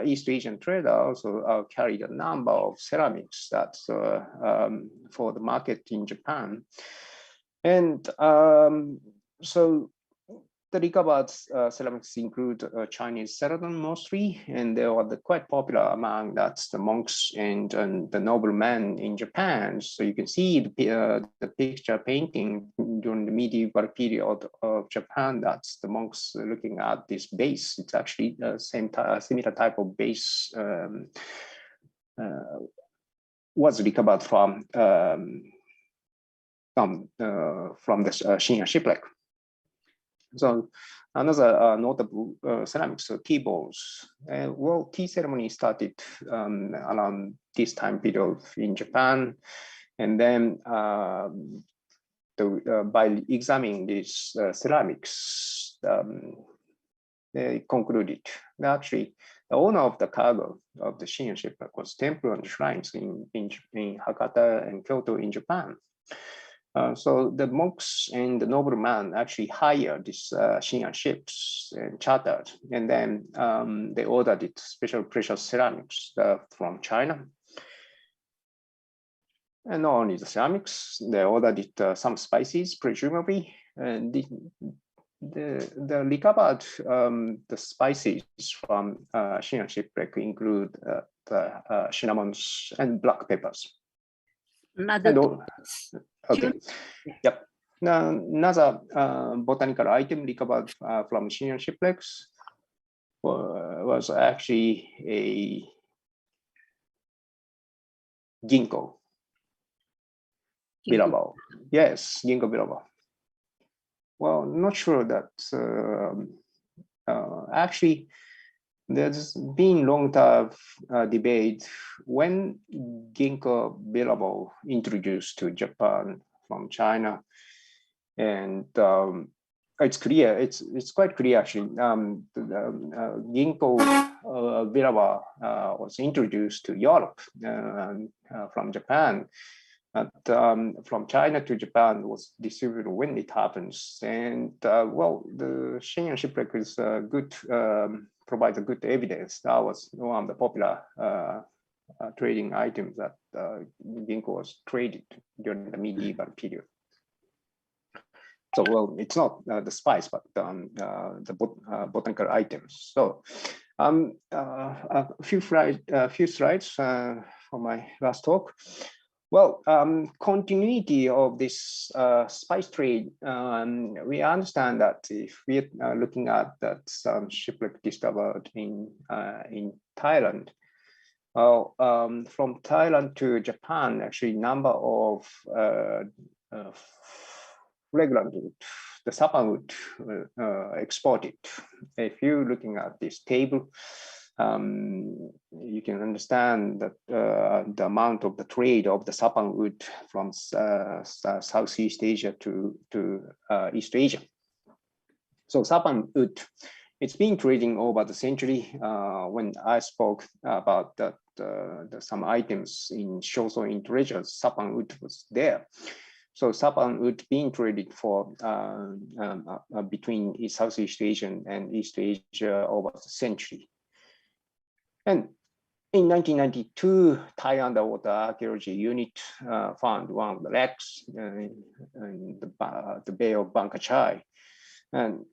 East Asian traders also carried a number of ceramics that for the market in Japan, and so the recovered ceramics include Chinese celadon mostly, and they were quite popular among the monks and the noblemen in Japan. So you can see the picture painting during the medieval period of Japan. That's the monks looking at this base. It's actually the similar type of base was recovered from the Shinya shipwreck. So another notable ceramics, tea bowls. Well, tea ceremony started around this time period in Japan, and then by examining these ceramics, they concluded that actually the owner of the cargo of the Shinya shipwreck was temple and shrines in Hakata and Kyoto in Japan. So the monks and the noblemen actually hired these Shinya ships and chartered, and then they ordered it special precious ceramics from China. And not only the ceramics, they ordered it some spices, presumably, and the recovered the spices from Shinya shipwreck include the cinnamons and black peppers. Okay. Yep. Now, another botanical item recovered from Shinya shipwrecks was actually a ginkgo biloba. Yes, ginkgo biloba. Well, not sure that actually there's been long-term debate when ginkgo biloba introduced to Japan from China, and it's clear. It's quite clear actually. Ginkgo biloba was introduced to Europe from Japan, but from China to Japan was distributed when it happens. And well, the Shinya shipwreck is good. Provides a good evidence. That was one of the popular trading items that ginkgo was traded during the medieval period. So, well, it's not the spice, but the botanical items. So, a few slides for my last talk. Well, continuity of this spice trade, we understand that if we are looking at that some shipwreck discovered in Thailand, from Thailand to Japan, actually number of fragrant wood, the sapwood exported. If you're looking at this table, you can understand that the amount of the trade of the sapwood from Southeast Asia to East Asia. So sapwood, it's been trading over the century. When I spoke about that, some items in shows or in treasures, sapwood was there. So sapwood being traded for between Southeast Asian and East Asia over the century. And in 1992, Thai Underwater Archaeology Unit found one of the wrecks in the Bay of Bangkachai. And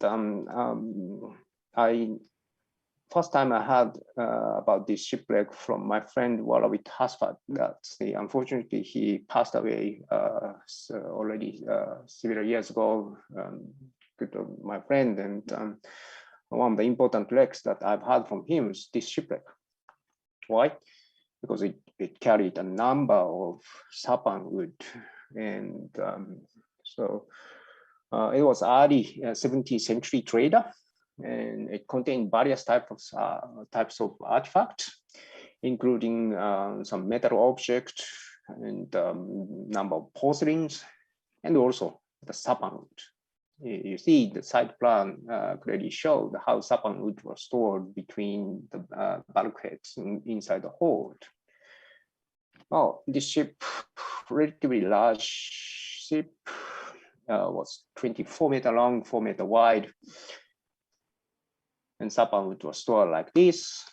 first time I heard about this shipwreck from my friend Warawit Hasfat. Unfortunately, he passed away already several years ago. My friend, and one of the important wrecks that I've heard from him is this shipwreck. Why? Because it carried a number of sapwood, and so it was early 17th century trader, and it contained various types of artifacts, including some metal objects and number of porcelains, and also the sapwood. You see the side plan clearly showed how sapwood was stored between the bulkheads inside the hold. Oh, this ship, relatively large ship, was 24 meter long, 4 meter wide, and sapwood was stored like this.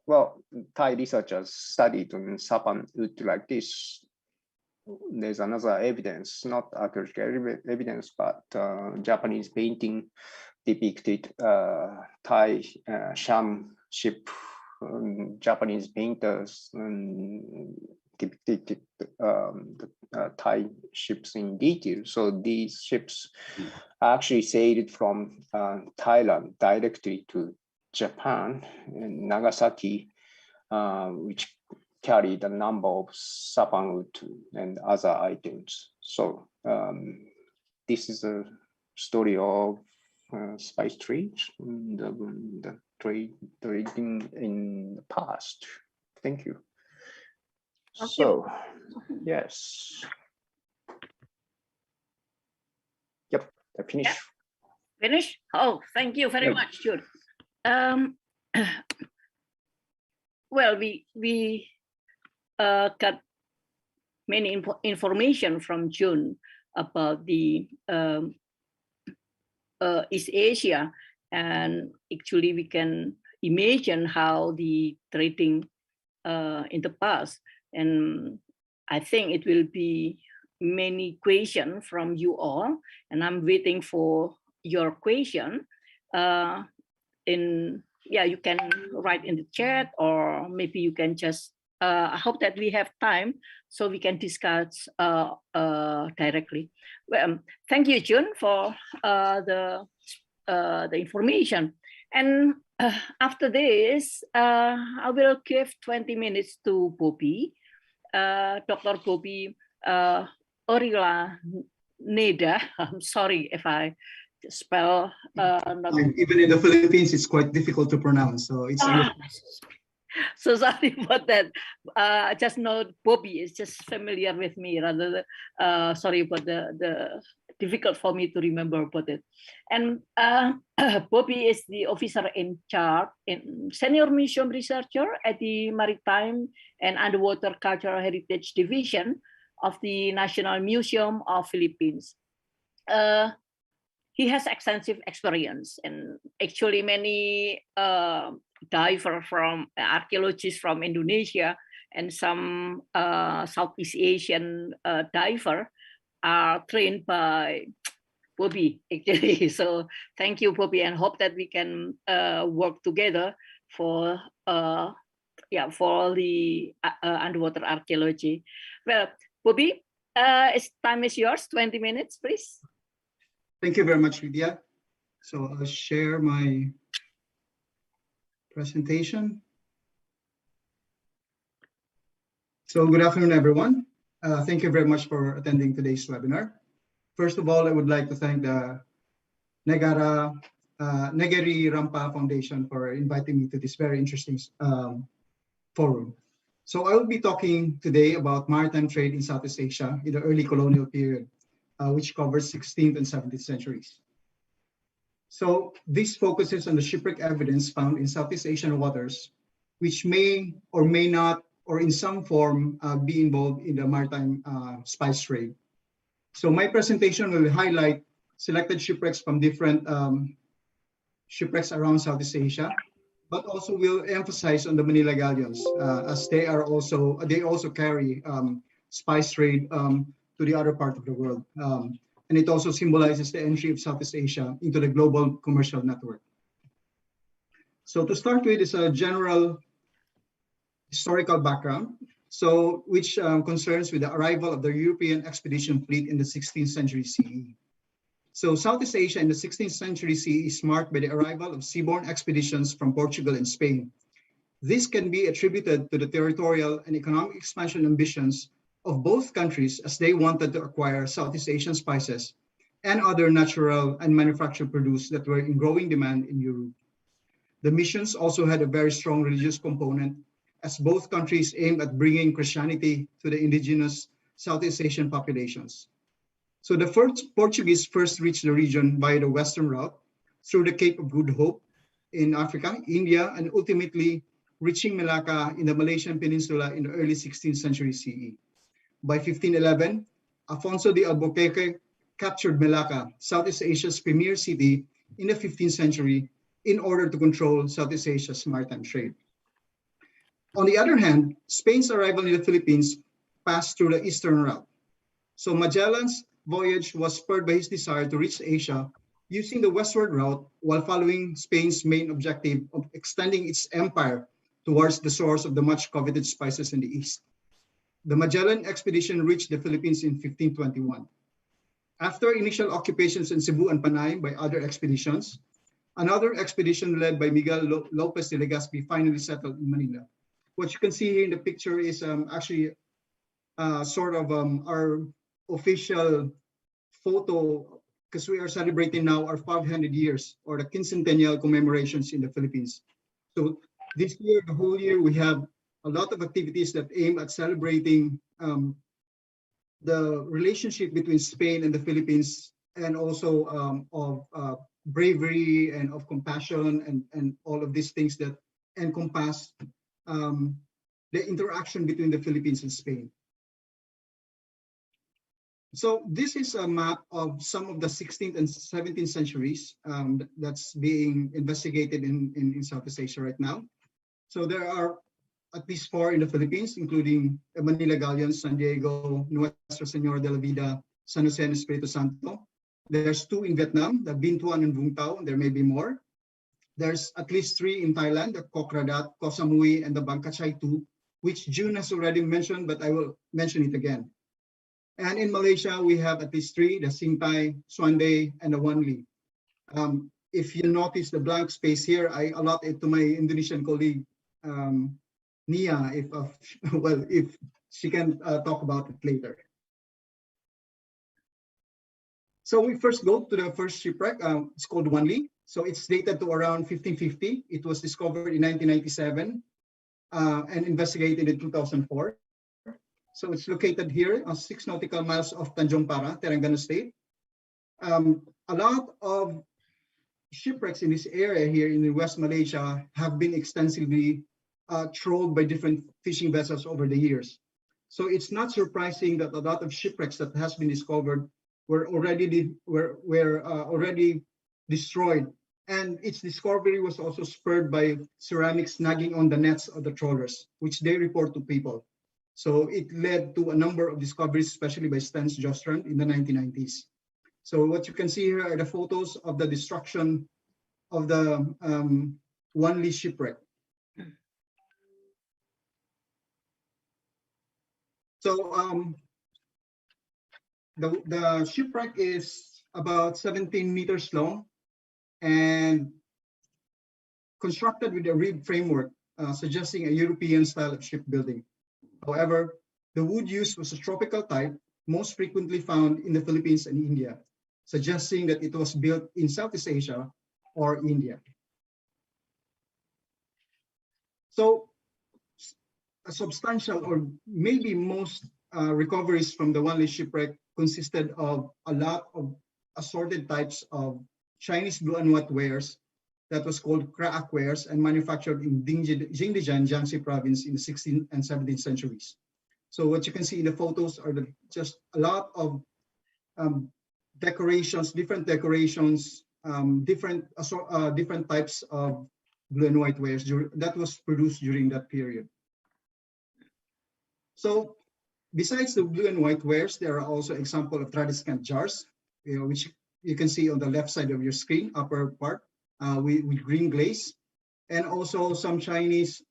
Well, Thai researchers studied on sapwood like this. There's another evidence, not archaeological evidence, but Japanese painting depicted Thai sham ship. Japanese painters depicted the Thai ships in detail. So these ships actually sailed from Thailand directly to Japan and Nagasaki, which carried a number of sapwood and other items. So this is a story of spice trade, the trading in the past. Thank you. So, yes. Yep, I finished. Yeah. Finish? Oh, thank you very much, Jun. Well, we got many information from Jun about the East Asia, and actually we can imagine how the trading in the past, and I think it will be many questions from you all, and I'm waiting for your question. You can write in the chat, or maybe you can just I hope that we have time so we can discuss directly. Well, thank you, Jun, for the information. And after this, I will give 20 minutes to Bobby, Dr. Bobby Orila Neda. I'm sorry if I spell. Even in the Philippines, it's quite difficult to pronounce. So it's. So sorry about that. I just know Bobby is just familiar with me. Rather, sorry about the difficult for me to remember about it. And Bobby is the officer in charge, senior museum researcher at the Maritime and Underwater Cultural Heritage Division of the National Museum of Philippines. He has extensive experience, and actually many archaeologists from Indonesia and some Southeast Asian diver are trained by Bobby, actually. So thank you, Bobby, and hope that we can work together for the underwater archaeology. Well, Bobby, time is yours. 20 minutes, please. Thank you very much, Lydia. So I'll share my presentation. So good afternoon, everyone. Thank you very much for attending today's webinar. First of all, I would like to thank the Negeri Rempah Foundation for inviting me to this very interesting forum. So I will be talking today about maritime trade in Southeast Asia in the early colonial period, which covers 16th and 17th centuries. So this focuses on the shipwreck evidence found in Southeast Asian waters, which may or may not, or in some form, be involved in the maritime spice trade. So my presentation will highlight selected shipwrecks from different shipwrecks around Southeast Asia, but also will emphasize on the Manila galleons, as they also carry spice trade to the other part of the world. And it also symbolizes the entry of Southeast Asia into the global commercial network. So to start with is a general historical background, so which concerns with the arrival of the European expedition fleet in the 16th century CE. So Southeast Asia in the 16th century CE is marked by the arrival of seaborne expeditions from Portugal and Spain. This can be attributed to the territorial and economic expansion ambitions of both countries, as they wanted to acquire Southeast Asian spices and other natural and manufactured produce that were in growing demand in Europe. The missions also had a very strong religious component, as both countries aimed at bringing Christianity to the indigenous Southeast Asian populations. So the Portuguese first reached the region by the western route through the Cape of Good Hope in Africa, India, and ultimately reaching Malacca in the Malaysian Peninsula in the early 16th century CE. By 1511, Afonso de Albuquerque captured Malacca, Southeast Asia's premier city in the 15th century, in order to control Southeast Asia's maritime trade. On the other hand, Spain's arrival in the Philippines passed through the eastern route. So Magellan's voyage was spurred by his desire to reach Asia using the westward route, while following Spain's main objective of extending its empire towards the source of the much coveted spices in the east. The Magellan expedition reached the Philippines in 1521. After initial occupations in Cebu and Panay by other expeditions, another expedition led by Miguel Lopez de Legazpi finally settled in Manila. What you can see here in the picture is actually our official photo, because we are celebrating now our 500 years, or the quincentennial commemorations in the Philippines. So this year, the whole year, we have a lot of activities that aim at celebrating the relationship between Spain and the Philippines, and also of bravery and of compassion and all of these things that encompass the interaction between the Philippines and Spain. So this is a map of some of the 16th and 17th centuries that's being investigated in Southeast Asia right now. So there are at least 4 in the Philippines, including the Manila Galleons, San Diego, Nuestra Señora de la Vida, San Jose and Espiritu Santo. There's 2 in Vietnam, the Binh Thuan and Vung Tau, and there may be more. There's at least 3 in Thailand, the Koh Kradat, Koh Samui, and the Bang Kachai 2, which June has already mentioned, but I will mention it again. And in Malaysia, we have at least 3, the Sing Tai, Suande, and the Wanli. If you notice the blank space here, I allot it to my Indonesian colleague, Nia, if she can talk about it later. So we first go to the first shipwreck. It's called Wanli. So it's dated to around 1550. It was discovered in 1997 and investigated in 2004. So it's located here on 6 nautical miles off Tanjung Para, Terengganu State. A lot of shipwrecks in this area here in West Malaysia have been extensively trawled by different fishing vessels over the years. So it's not surprising that a lot of shipwrecks that has been discovered were already destroyed, and its discovery was also spurred by ceramics snagging on the nets of the trawlers, which they report to people. So it led to a number of discoveries, especially by Stens Jostrand in the 1990s. So what you can see here are the photos of the destruction of the Wanli shipwreck. So the shipwreck is about 17 meters long and constructed with a rib framework, suggesting a European style of shipbuilding. However, the wood used was a tropical type, most frequently found in the Philippines and India, suggesting that it was built in Southeast Asia or India. So a substantial or maybe most recoveries from the Wanli shipwreck consisted of a lot of assorted types of Chinese blue and white wares that was called Kraak wares and manufactured in Jingdezhan, Jiangxi province in the 16th and 17th centuries. So what you can see in the photos are just a lot of decorations, different decorations, different types of blue and white wares that was produced during that period. So besides the blue and white wares, there are also examples of Tradescant jars, which you can see on the left side of your screen, upper part, with green glaze, and also some Chinese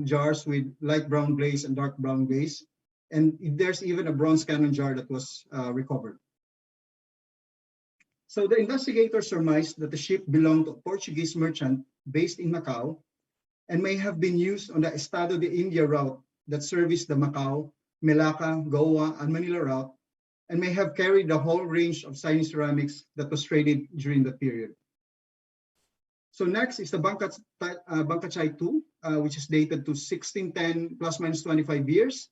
jars with light brown glaze and dark brown glaze. And there's even a bronze cannon jar that was recovered. So the investigators surmised that the ship belonged to a Portuguese merchant based in Macau and may have been used on the Estado de India route that serviced the Macau, Malacca, Goa, and Manila route, and may have carried the whole range of Chinese ceramics that was traded during the period. So next is the Bangkachai 2, which is dated to 1610 plus minus 25 years,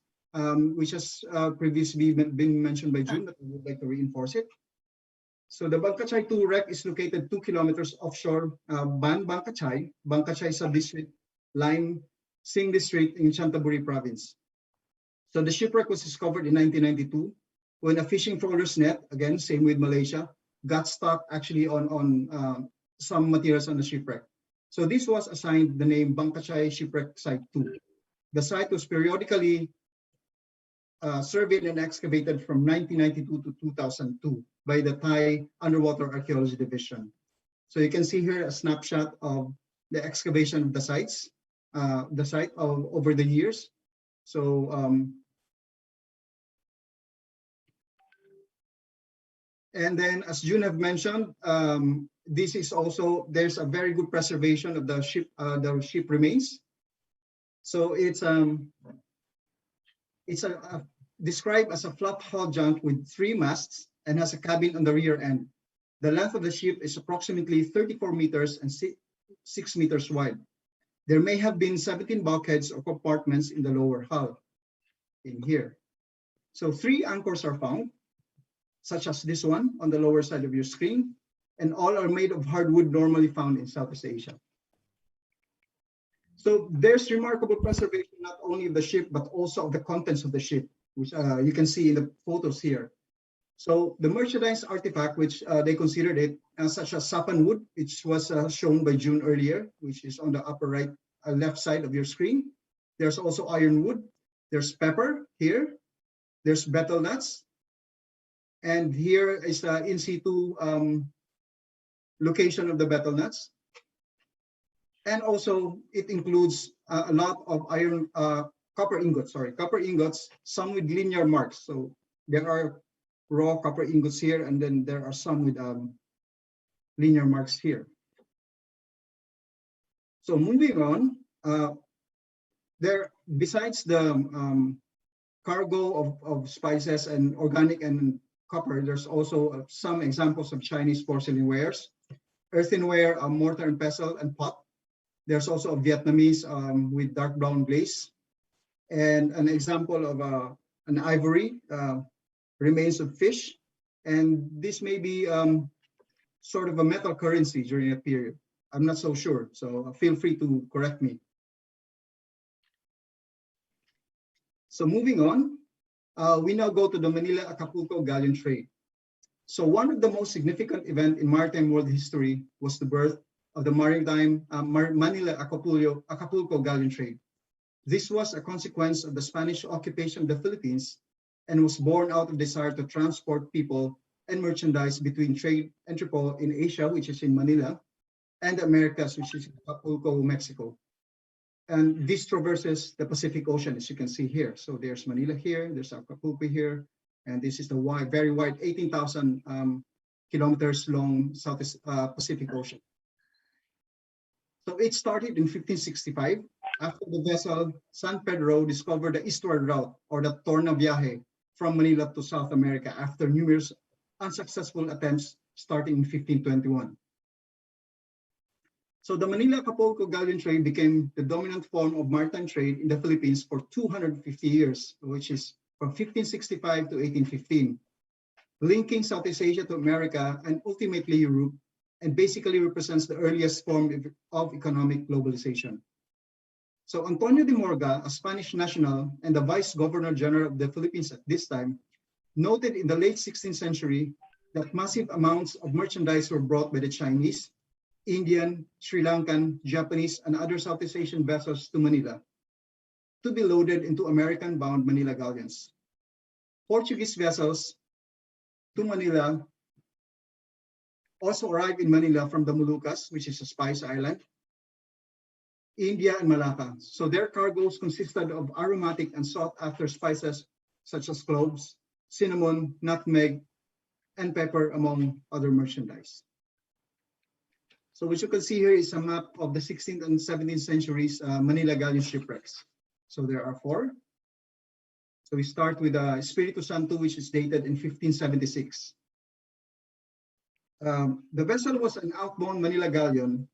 which has previously been mentioned by June, but I would like to reinforce it. So the Bangkachai 2 wreck is located 2 kilometers offshore Ban Bangkachai subdistrict, Line Sing district in Chantaburi province. So the shipwreck was discovered in 1992 when a fishing trawler's net, again, same with Malaysia, got stuck actually on some materials on the shipwreck. So this was assigned the name Bangkachai Shipwreck Site 2. The site was periodically surveyed and excavated from 1992 to 2002 by the Thai Underwater Archaeology Division. So you can see here a snapshot of the excavation of the site over the years. So and then, as June have mentioned, this is also, there's a very good preservation of the ship remains. So it's described as a flat hull junk with 3 masts and has a cabin on the rear end. The length of the ship is approximately 34 meters and 6 meters wide. There may have been 17 bulkheads or compartments in the lower hull in here. So 3 anchors are found, such as this one on the lower side of your screen, and all are made of hardwood normally found in Southeast Asia. So there's remarkable preservation not only of the ship, but also of the contents of the ship, which you can see in the photos here. So the merchandise artifact, which they considered it, such as sapan wood, which was shown by June earlier, which is on the upper right, left side of your screen. There's also ironwood. There's pepper here. There's betel nuts. And here is the in situ location of the betel nuts. And also it includes a lot of copper ingots, some with linear marks. So there are raw copper ingots here, and then there are some with linear marks here. So moving on, besides the cargo of spices and organic and copper, there's also some examples of Chinese porcelain wares, earthenware, mortar and pestle and pot. There's also a Vietnamese with dark brown glaze, and an example of an ivory, remains of fish. And this may be sort of a metal currency during a period. I'm not so sure, so feel free to correct me. So moving on, we now go to the Manila-Acapulco galleon trade. So one of the most significant events in maritime world history was the birth of the maritime Manila-Acapulco galleon trade. This was a consequence of the Spanish occupation of the Philippines and was born out of desire to transport people and merchandise between trade entrepot in Asia, which is in Manila, and the Americas, which is Acapulco, Mexico. And this traverses the Pacific Ocean, as you can see here. So there's Manila here, there's Acapulco here, and this is the wide, very wide, 18,000 kilometers long Southeast Pacific Ocean. So it started in 1565 after the vessel San Pedro discovered the eastward route, or the Tornaviaje, from Manila to South America after numerous unsuccessful attempts starting in 1521. So the Manila-Acapulco galleon trade became the dominant form of maritime trade in the Philippines for 250 years, which is from 1565 to 1815, linking Southeast Asia to America and ultimately Europe, and basically represents the earliest form of economic globalization. So Antonio de Morga, a Spanish national and the Vice Governor General of the Philippines at this time, noted in the late 16th century that massive amounts of merchandise were brought by the Chinese, Indian, Sri Lankan, Japanese, and other Southeast Asian vessels to Manila to be loaded into American-bound Manila galleons. Portuguese vessels to Manila also arrived in Manila from the Moluccas, which is a spice island, India, and Malacca. So their cargoes consisted of aromatic and sought-after spices such as cloves, cinnamon, nutmeg, and pepper, among other merchandise. So what you can see here is a map of the 16th and 17th centuries Manila galleon shipwrecks. So there are 4. So we start with Espiritu Santo, which is dated in 1576. The vessel was an outbound Manila galleon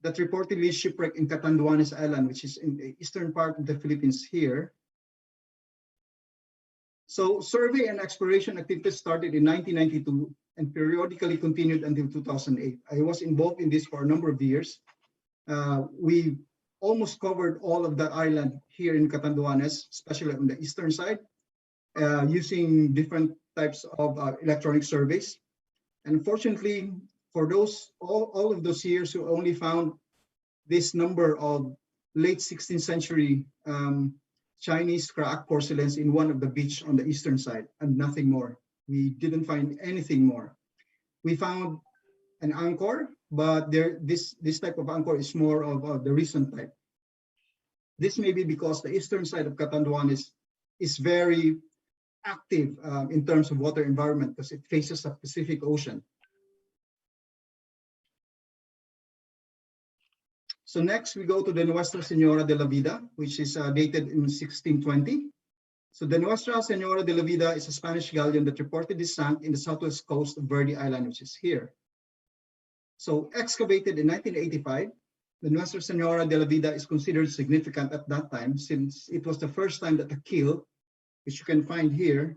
that reportedly shipwrecked in Catanduanes Island, which is in the eastern part of the Philippines here. So survey and exploration activities started in 1992 and periodically continued until 2008. I was involved in this for a number of years. We almost covered all of the island here in Catanduanes, especially on the eastern side, using different types of electronic surveys. And unfortunately, for all of those years, we only found this number of late 16th century Chinese cracked porcelains in one of the beach on the eastern side, and nothing more. We didn't find anything more. We found an anchor, but this type of anchor is more of the recent type. This may be because the eastern side of Catanduanes is very active in terms of water environment because it faces the Pacific Ocean. So next we go to the Nuestra Senora de la Vida, which is dated in 1620. So the Nuestra Senora de la Vida is a Spanish galleon that reportedly sank in the southwest coast of Verde Island, which is here. So excavated in 1985, the Nuestra Senora de la Vida is considered significant at that time, since it was the first time that a keel, which you can find here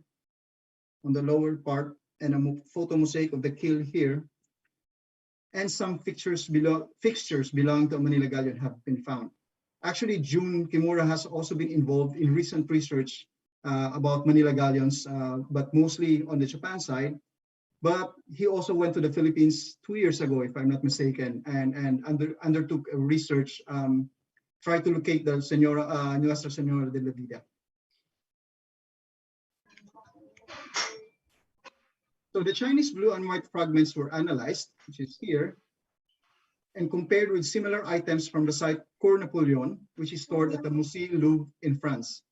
on the lower part, and a photo mosaic of the keel here, and some fixtures belonging to a Manila galleon have been found. Actually, Jun Kimura has also been involved in recent research about Manila galleons, but mostly on the Japan side. But he also went to the Philippines 2 years ago, if I'm not mistaken, and undertook a research, tried to locate the Nuestra Senora de la Vida. So the Chinese blue and white fragments were analyzed, which is here, and compared with similar items from the site Cour Napoleon, which is stored at the Musée Louvre in France.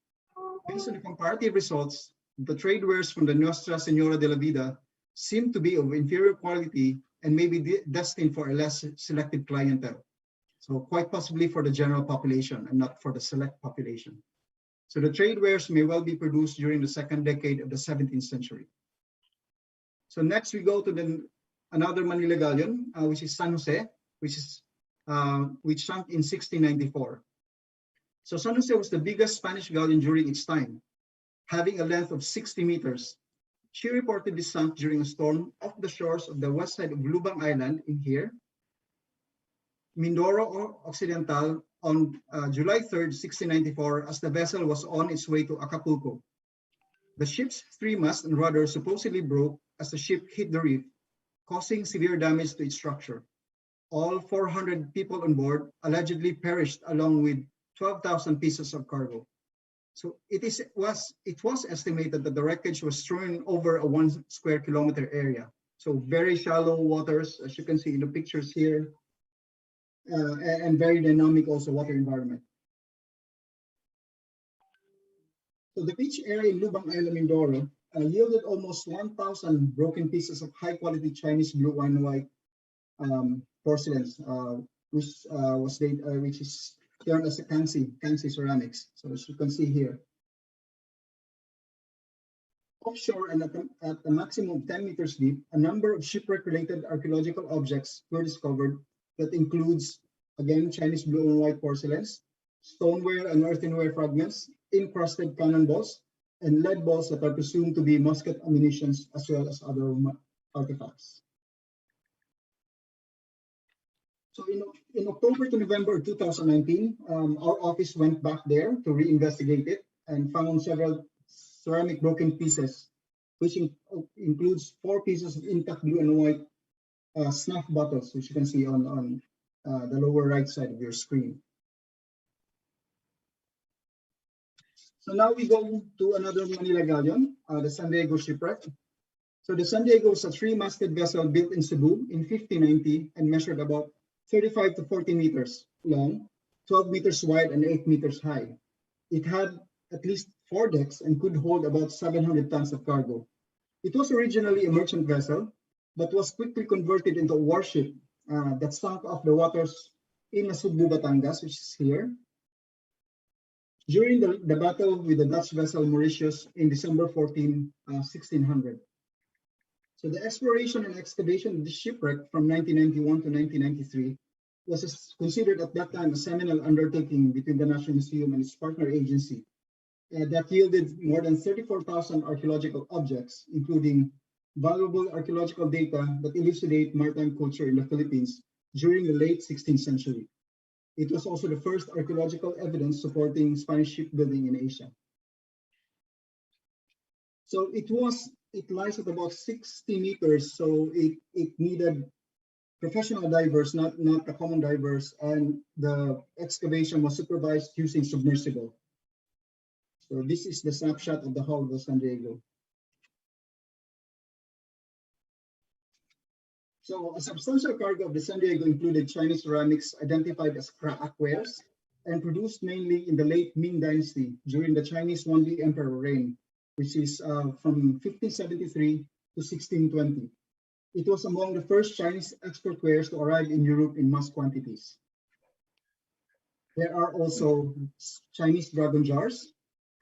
Based on the comparative results, the trade wares from the Nuestra Senora de la Vida seem to be of inferior quality and may be destined for a less selected clientele. So quite possibly for the general population and not for the select population. So the trade wares may well be produced during the second decade of the 17th century. So next we go to another Manila galleon, which is San Jose, which sunk in 1694. So San Jose was the biggest Spanish galleon during its time, having a length of 60 meters. She reportedly sunk during a storm off the shores of the west side of Lubang Island in here, Mindoro Occidental, on July 3rd, 1694, as the vessel was on its way to Acapulco. The ship's 3 masts and rudder supposedly broke as the ship hit the reef, causing severe damage to its structure. All 400 people on board allegedly perished, along with 12,000 pieces of cargo. So it was estimated that the wreckage was strewn over a 1 square kilometer area. So very shallow waters, as you can see in the pictures here. and very dynamic also water environment. So the beach area in Lubang Island, Mindoro, yielded almost 1,000 broken pieces of high-quality Chinese blue and white porcelains, which is termed as a Kansi ceramics. So as you can see here, offshore and at a maximum of 10 meters deep, a number of shipwreck-related archaeological objects were discovered that includes, again, Chinese blue and white porcelains, stoneware and earthenware fragments, encrusted cannonballs, and lead balls that are presumed to be musket ammunitions, as well as other artifacts. So in October to November 2019, our office went back there to reinvestigate it and found several ceramic broken pieces, which includes 4 pieces of intact blue and white snuff bottles, which you can see on the lower right side of your screen. So now we go to another Manila galleon, the San Diego shipwreck. So the San Diego is a 3-masted vessel built in Cebu in 1590 and measured about 35 to 40 meters long, 12 meters wide, and 8 meters high. It had at least 4 decks and could hold about 700 tons of cargo. It was originally a merchant vessel, but was quickly converted into a warship that sunk off the waters in Cebu, Batangas, which is here, during the battle with the Dutch vessel Mauritius in December 14, 1600. So the exploration and excavation of the shipwreck from 1991 to 1993 was considered at that time a seminal undertaking between the National Museum and its partner agency that yielded more than 34,000 archaeological objects, including valuable archaeological data that elucidate maritime culture in the Philippines during the late 16th century. It was also the first archaeological evidence supporting Spanish shipbuilding in Asia. So it lies at about 60 meters, so it needed professional divers, not the common divers, and the excavation was supervised using submersible. So this is the snapshot of the hull of the San Diego. So a substantial cargo of the San Diego included Chinese ceramics identified as crackwares and produced mainly in the late Ming Dynasty during the Chinese Wanli Emperor reign, which is from 1573 to 1620. It was among the first Chinese export wares to arrive in Europe in mass quantities. There are also Chinese dragon jars,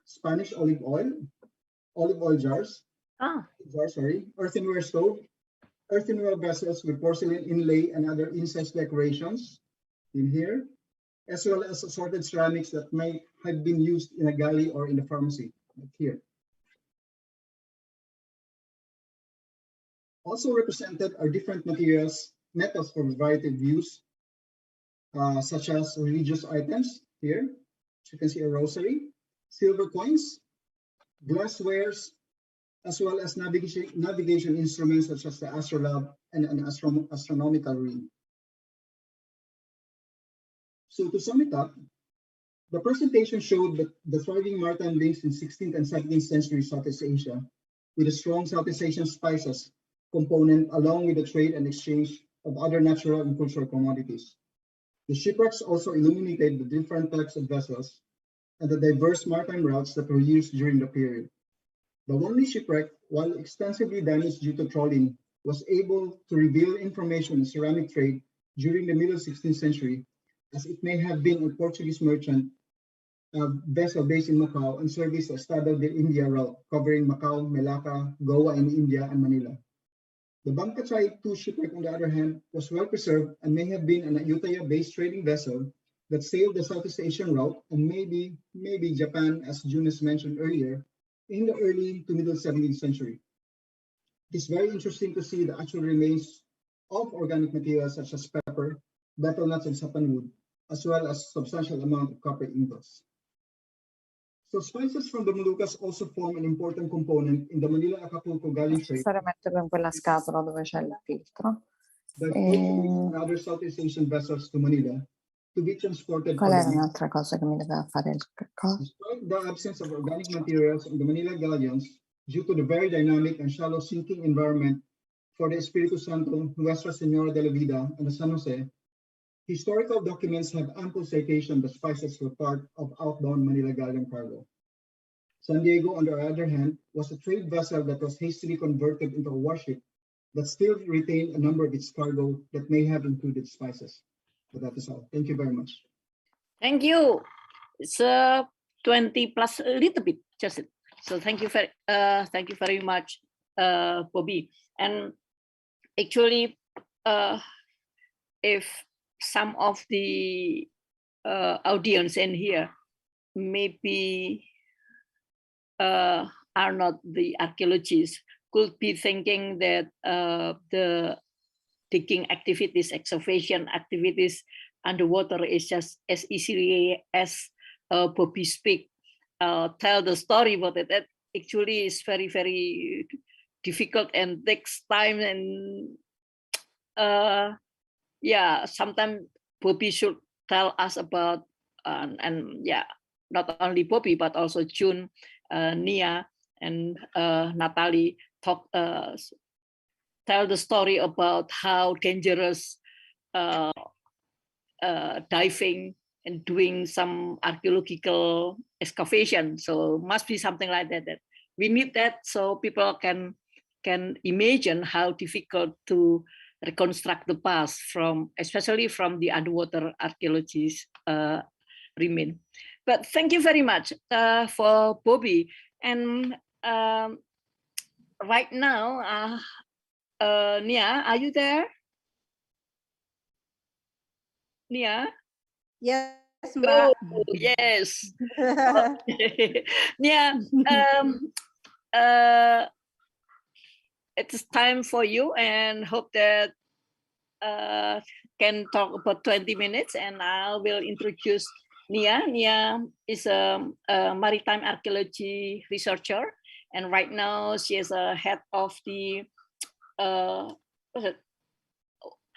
Spanish olive oil jars, earthenware stove, earthenware vessels with porcelain inlay and other incense decorations in here, as well as assorted ceramics that may have been used in a galley or in the pharmacy, like here. Also represented are different metals for a variety of use, such as religious items here. You can see a rosary, silver coins, glasswares, as well as navigation instruments such as the astrolabe and an astronomical ring. So to sum it up, the presentation showed that the thriving maritime links in 16th and 17th century Southeast Asia with a strong Southeast Asian spices component along with the trade and exchange of other natural and cultural commodities. The shipwrecks also illuminated the different types of vessels and the diverse maritime routes that were used during the period. The Wanli shipwreck, while extensively damaged due to trawling, was able to reveal information on ceramic trade during the middle 16th century, as it may have been a Portuguese merchant vessel based in Macau and serviced the Estado de India route, covering Macau, Malacca, Goa in India, and Manila. The Bangkachai II shipwreck, on the other hand, was well preserved and may have been an Ayutthaya-based trading vessel that sailed the Southeast Asian route and maybe Japan, as Jonas mentioned earlier, in the early to middle 17th century. It is very interesting to see the actual remains of organic materials such as pepper, betel nuts, and sapanwood, as well as substantial amount of copper ingots. So spices from the Moluccas also form an important component in the Manila-Acapulco galley trade. Stare a metterlo in quella scatola dove c'è il filtro. By Portuguese and other Southeast Asian vessels to Manila to be transported. Qual era un'altra cosa che mi doveva fare il coso? Despite the absence of organic materials on the Manila galleons, due to the very dynamic and shallow sinking environment for the Espiritu Santo, Nuestra Señora de la Vida, and the San Jose, Historical documents have ample citation that spices were part of outbound Manila Galleon cargo. San Diego, on the other hand, was a trade vessel that was hastily converted into a warship that still retained a number of its cargo that may have included spices. But that is all. Thank you very much. Thank you. It's 20 plus a little bit, just it. So thank you very much, Bobby. And actually, if some of the audience in here maybe are not the archaeologists, could be thinking that the digging activities, excavation activities underwater is just as easily as Bobby speak, tell the story about it. That actually is very, very difficult and takes time. And yeah, sometimes Bobby should tell us about, and yeah, not only Bobby, but also June, Nia, and Natalie tell the story about how dangerous diving and doing some archaeological excavation. So must be something like that. That we need that so people can imagine how difficult to reconstruct the past from, especially from the underwater archaeologists remain. But thank you very much for Bobby. And right now, Nia, are you there? Nia? Yes, Mbak. Oh, yes. Nia, it's time for you, and hope that can talk about 20 minutes, and I will introduce Nia. Nia is a maritime archaeology researcher, and right now she is a head of the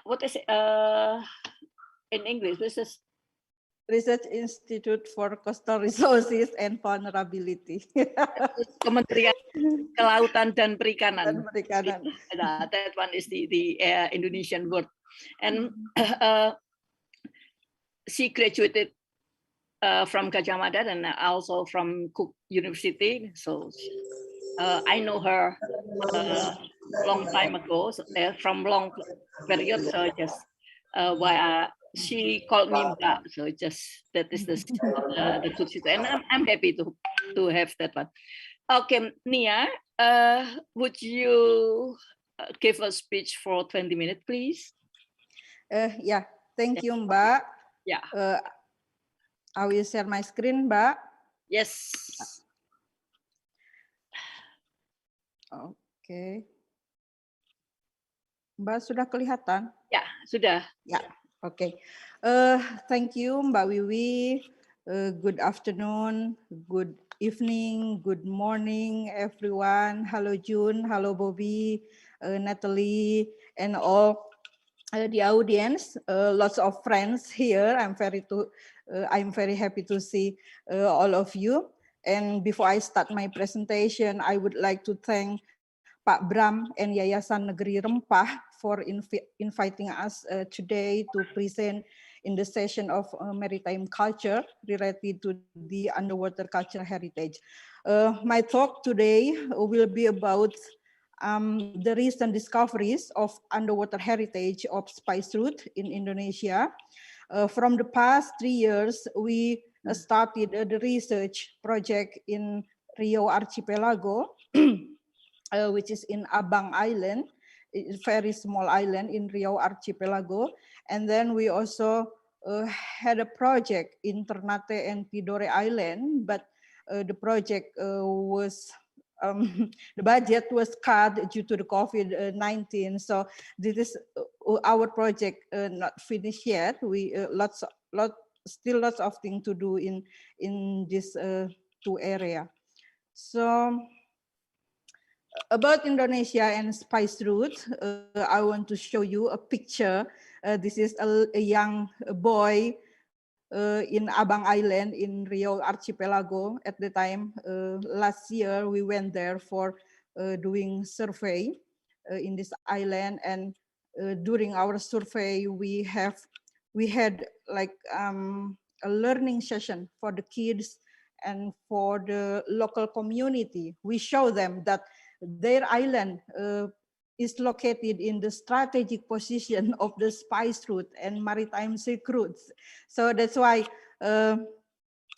what is it in English? This is Research Institute for Coastal Resources and Vulnerability. Kementerian Kelautan dan Perikanan. Perikanan. That one is the Indonesian word, and she graduated from Gajah Mada and also from Cook University. So I know her long time ago, so, from long period. So just why she called me Mbak. So just that is the good situation, and I'm happy to have that one. Okay, Nia, would you give a speech for 20 minutes, please? Yeah, thank you, Mbak. Yeah. I will share my screen, Mbak. Yes. Oke. Mbak sudah kelihatan? Ya, sudah. Ya, oke. Thank you, Mbak Wiwi. Good afternoon, good evening, good morning, everyone. Hello, June. Hello, Bobby, Natalie, and all the audience. Lots of friends here. I'm very happy to see all of you. And before I start my presentation, I would like to thank Pak Bram and Yayasan Negeri Rempah for inviting us today to present in the session of maritime culture related to the underwater cultural heritage. My talk today will be about the recent discoveries of underwater heritage of spice route in Indonesia. From the past 3 years, we started the research project in Rio Archipelago, which is in Abang Island, a very small island in Rio Archipelago. And then we also had a project in Ternate and Tidore Island, but the project was, the budget was cut due to the COVID-19. So this is our project not finished yet. We still lots of things to do in this two area. So about Indonesia and spice route, I want to show you a picture. This is a young boy in Abang Island in Rio Archipelago. At the time, last year, we went there for doing survey in this island. And during our survey, we have we had like a learning session for the kids and for the local community. We show them that their island is located in the strategic position of the spice route and maritime silk routes. So that's why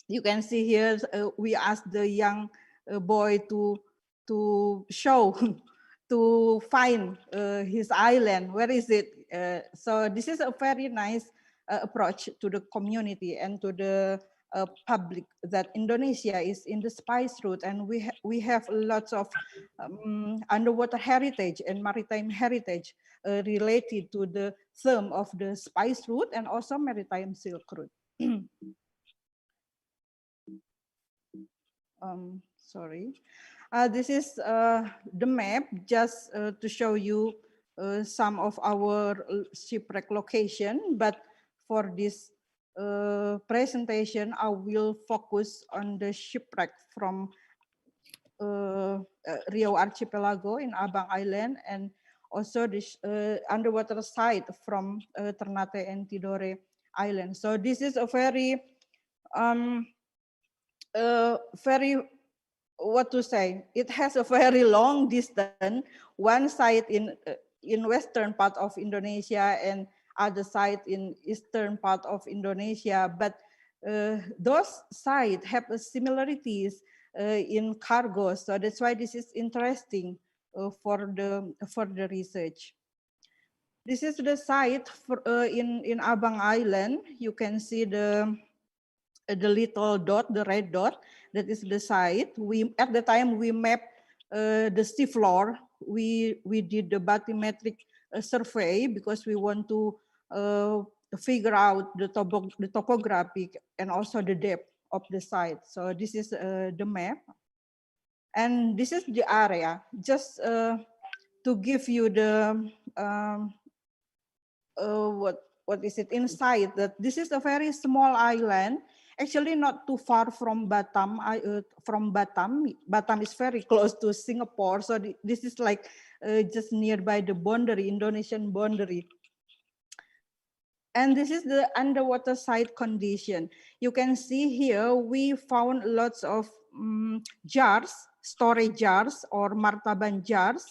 you can see here, we asked the young boy to show, to find his island. Where is it? So this is a very nice approach to the community and to the public, that Indonesia is in the spice route, and we have lots of underwater heritage and maritime heritage related to the theme of the spice route and also maritime silk route. Sorry. This is the map, just to show you some of our shipwreck location. But for this presentation, I will focus on the shipwreck from Rio Archipelago in Abang Island, and also this underwater site from Ternate and Tidore Island. So this is a very what to say, it has a very long distance, one side in western part of Indonesia and other side in eastern part of Indonesia, but those sides have similarities in cargo, so that's why this is interesting for the research. This is the site for, in Abang Island. You can see the little dot, the red dot, that is the site. We at the time we mapped the sea floor. We did the bathymetric survey because we want to figure out the topographic and also the depth of the site. So this is the map, and this is the area. Just to give you the what is it inside, that this is a very small island. Actually, not too far from Batam. Batam is very close to Singapore, so this is like just nearby the boundary, Indonesian boundary. And this is the underwater site condition. You can see here we found lots of jars, storage jars or martaban jars.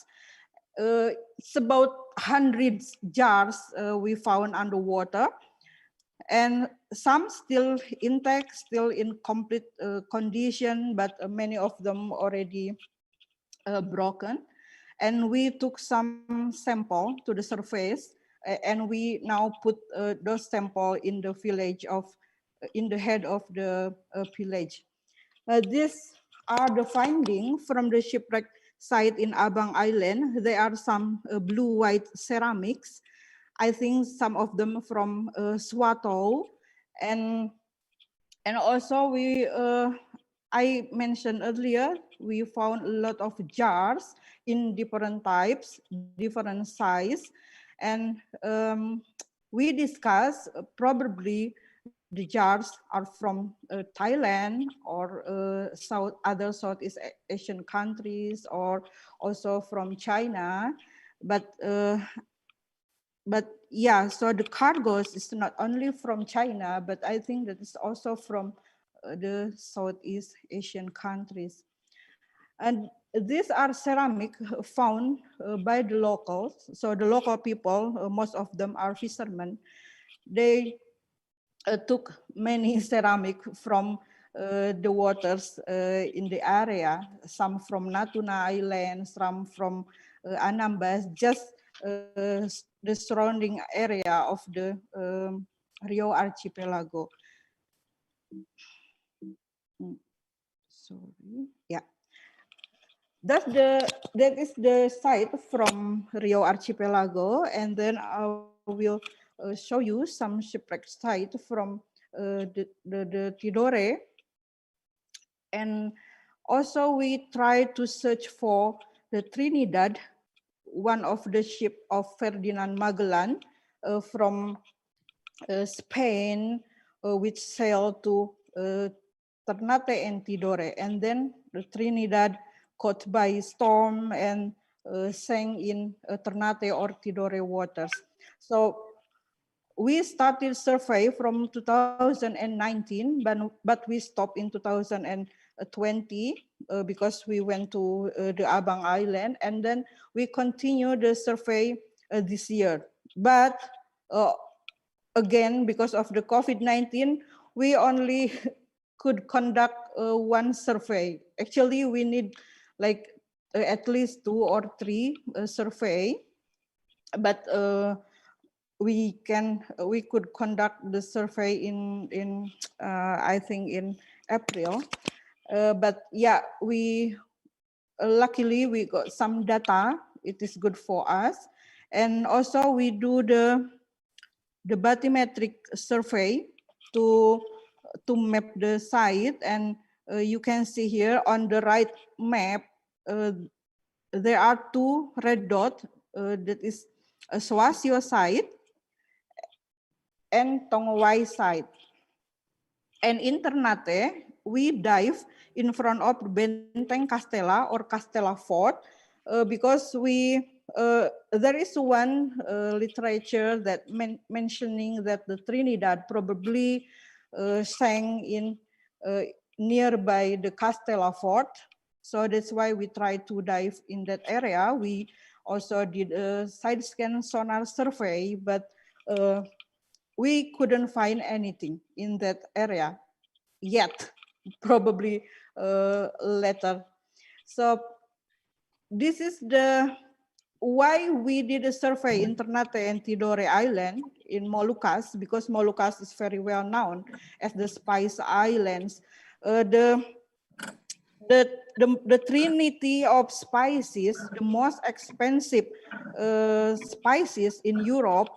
It's about 100 jars we found underwater. And some still intact, still in complete condition, but many of them already broken. And we took some sample to the surface, and we now put those sample in the village of, in the head of the village. These are the findings from the shipwreck site in Abang Island. There are some blue-white ceramics. I think some of them from Swato, and also we I mentioned earlier, we found a lot of jars in different types, different size, and we discussed probably the jars are from Thailand or other Southeast Asian countries, or also from China, but yeah, so the cargoes is not only from China, but I think that it's also from the Southeast Asian countries. And these are ceramic found by the locals. So the local people, most of them are fishermen. They took many ceramic from the waters in the area, some from Natuna Island, some from Anambas, just the surrounding area of the Rio Archipelago. Sorry, yeah. That is the site from Rio Archipelago, and then I will show you some shipwreck site from the Tidore, and also we try to search for the Trinidad, one of the ship of Ferdinand Magellan from Spain, which sailed to Ternate and Tidore, and then the Trinidad caught by storm and sank in Ternate or Tidore waters. So we started survey from 2019, but we stopped in 2020 because we went to the Abang Island, and then we continue the survey this year. But again, because of the COVID-19, we only could conduct one survey. Actually, we need like at least 2 or 3 survey, but we could conduct the survey in I think in April. But yeah, we luckily we got some data. It is good for us, and also we do the bathymetric survey to map the site, and you can see here on the right map there are 2 red dots, that is a Swasio site and Tongwai site. And in Ternate, we dive in front of Benteng Castella or Castella Fort because there is one literature that mentioning that the Trinidad probably sank in nearby the Castella Fort. So that's why we try to dive in that area. We also did a side scan sonar survey, but we couldn't find anything in that area yet, probably later. So this is the why we did a survey in Ternate and Tidore Island in Moluccas, because Moluccas is very well known as the Spice Islands. The trinity of spices, the most expensive spices in Europe,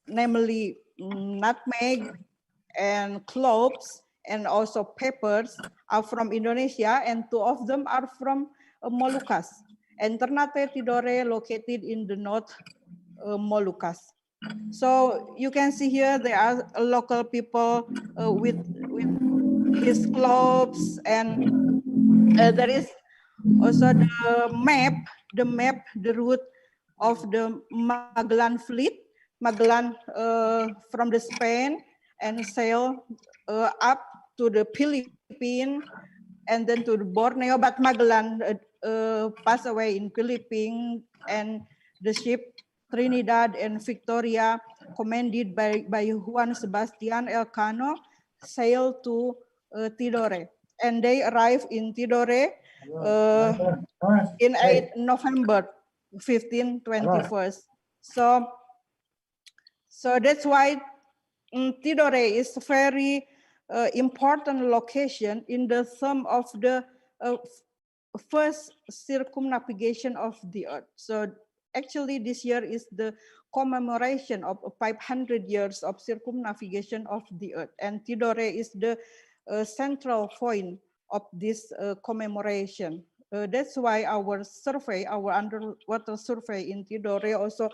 namely nutmeg and cloves and also peppers, are from Indonesia, and 2 of them are from Moluccas. And Ternate Tidore located in the North Moluccas. So you can see here there are local people with his cloves, and there is also the route of the Magellan fleet. Magellan from the Spain and sail up to the Philippines and then to the Borneo, but Magellan passed away in Philippines, and the ship Trinidad and Victoria, commanded by Juan Sebastian Elcano, sailed to Tidore, and they arrived in Tidore in 8 November 1521. So that's why Tidore is a very important location in the term of the first circumnavigation of the earth. So actually this year is the commemoration of 500 years of circumnavigation of the earth, and Tidore is the central point of this commemoration. That's why our survey, our underwater survey in Tidore also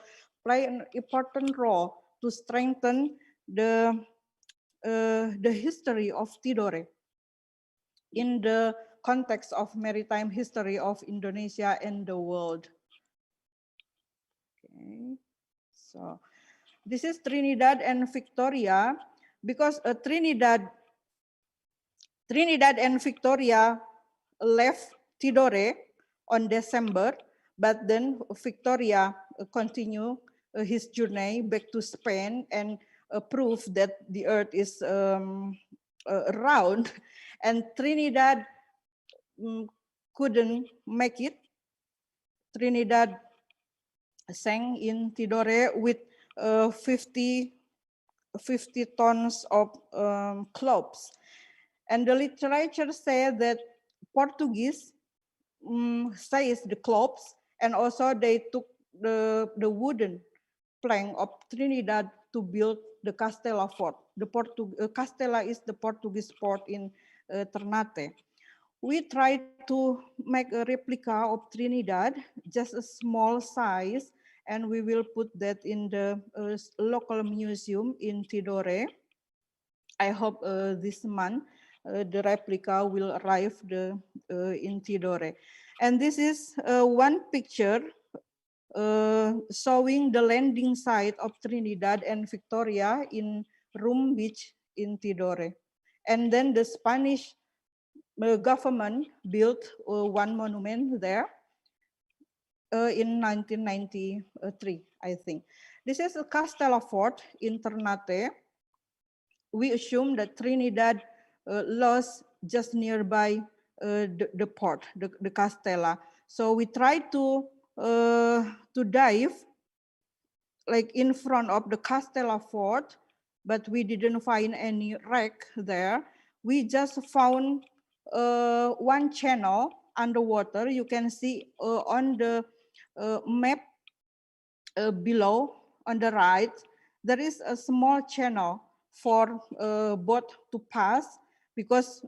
play an important role to strengthen the history of Tidore in the context of maritime history of Indonesia and the world. Okay, so this is Trinidad and Victoria, because Trinidad and Victoria left Tidore on December, but then Victoria continued his journey back to Spain and prove that the earth is round, and Trinidad couldn't make it. Trinidad sank in Tidore with 50 tons of cloves, and the literature said that Portuguese seized the cloves, and also they took the wooden plank of Trinidad to build the Castella fort. Castella is the Portuguese port in Ternate. We tried to make a replica of Trinidad, just a small size, and we will put that in the local museum in Tidore. I hope this month the replica will arrive in Tidore. And this is one picture showing the landing site of Trinidad and Victoria in Rum Beach in Tidore. And then the Spanish government built one monument there in 1993, I think. This is a Castella Fort in Ternate. We assume that Trinidad lost just nearby the port, the Castella. So we tried to dive like in front of the Castella Fort, but we didn't find any wreck there. We just found one channel underwater. You can see on the map below on the right, there is a small channel for boat to pass, because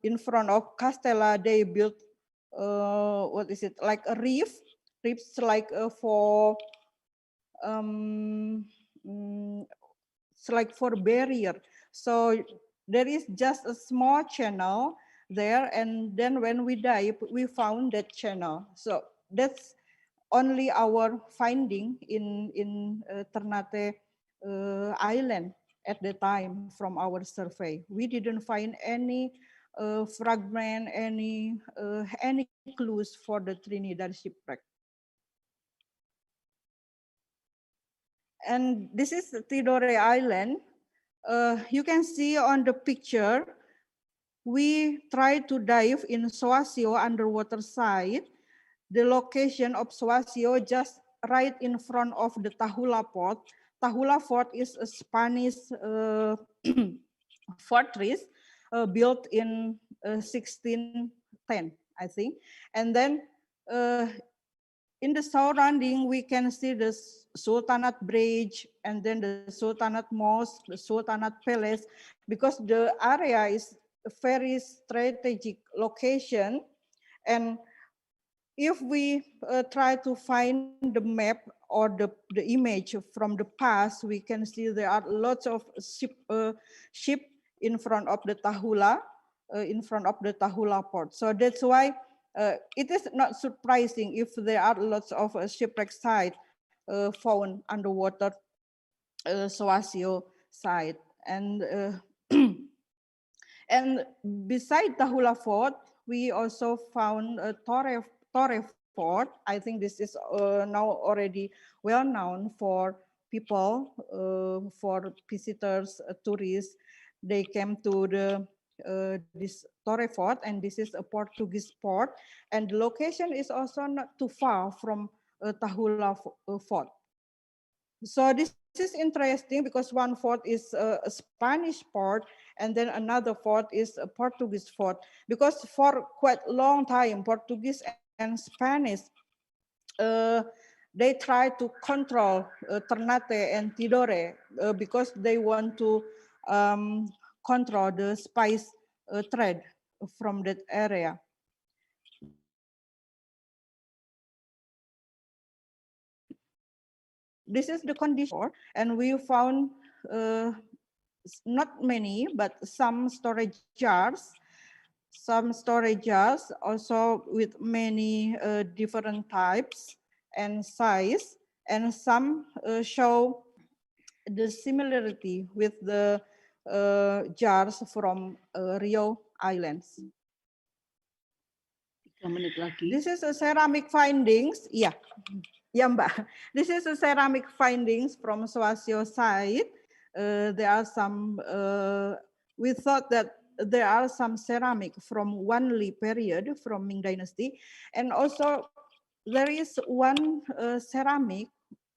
in front of Castella they built what is it, like a reef, reefs like for it's like for barrier. So there is just a small channel there, and then when we dive, we found that channel. So that's only our finding in Ternate Island at the time from our survey. We didn't find any fragment, any clues for the Trinidad shipwreck. And this is Tidore Island. You can see on the picture, we tried to dive in Soasio underwater site. The location of Soasio just right in front of the Tahula Fort. Tahula Fort is a Spanish fortress built in 1610, I think. And then in the surrounding, we can see the Sultanate Bridge, and then the Sultanate Mosque, the Sultanate Palace, because the area is a very strategic location. And if we try to find the map or the image from the past, we can see there are lots of ship in front of the Tahula, port. So that's why it is not surprising if there are lots of shipwreck sites found underwater Soasio site. And and beside Tahula Fort, we also found a Torre Fort. I think this is now already well known for people, for visitors, tourists. They came to this Torre Fort, and this is a Portuguese port, and the location is also not too far from Tahula Fort. So this is interesting because one fort is a Spanish port, and then another fort is a Portuguese fort, because for quite a long time, Portuguese and Spanish, they try to control Ternate and Tidore because they want to control the spice trade from that area. This is the condition, and we found not many, but some storage jars. Some storage jars also with many different types and size, and some show the similarity with the jars from Rio Islands. This is a ceramic findings. Yeah, Mbak. This is a ceramic findings from Soasio site. There are some. We thought that there are some ceramic from Wanli period from Ming Dynasty, and also there is one ceramic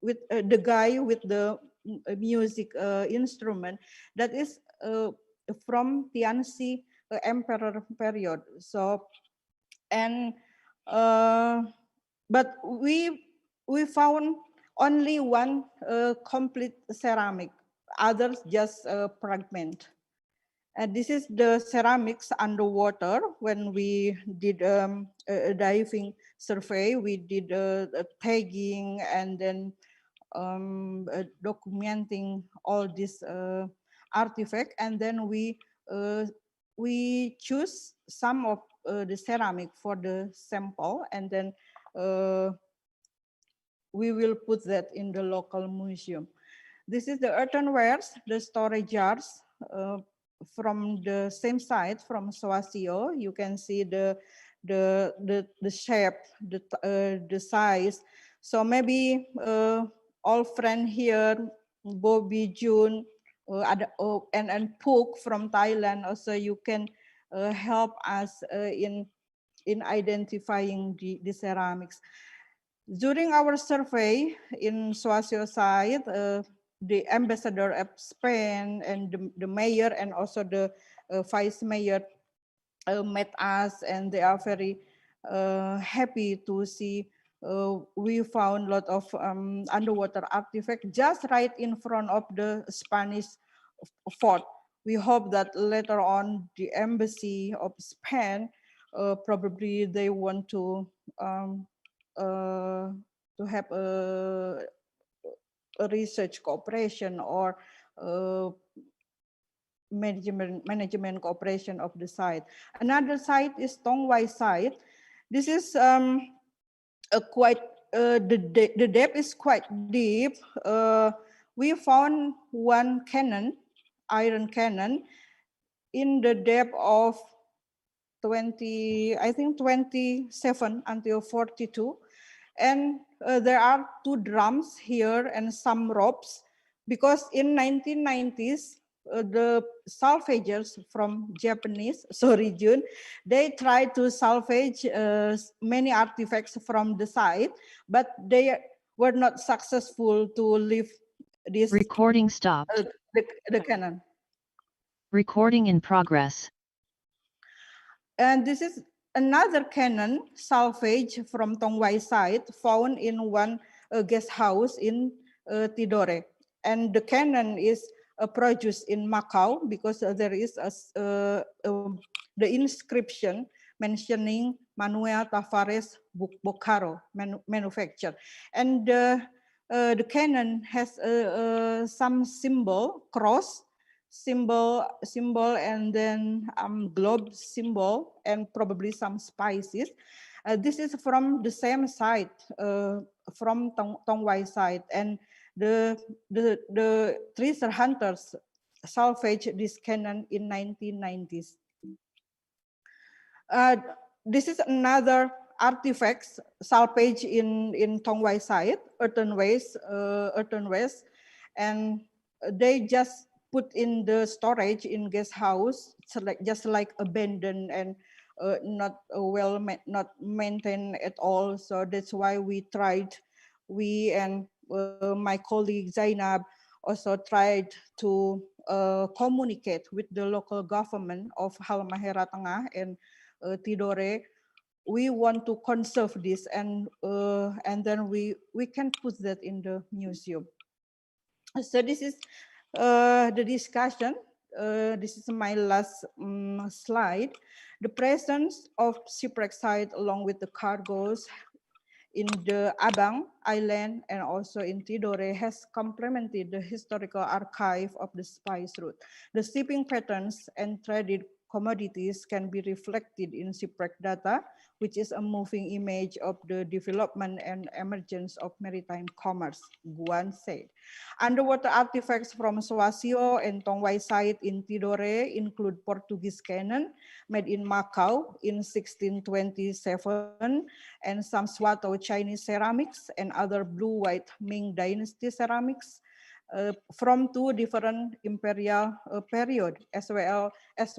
with the guy with the music instrument that is from Tianxi Emperor period. So, and but we found only one complete ceramic, others just fragment. And this is the ceramics underwater. When we did a diving survey, we did tagging and then documenting all this artifact, and then we choose some of the ceramic for the sample, and then we will put that in the local museum. This is the earthenwares, the storage jars from the same site from Swasio. You can see the shape, the size. So maybe all friends here, Bobby, June, and Puk from Thailand, also you can help us in identifying the ceramics. During our survey in Swasio site, the ambassador of Spain and the mayor and also the vice mayor met us, and they are very happy to see we found a lot of underwater artifacts just right in front of the Spanish fort. We hope that later on the embassy of Spain, probably they want to have a research cooperation or management cooperation of the site. Another site is Tongwai site. This is the depth is quite deep. We found one cannon, iron cannon, in the depth of 20, I think 27 until 42. And there are 2 drums here and some ropes, because in 1990s, the salvagers from Japanese, sorry June, they tried to salvage many artifacts from the site, but they were not successful to leave this. Recording stopped. The cannon. Recording in progress. And this is another cannon salvage from Tongwai site found in one guest house in Tidore. And the cannon is produced in Macau because there is the inscription mentioning Manuel Tavares Bocaro manufacture. And the cannon has some symbol, cross symbol, and then globe symbol, and probably some spices. This is from the same site, from Tongwai site, and the treasure hunters salvaged this cannon in 1990s. This is another artifacts salvage in Tongwai site, earthenwares, and they just put in the storage in guest house, so just like abandoned and not not maintained at all. So that's why we and my colleague Zainab also tried to communicate with the local government of Halmahera Tengah and Tidore. We want to conserve this, and then we can put that in the museum. So this is the discussion. This is my last slide. The presence of shipwreck site along with the cargoes in the Abang Island and also in Tidore has complemented the historical archive of the spice route. The shipping patterns and traded commodities can be reflected in shipwreck data, which is a moving image of the development and emergence of maritime commerce, Guan said. Underwater artifacts from Swasio and Tongwai site in Tidore include Portuguese cannon made in Macau in 1627 and some Swato Chinese ceramics and other blue-white Ming Dynasty ceramics from 2 different imperial period, as well as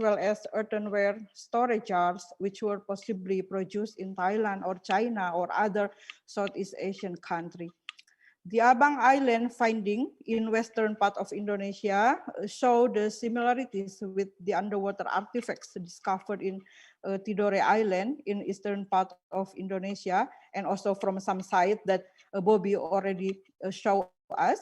earthenware storage jars, which were possibly produced in Thailand or China or other Southeast Asian country. The Abang Island finding in western part of Indonesia show the similarities with the underwater artifacts discovered in Tidore Island in eastern part of Indonesia, and also from some site that Bobby already showed us.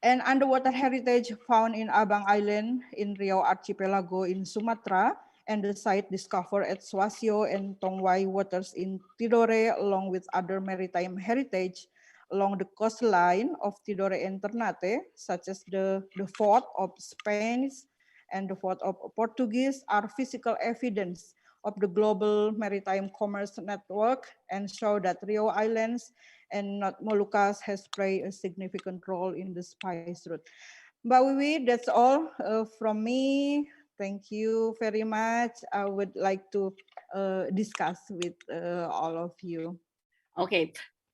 And underwater heritage found in Abang Island in Riau Archipelago in Sumatra, and the site discovered at Swasio and Tongwai waters in Tidore, along with other maritime heritage along the coastline of Tidore and Ternate, such as the fort of Spain and the fort of Portuguese, are physical evidence of the global maritime commerce network and show that Rio Islands and North Moluccas has played a significant role in the spice route. Mbak Wiwi, that's all from me. Thank you very much. I would like to discuss with all of you. Okay,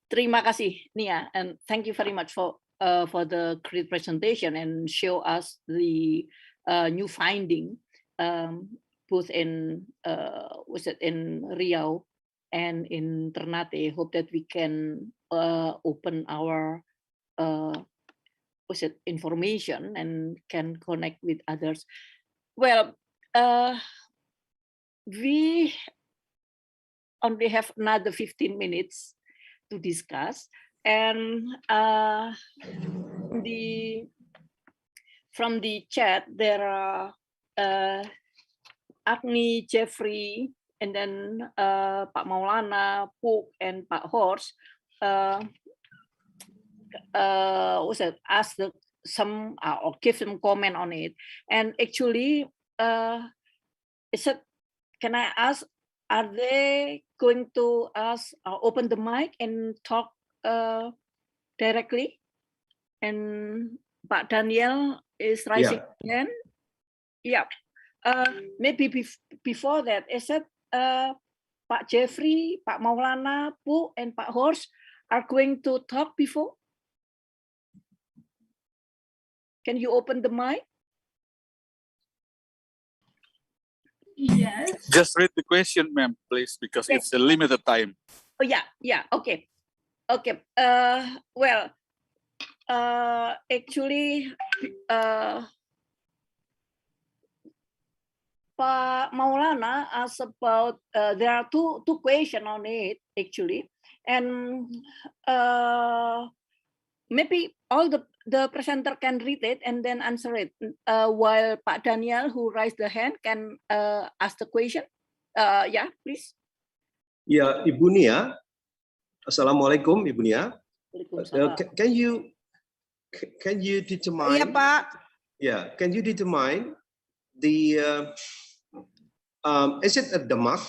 terima kasih Nia, and thank you very much for the great presentation and show us the new finding both in in Riau and in Ternate. Hope that we can open our information and can connect with others. Well, we only have another 15 minutes to discuss, and from the chat there are Agni, Jeffrey, and then Pak Maulana, Puk, and Pak Horst ask some or give some comment on it. And actually, can I ask, are they going to open the mic and talk directly? And Pak Daniel is raising hand. Yeah. Maybe before that, is that Pak Jeffrey, Pak Maulana, Pu, and Pak Horst are going to talk before? Can you open the mic? Yes. Just read the question, ma'am, please, because yes. It's a limited time. Oh yeah, okay. Well, actually, Pak Maulana asked about, there are two questions on it actually, and maybe all the presenter can read it and then answer it, while Pak Daniel, who raised the hand, can ask the question. Yeah, please. Ya, Ibu Nia. Assalamualaikum, Ibu Nia. Can you determine? Iya, Pak. Yeah, can you determine the is it a Demak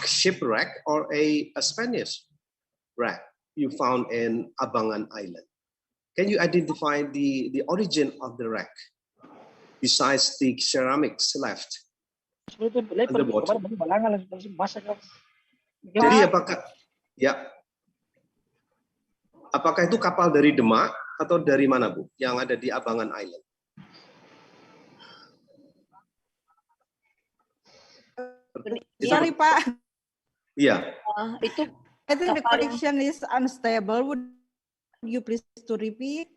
shipwreck or a Spanish wreck you found in Abangan Island? Can you identify the origin of the wreck besides the ceramics left on the bottom? Jadi apakah itu kapal dari Demak atau dari mana, Bu, yang ada di Abangan Island? Sorry, Pak. Yeah. Itu I think the connection is unstable. Would you please to repeat?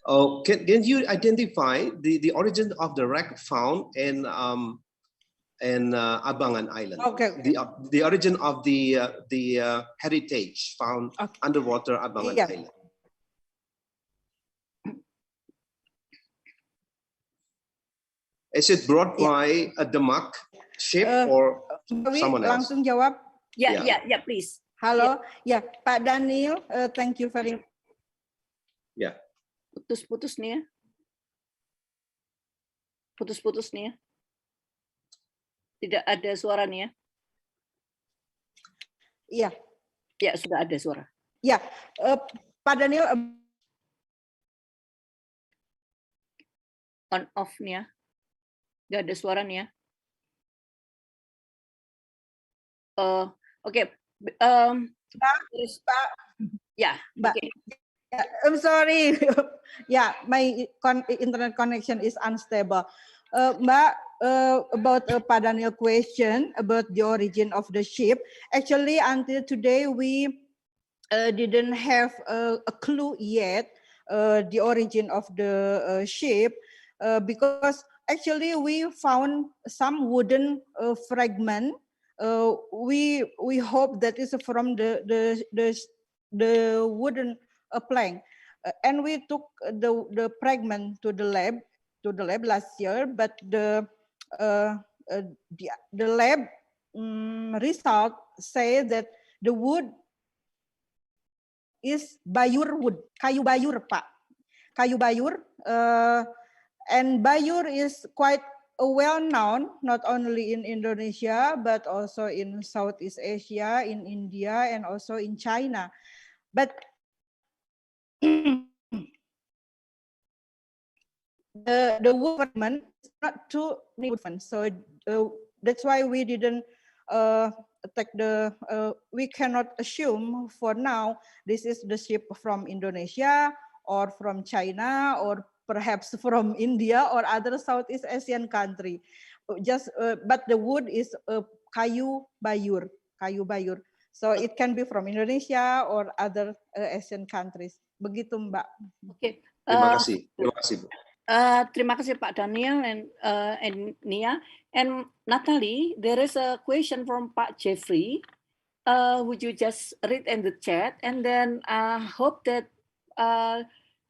Oh, can you identify the origin of the wreck found in Abangan Island? Okay. The origin of the heritage found underwater Abangan Island. Is it brought by a Demak ship or someone else? Langsung jawab. Yeah, please. Halo, ya Pak Daniel, thank you very much. Ya. Putus-putus nih ya. Putus-putus nih ya. Tidak ada suara nih ya. Iya. Ya, sudah ada suara. Ya, Pak Daniel. On off nih ya. Nggak ada suara nih ya. Oke. Yeah. Okay. I'm sorry. Yeah, my internet connection is unstable. Mbak, about Pak Daniel question about the origin of the ship. Actually, until today we didn't have a clue yet the origin of the ship because actually we found some wooden fragment. We hope that is from the wooden plank, and we took the fragment to the lab last year, but the lab result say that the wood is bayur wood, kayu bayur, Pak, kayu bayur, and bayur is quite well known not only in Indonesia but also in Southeast Asia, in India, and also in China. But the movement is not too movement, so that's why we didn't take the. We cannot assume for now this is the ship from Indonesia or from China or perhaps from India or other Southeast Asian country. Just but the wood is kayu bayur. So it can be from Indonesia or other Asian countries. Begitu, Mbak. Okay. Terima kasih. Terima kasih, Bu. Terima kasih Pak Daniel and Nia. And Natalie, there is a question from Pak Jeffrey. Would you just read in the chat, and then hope that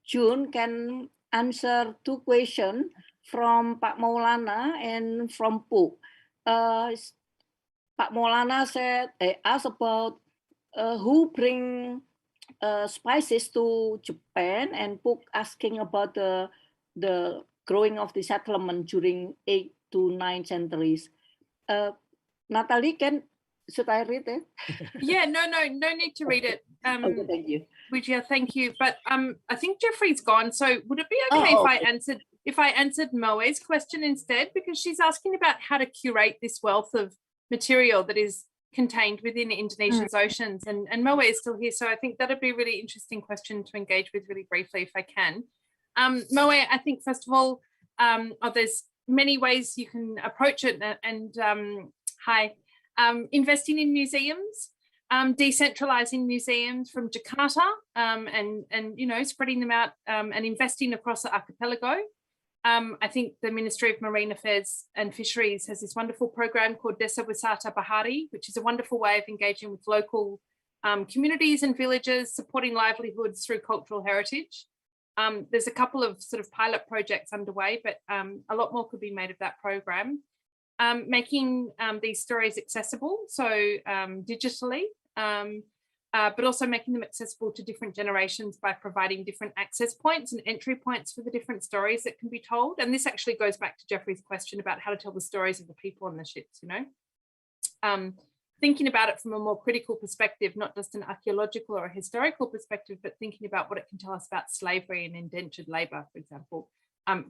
June can answer 2 questions from Pak Maulana and from Puk. Pak Maulana asked about who bring spices to Japan, and Puk asking about the growing of the settlement during 8 to 9 centuries. Natalie, should I read it? Yeah, no need to read it. Okay, thank you. Wijia, thank you. But I think Jeffrey's gone. So would it be okay if I answered Moe's question instead? Because she's asking about how to curate this wealth of material that is contained within Indonesia's oceans. And Moe is still here. So I think that'd be a really interesting question to engage with really briefly if I can. Moe, I think first of all, there's many ways you can approach it, and investing in museums, decentralizing museums from Jakarta, and spreading them out and investing across the archipelago. I think the Ministry of Marine Affairs and Fisheries has this wonderful program called Desa Wisata Bahari, which is a wonderful way of engaging with local communities and villages, supporting livelihoods through cultural heritage. There's a couple of sort of pilot projects underway, but a lot more could be made of that program. Making these stories accessible, so digitally, but also making them accessible to different generations by providing different access points and entry points for the different stories that can be told. And this actually goes back to Jeffrey's question about how to tell the stories of the people on the ships, thinking about it from a more critical perspective, not just an archaeological or a historical perspective, but thinking about what it can tell us about slavery and indentured labor, for example,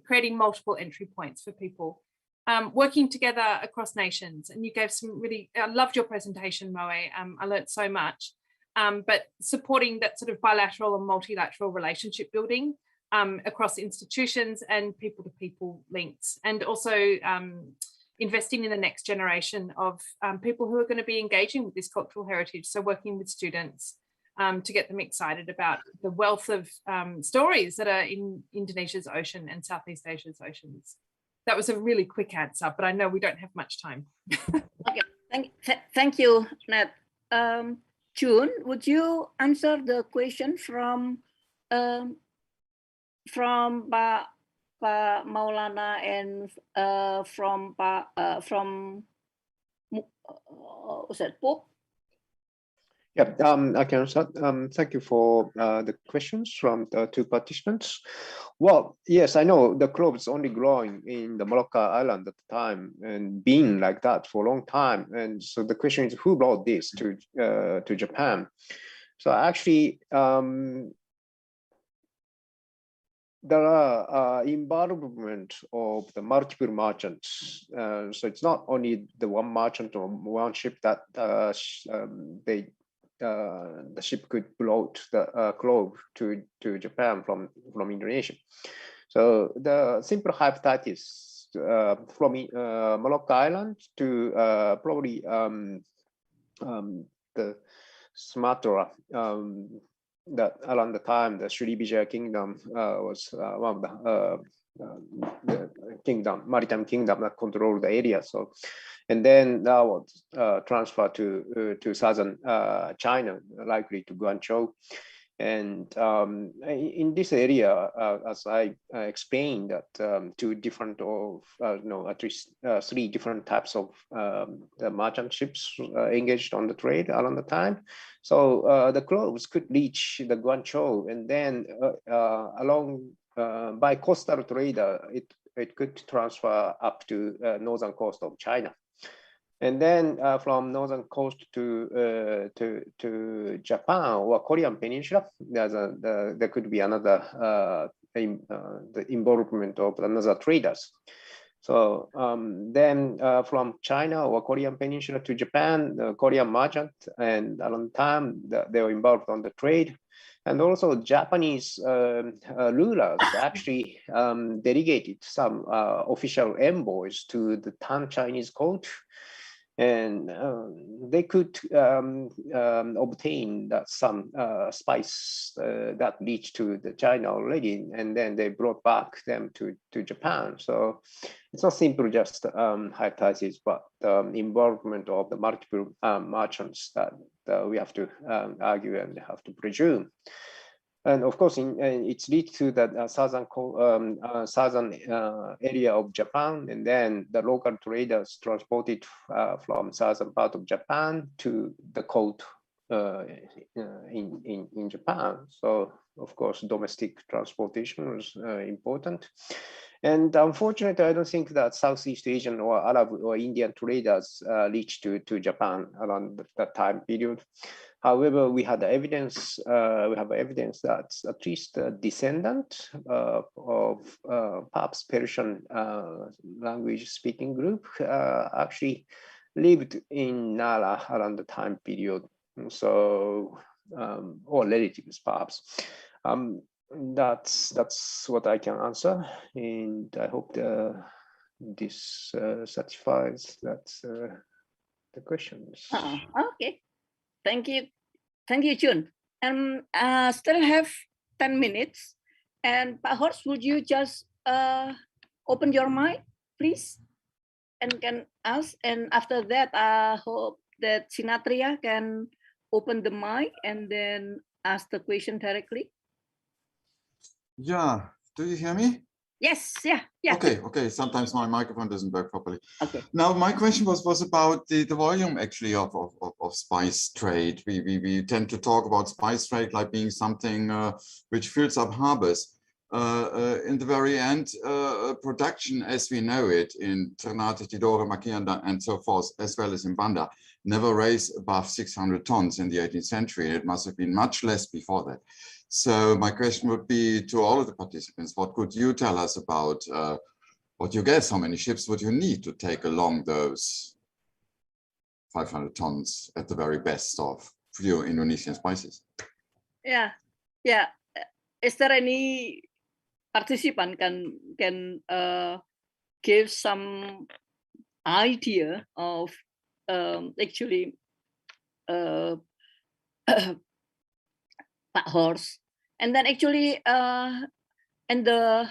creating multiple entry points for people. Working together across nations. And you gave some really, I loved your presentation, Moe. I learned so much, but supporting that sort of bilateral and multilateral relationship building across institutions and people-to-people links, and also investing in the next generation of people who are going to be engaging with this cultural heritage. So working with students to get them excited about the wealth of stories that are in Indonesia's ocean and Southeast Asia's oceans. That was a really quick answer, but I know we don't have much time. Okay, thank you, Nat. June, would you answer the question from Pak Maulana and from Puk? Yeah, I can start. Thank you for the questions from the 2 participants. Well, yes, I know the cloves only growing in the Molucca Island at the time and being like that for a long time. And so the question is, who brought this to Japan? So actually, there are involvement of the multiple merchants. So it's not only the one merchant or one ship that the ship could brought the clove to Japan from Indonesia. So the simple hypothesis from Molucca Island to probably the Sumatra, that around the time the Sriwijaya Kingdom was one of the maritime kingdom that controlled the area. So, and then that was transferred to southern China, likely to Guangzhou. And in this area, as I explained, that 2 different at least 3 different types of the merchant ships engaged on the trade around the time. So the cloves could reach the Guangzhou, and then along by coastal trader, it could transfer up to northern coast of China. And then from northern coast to Japan or Korean Peninsula, there could be another the involvement of another traders. So then from China or Korean Peninsula to Japan, the Korean merchant, and around the time they were involved on the trade. And also Japanese rulers actually delegated some official envoys to the Han Chinese court. And they could obtain some spice that reached to the China already, and then they brought back them to Japan. So it's not simple just high prices, but involvement of the multiple merchants that we have to argue and have to presume. And of course, it's leads to the southern area of Japan, and then the local traders transported from southern part of Japan to the coast in Japan. So of course, domestic transportation was important. And unfortunately, I don't think that Southeast Asian or Arab or Indian traders reached to Japan around that time period. However, we had evidence. We have evidence that at least a descendant of perhaps Persian language-speaking group actually lived in Nara around the time period. So, or relatives, perhaps. That's what I can answer, and I hope this satisfies the questions. Okay. Thank you, Jun. And still have 10 minutes. And Pak Horst, would you just open your mic, please, and can ask? And after that, I hope that Sinatria can open the mic and then ask the question directly. Yeah. Do you hear me? Yes. Yeah. Okay. Sometimes my microphone doesn't work properly. Okay. Now my question was about the volume actually of spice trade. We tend to talk about spice trade like being something which fills up harbors. In the very end, production as we know it in Ternate, Tidore, Makianda, and so forth, as well as in Banda, never raised above 600 tons in the 18th century. It must have been much less before that. So my question would be to all of the participants, what could you tell us about what you guess, how many ships would you need to take along those 500 tons at the very best of pure Indonesian spices? Yeah. Is there any participant can give some idea of actually Pak Horst? And then actually in the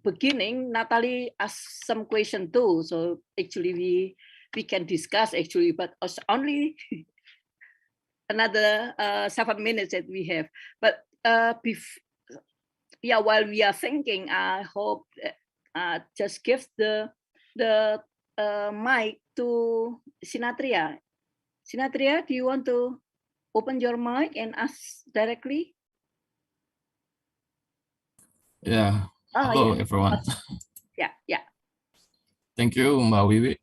beginning, Natalie asked some question too. So actually we can discuss actually, but it's only another 7 minutes that we have. But while we are thinking, I hope just give the mic to Sinatria. Sinatria, do you want to open your mic and ask directly? Yeah. Hello, everyone. Yeah. Thank you, Mbak Wiwi,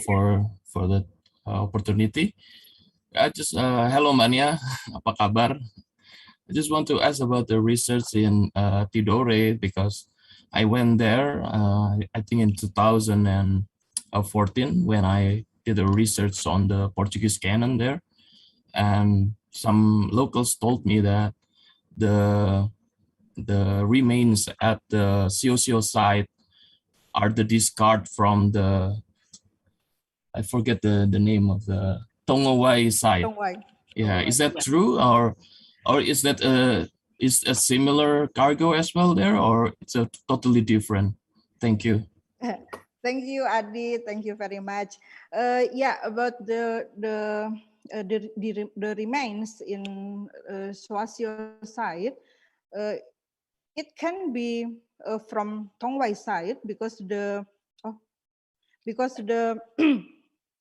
for the opportunity. I just hello, Mbak Nia. Apa kabar? I just want to ask about the research in Tidore because I went there, I think in 2014 when I did a research on the Portuguese canon there. And some locals told me that the remains at the Sio site are the discard from the, I forget the name of the Tongowai site. Yeah, is that true, or is that is a similar cargo as well there, or it's a totally different? Thank you. Thank you, Adi. Thank you very much. Yeah, about the remains in Swasio site, it can be from Tongwai site because the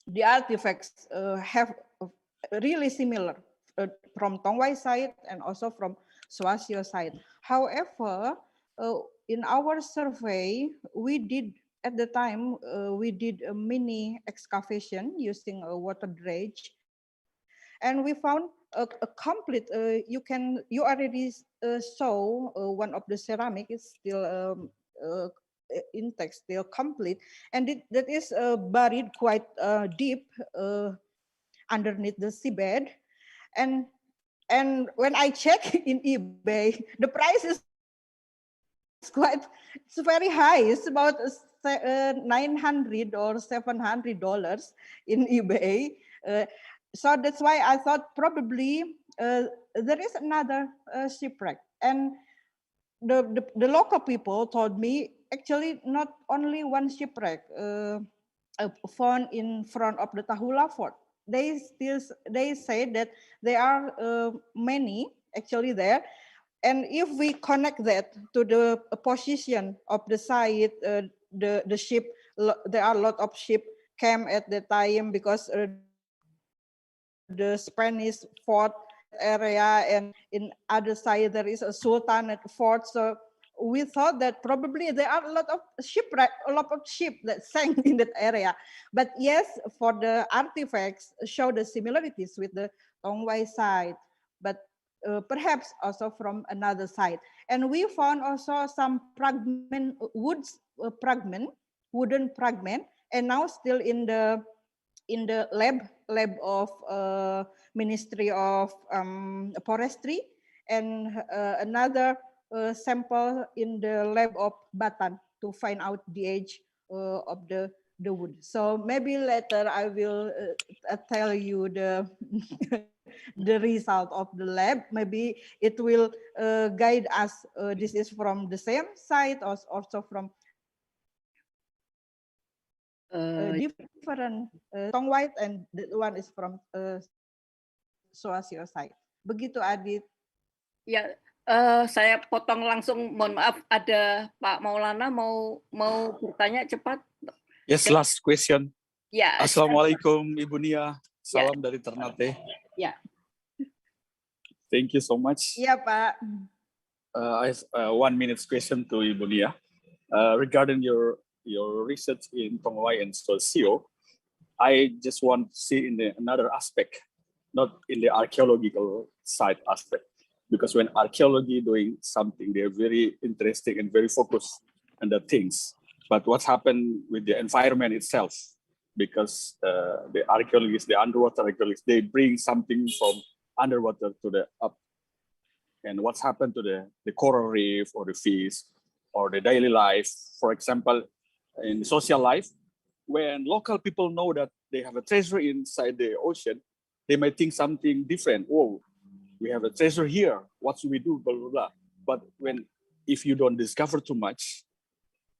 the artifacts have really similar from Tongwai site and also from Swasio site. However, in our survey, we did at the time we did a mini excavation using a water dredge, and we found a complete. You already saw one of the ceramic is still intact, still complete, and that is buried quite deep underneath the seabed, and when I check in eBay, the price is it's very high. It's about $900 or $700 in eBay. So that's why I thought probably there is another shipwreck. And the local people told me actually not only one shipwreck found in front of the Tahula Fort. They say that there are many actually there. And if we connect that to the position of the site, the ship, there are a lot of ship came at the time because the Spanish fort area, and in other side there is a Sultanate fort. So we thought that probably there are a lot of shipwreck, a lot of ship that sank in that area. But yes, for the artifacts show the similarities with the Tongwai side, but perhaps also from another side. And we found also some fragment, wooden fragment, and now still in the lab of Ministry of Forestry, and another sample in the lab of Batan to find out the age of the wood. So maybe later I will tell you the the result of the lab. Maybe it will guide us. This is from the same site or also from different Tongwai, and the one is from Soasio site. Begitu Adit. Ya, saya potong langsung. Mohon maaf, ada Pak Maulana mau bertanya cepat. Yes, last question. Ya. Assalamualaikum Ibu Nia. Salam dari Ternate. Ya. Thank you so much. Iya Pak. I have 1 minute question to Ibu Nia regarding your research in Tongwai and Soasio. I just want to see in another aspect, not in the archaeological side aspect, because when archaeology doing something, they're very interesting and very focused on the things. But what's happened with the environment itself? Because the archaeologists, the underwater archaeologists, they bring something from underwater to the up. And what's happened to the coral reef or the fish or the daily life? For example, in social life, when local people know that they have a treasure inside the ocean, they might think something different. Oh, we have a treasure here. What should we do? Blah, blah, blah. But if you don't discover too much,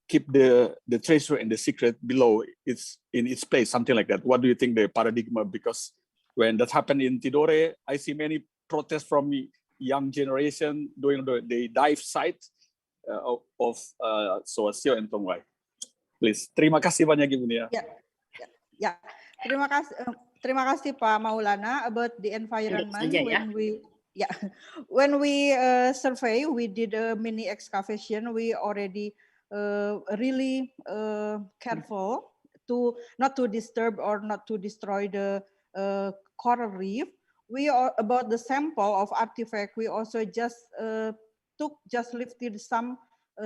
keep the treasure and the secret below it's in its place, something like that. What do you think the paradigm? Because when that happened in Tidore, I see many protests from young generation doing the dive site of Soasio and Tongwai. Please, terima kasih banyak Ibu Nia. Ya. Terima kasih Pak Maulana about the environment. When we survey, we did a mini excavation. We already really careful to not to disturb or not to destroy the coral reef. We are about the sample of artifact. We also just lifted some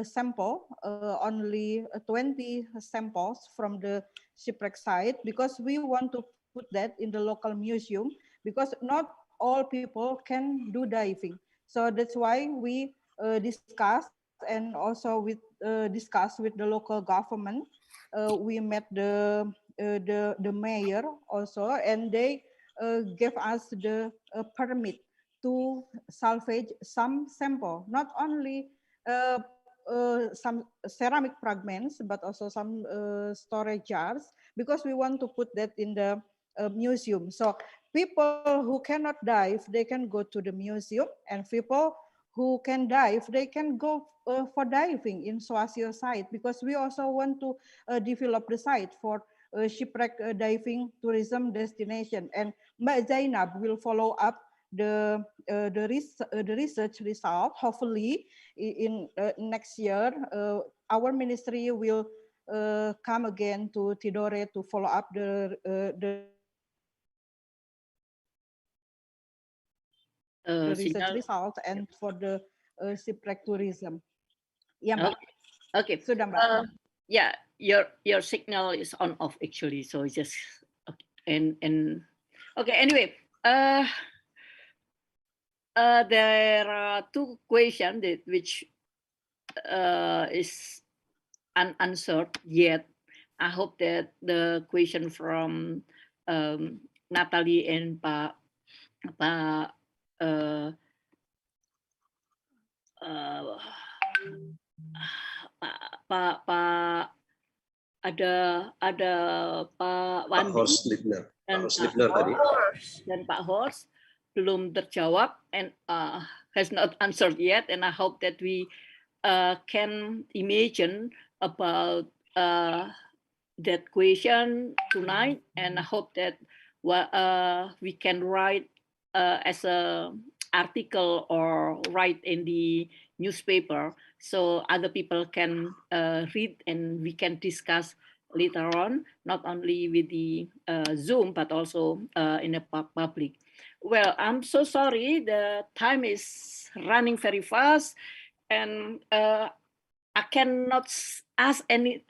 sample, only 20 samples from the shipwreck site, because we want to put that in the local museum, because not all people can do diving. So that's why we discuss and also discuss with the local government. We met the mayor also, and they gave us the permit to salvage some sample, not only some ceramic fragments, but also some storage jars, because we want to put that in the museum. So people who cannot dive, they can go to the museum, and people who can dive, they can go for diving in Soasio site, because we also want to develop the site for shipwreck diving tourism destination. And Mbak Zainab will follow up the research result. Hopefully, in next year, our ministry will come again to Tidore to follow up the research result and for the shipwreck tourism. Yeah, Mbak. Okay. Sudah, Mbak. Yeah, your signal is on off actually, so just and okay. Anyway, there are two questions which is unanswered yet. I hope that the question from Natalie and Pak ada Pak Wandi dan Pak Horst belum terjawab and has not answered yet, and I hope that we can imagine about that question tonight, and I hope that we can write as a article or write in the newspaper so other people can read and we can discuss later on, not only with the Zoom but also in the public. Well, I'm so sorry, the time is running very fast and I cannot ask any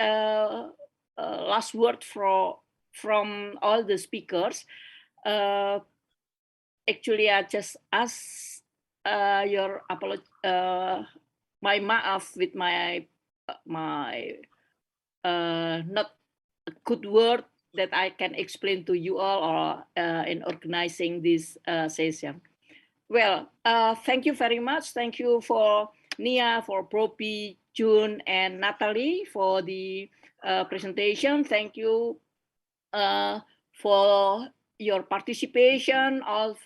last word from all the speakers. Actually, I just ask your apology, my maaf with my not a good word that I can explain to you all or in organizing this session. Well, thank you very much. Thank you for Nia, for Propi, June, and Natalie for the presentation. Thank you for your participation. Of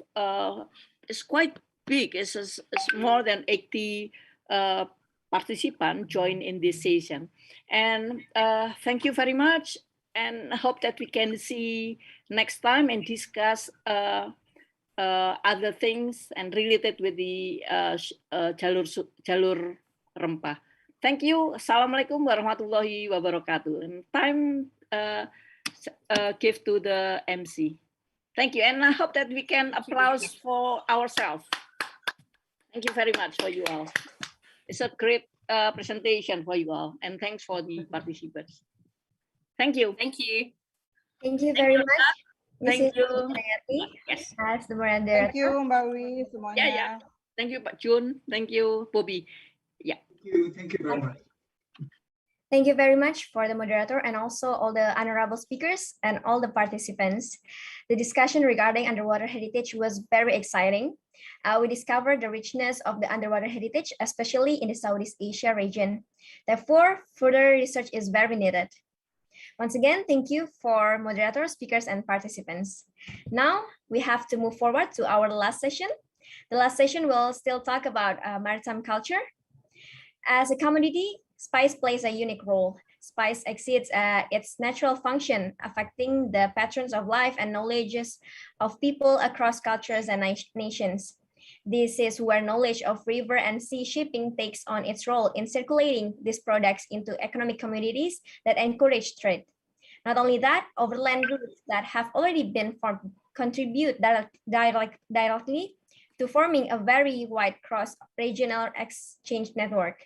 it's quite big. It's more than 80 participants join in this session. And thank you very much. And I hope that we can see next time and discuss other things and related with the jalur rempah. Thank you. Assalamualaikum warahmatullahi wabarakatuh. And time give to the MC. Thank you. And I hope that we can applause for ourselves. Thank you very much for you all. It's a great presentation for you all. And thanks for the participants. Thank you. Thank you. Thank you very much. Thank you. Yes. As the moderator. Thank you, Mbak Wi, semuanya. Yeah. Thank you, Pak Jun. Thank you, Bobby. Yeah. Thank you very much. Thank you very much for the moderator and also all the honorable speakers and all the participants. The discussion regarding underwater heritage was very exciting. We discovered the richness of the underwater heritage, especially in the Southeast Asia region. Therefore, further research is very needed. Once again, thank you for moderators, speakers, and participants. Now, we have to move forward to our last session. The last session will still talk about maritime culture. As a commodity, spice plays a unique role. Spice exceeds its natural function, affecting the patterns of life and knowledges of people across cultures and nations. This is where knowledge of river and sea shipping takes on its role in circulating these products into economic communities that encourage trade. Not only that, overland routes that have already been formed contribute directly to forming a very wide cross-regional exchange network,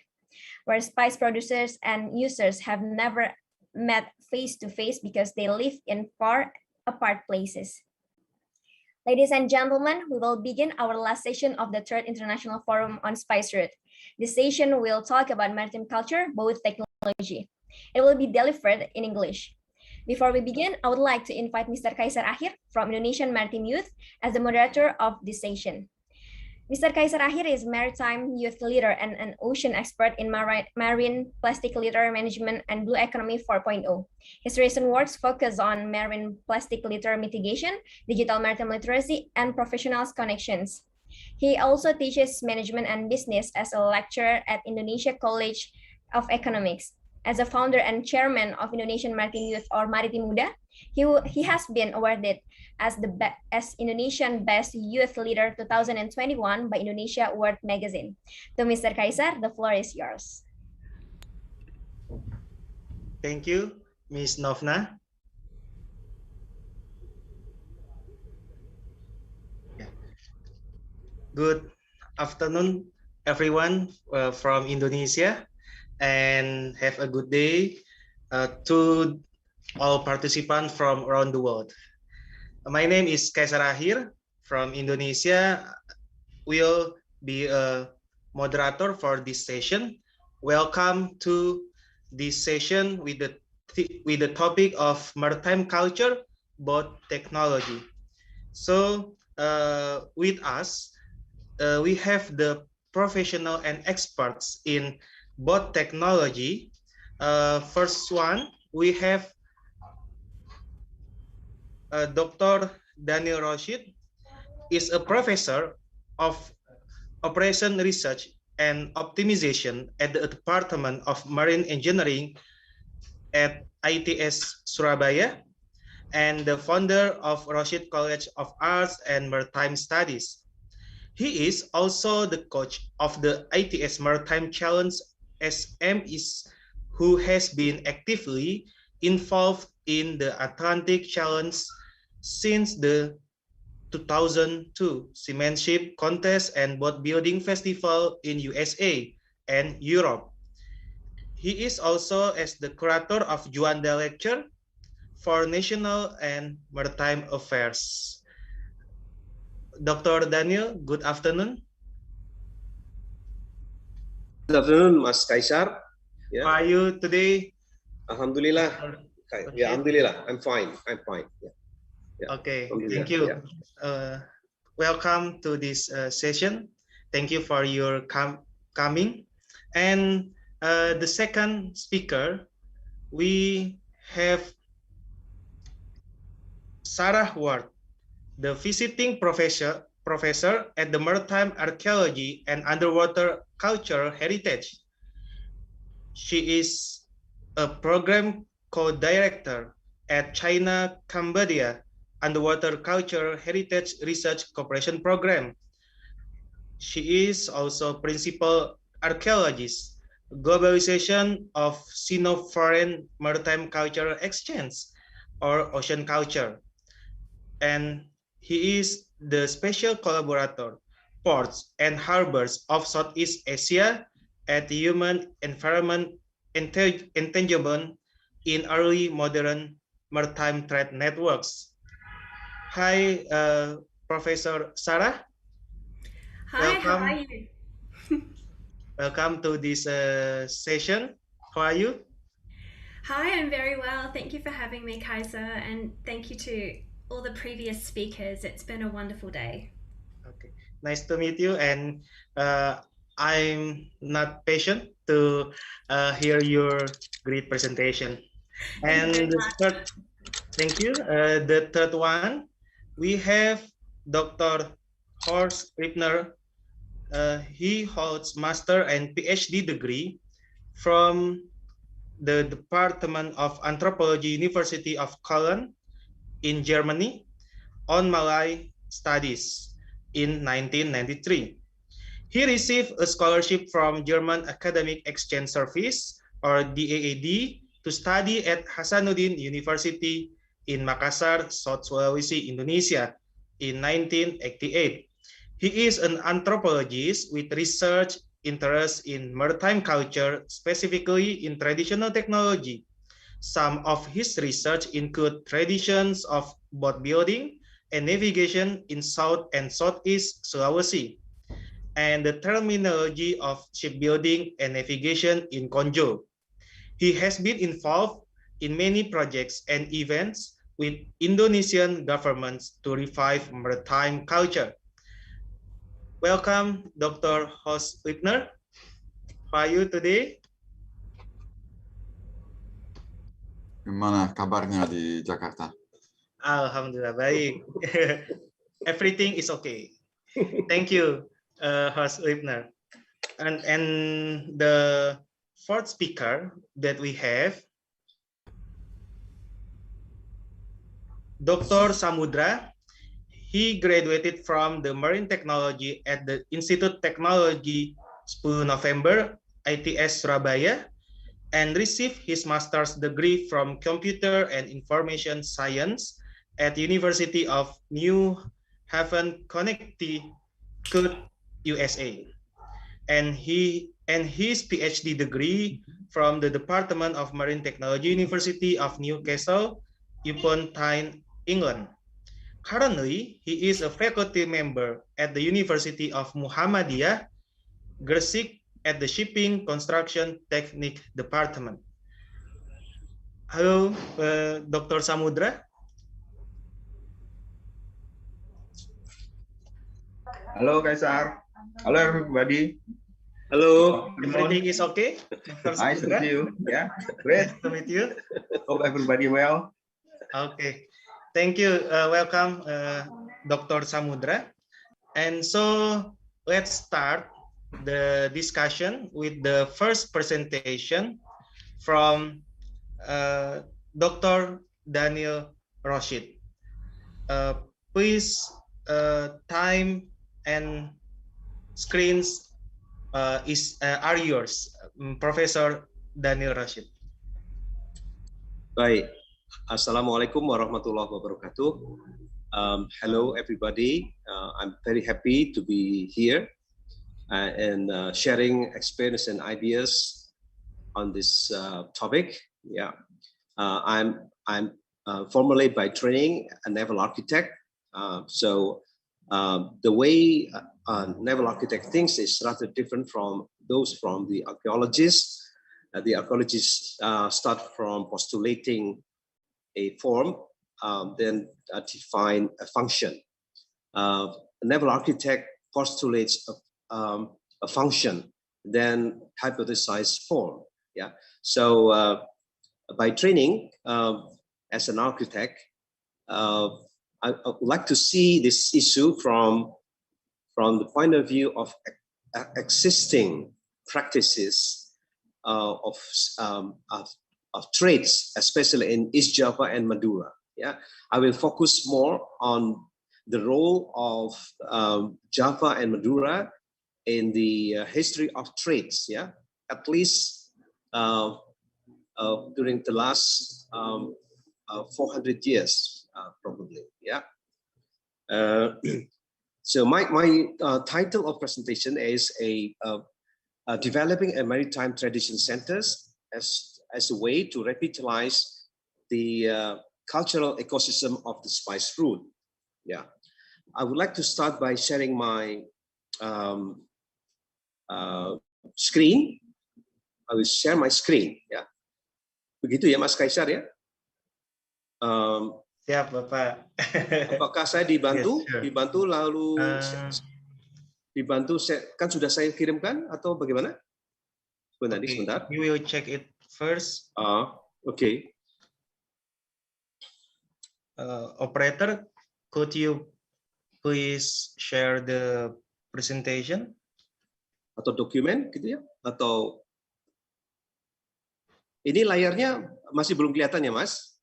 where spice producers and users have never met face-to-face because they live in far apart places. Ladies and gentlemen, we will begin our last session of the Third International Forum on Spice Route. This session will talk about maritime culture, both technology. It will be delivered in English. Before we begin, I would like to invite Mr. Kaisar Akhir from Indonesian Maritime Youth as the moderator of this session. Mr. Kaisar Akhir is maritime youth leader and an ocean expert in marine plastic litter management and blue economy 4.0. His recent works focus on marine plastic litter mitigation, digital maritime literacy, and professionals connections. He also teaches management and business as a lecturer at Indonesia College of Economics As a founder and chairman of Indonesian Maritime Youth or Maritim Muda, he has been awarded as Indonesian Best Youth Leader 2021 by Indonesia World Magazine. To Mr. Kaisar, the floor is yours. Thank you, Ms. Novna. Good afternoon, everyone from Indonesia, and have a good day to all participants from around the world. My name is Kaisar Ahir from Indonesia. Will be a moderator for this session. Welcome to this session with the topic of maritime culture, both technology. So with us, we have the professional and experts in both technology. First one, we have Dr. Daniel Rashid, is a professor of Operation Research and Optimization at the Department of Marine Engineering at ITS Surabaya, and the founder of Rashid College of Arts and Maritime Studies. He is also the coach of the ITS Maritime Challenge SMEs, who has been actively involved in the Atlantic Challenge since the 2002 Seamanship Contest and Boat Building Festival in USA and Europe. He is also as the curator of Juanda Lecture for National and Maritime Affairs. Dr. Daniel, good afternoon. Good afternoon, Mas Kaisar. Yeah. How are you today? Alhamdulillah. Okay. Yeah, Alhamdulillah. I'm fine. I'm fine. Yeah. Yeah. Okay, thank you. Yeah. Welcome to this session. Thank you for your coming. And the second speaker, we have Sarah Ward, the visiting professor at the Maritime Archaeology and Underwater Cultural Heritage. She is a program co-director at China Cambodia Underwater Cultural Heritage Research Cooperation Program. She is also principal archaeologist, globalization of Sino-Foreign Maritime Cultural Exchange, or Ocean Culture. And he is the special collaborator, ports and harbors of Southeast Asia at the Human Environment Intangible in early modern maritime trade networks. Hi, Professor Sarah. Hi, welcome. How are you? Welcome to this session. How are you? Hi, I'm very well. Thank you for having me, Kaiser, and thank you to all the previous speakers. It's been a wonderful day. Okay, nice to meet you, and I'm not patient to hear your great presentation. And the third, thank you. The third one, we have Dr. Horst Rippner. He holds master and PhD degree from the Department of Anthropology, University of Cologne in Germany on Malay Studies in 1993. He received a scholarship from German Academic Exchange Service, or DAAD, to study at Hasanuddin University in Makassar, South Sulawesi, Indonesia in 1988. He is an anthropologist with research interests in maritime culture, specifically in traditional technology. Some of his research include traditions of boat building and navigation in South and Southeast Sulawesi, and the terminology of shipbuilding and navigation in Konjo. He has been involved in many projects and events with Indonesian governments to revive maritime culture. Welcome, Dr. Horst Rippner. How are you today? Gimana kabarnya di Jakarta? Alhamdulillah, baik. Everything is okay. Thank you, Horst Rippner. And the fourth speaker that we have, Dr. Samudra. He graduated from the Marine Technology at the Institute Technology 10 November ITS Surabaya and received his master's degree from Computer and Information Science at University of New Haven, Connecticut, USA. And his PhD degree from the Department of Marine Technology, University of Newcastle upon Tyne, England. Currently, he is a faculty member at the University of Muhammadiyah, Gresik, at the Shipping Construction Technique Department. Hello, Dr. Samudra. Hello, Kaisar. Hello, everybody. Hello. Everything is okay, Dr. Nice to Samudra? meet you. Yeah, great. Nice to meet you. Hope everybody well. Okay, thank you. Welcome, Dr. Samudra. And so let's start the discussion with the first presentation from Dr. Daniel Rashid. Please, time and screens are yours, Professor Daniel Rashid. Baik, Assalamualaikum warahmatullahi wabarakatuh. Hello, everybody. I'm very happy to be here and sharing experience and ideas on this topic. Yeah, I'm formerly by training a naval architect. So the way a naval architect thinks is rather different from those from the archaeologists. The archaeologists start from postulating a form, then define a function. A naval architect postulates a function, then hypothesize form. Yeah. So by training as an architect, I would like to see this issue from the point of view of existing practices of trades, especially in East Java and Madura. Yeah, I will focus more on the role of Java and Madura in the history of trades. Yeah, at least during the last 400 years, probably. Yeah. So my title of presentation is developing a maritime tradition centers as a way to revitalize the cultural ecosystem of the spice route. Yeah, I would like to start by sharing my screen. I will share my screen. Ya, begitu ya, Mas Kaisar ya. Siap, Bapak. Apakah saya dibantu? Yes, sure. Dibantu lalu dibantu kan sudah saya kirimkan atau bagaimana? Sebentar, Okay, sebentar. we will check it first. Okay. Operator, could you please share the presentation? Atau dokumen gitu ya? Atau ini layarnya masih belum kelihatan ya, Mas?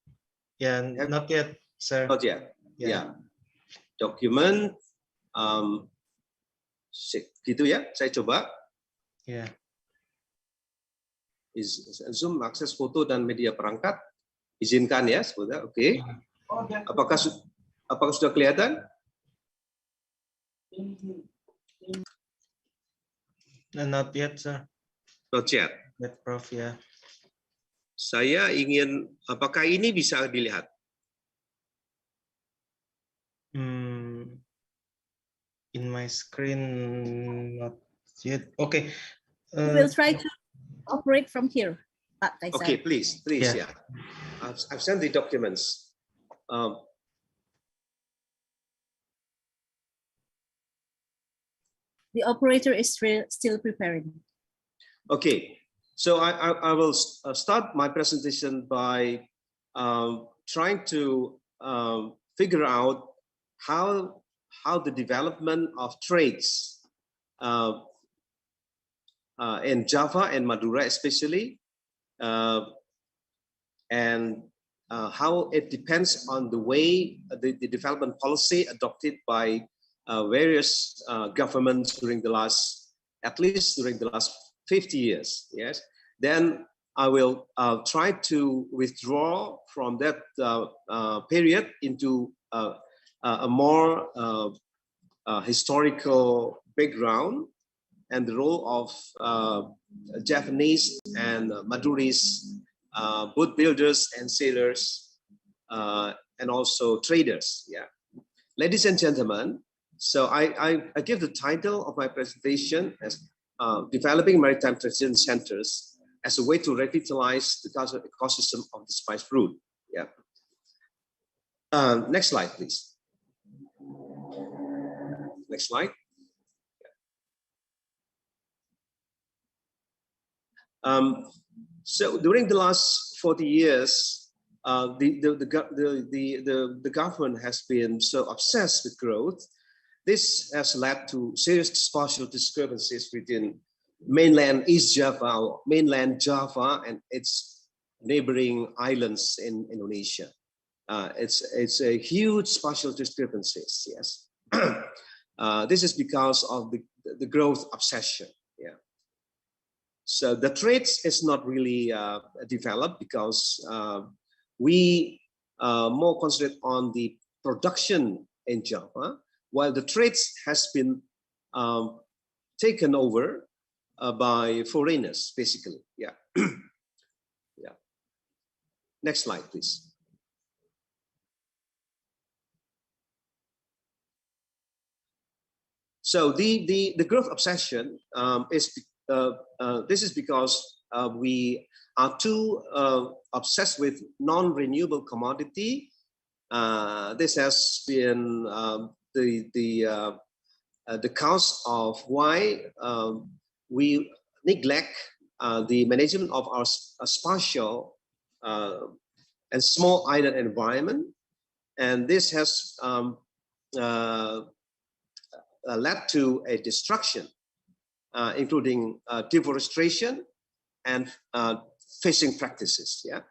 Yeah, not yet, sir. Not yet. Yeah. Dokumen gitu ya, saya coba. Yeah. Zoom akses foto dan media perangkat. Izinkan ya, sebentar. Oke. Apakah sudah kelihatan? Not yet, sir. Not yet. Yet, Prof. Ya. Saya ingin, apakah ini bisa dilihat? In my screen, not yet. Okay. We'll try to operate from here. Okay, please, Yeah. yeah. I've sent the documents. The operator is still preparing. Okay, so I will start my presentation by trying to figure out how the development of trades in Java and Madura especially, and how it depends on the way the development policy adopted by various governments during the last, at least during the last 50 years. Yes, then I will try to withdraw from that period into a more historical background and the role of Japanese and Maduris boat builders and sailors and also traders. Yeah, ladies and gentlemen, so I give the title of my presentation as Developing Maritime Transition Centers as a way to revitalize the ecosystem of the spice fruit. Yeah. Next slide, please. Next slide. So during the last 40 years, the government has been so obsessed with growth. This has led to serious spatial discrepancies between mainland East Java, or mainland Java, and its neighboring islands in Indonesia. It's a huge spatial discrepancies. Yes, this is because of the growth obsession. Yeah. So the trades is not really developed because we more concentrate on the production in Java, while the trades has been taken over by foreigners, basically. Yeah. Yeah. Next slide, please. So the growth obsession is this is because we are too obsessed with non-renewable commodity. This has been the cause of why we neglect the management of our spatial and small island environment, and this has led to a destruction, including deforestation and fishing practices. Yeah,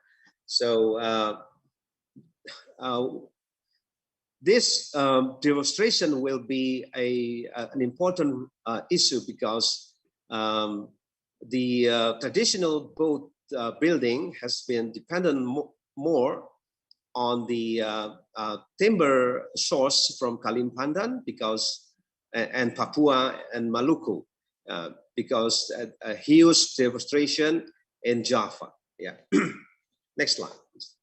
so this deforestation will be an important issue because the traditional boat building has been dependent more on the timber source from Kalimantan and Papua and Maluku because a huge deforestation in Java. Yeah. Next slide, please.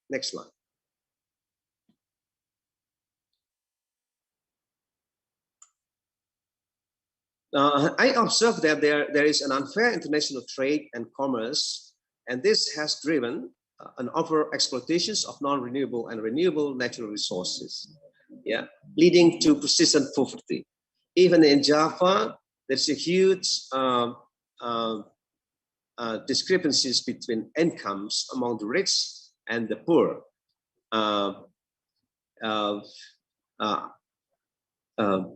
Next slide. I observed that there is an unfair international trade and commerce, and this has driven an over-exploitations of non-renewable and renewable natural resources, yeah, leading to persistent poverty. Even in Java, there's a huge discrepancies between incomes among the rich and the poor.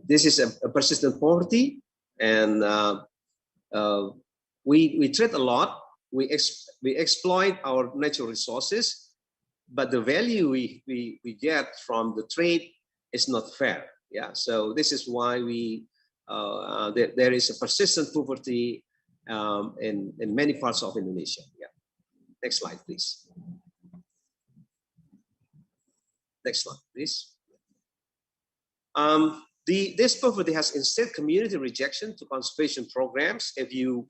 This is a persistent poverty, and we trade a lot. We exploit our natural resources, but the value we get from the trade is not fair. Yeah, so this is why there is a persistent poverty in many parts of Indonesia. Yeah. Next slide, please. Next slide, please. This poverty has instead community rejection to conservation programs. If you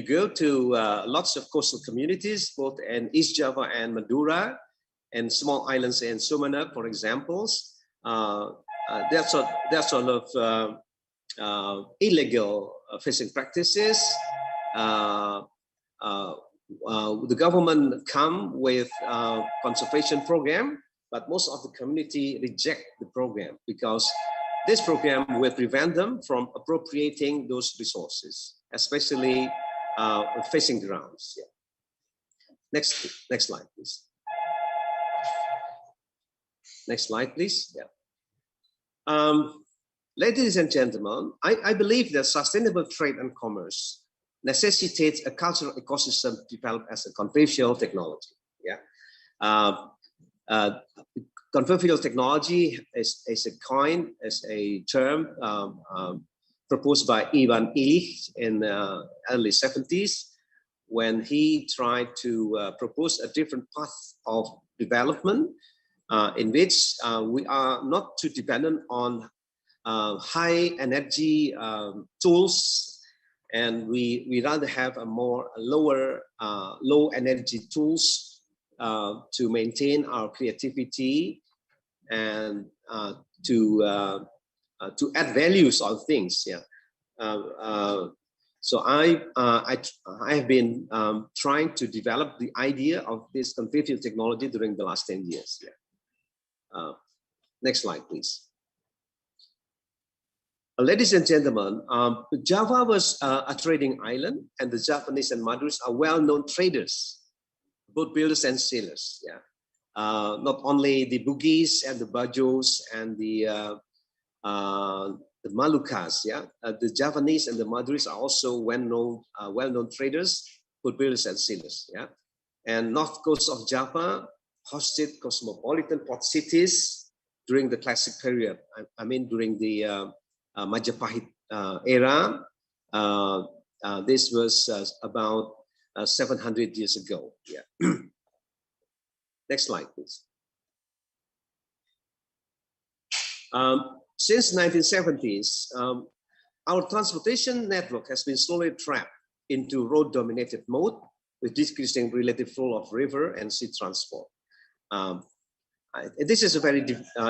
go to lots of coastal communities, both in East Java and Madura, and small islands in Sumeneb, for examples, there's sort of illegal fishing practices. The government come with a conservation program, but most of the community reject the program because this program will prevent them from appropriating those resources, especially fishing grounds. Yeah. Next slide, please. Next slide, please. Yeah. Ladies and gentlemen, I believe that sustainable trade and commerce necessitates a cultural ecosystem developed as a convivial technology. Convivial technology is a term proposed by Ivan Illich in the early 70s, when he tried to propose a different path of development in which we are not too dependent on high energy tools, and we rather have a more low energy tools to maintain our creativity and to add values on things. So I have been trying to develop the idea of this convivial technology during the last 10 years. Next slide, please. Ladies and gentlemen, Java was a trading island, and the Japanese and Madras are well-known traders, both builders and sailors. Not only the Bugis and the Bajos and the Malukas, the Javanese and the Madras are also well-known traders, both builders and sailors. And north coast of Java hosted cosmopolitan port cities during the classic period. I mean, during the Majapahit era. This was about 700 years ago. Next slide, please. Since 1970s, our transportation network has been slowly trapped into road-dominated mode with decreasing relative flow of river and sea transport. This is a very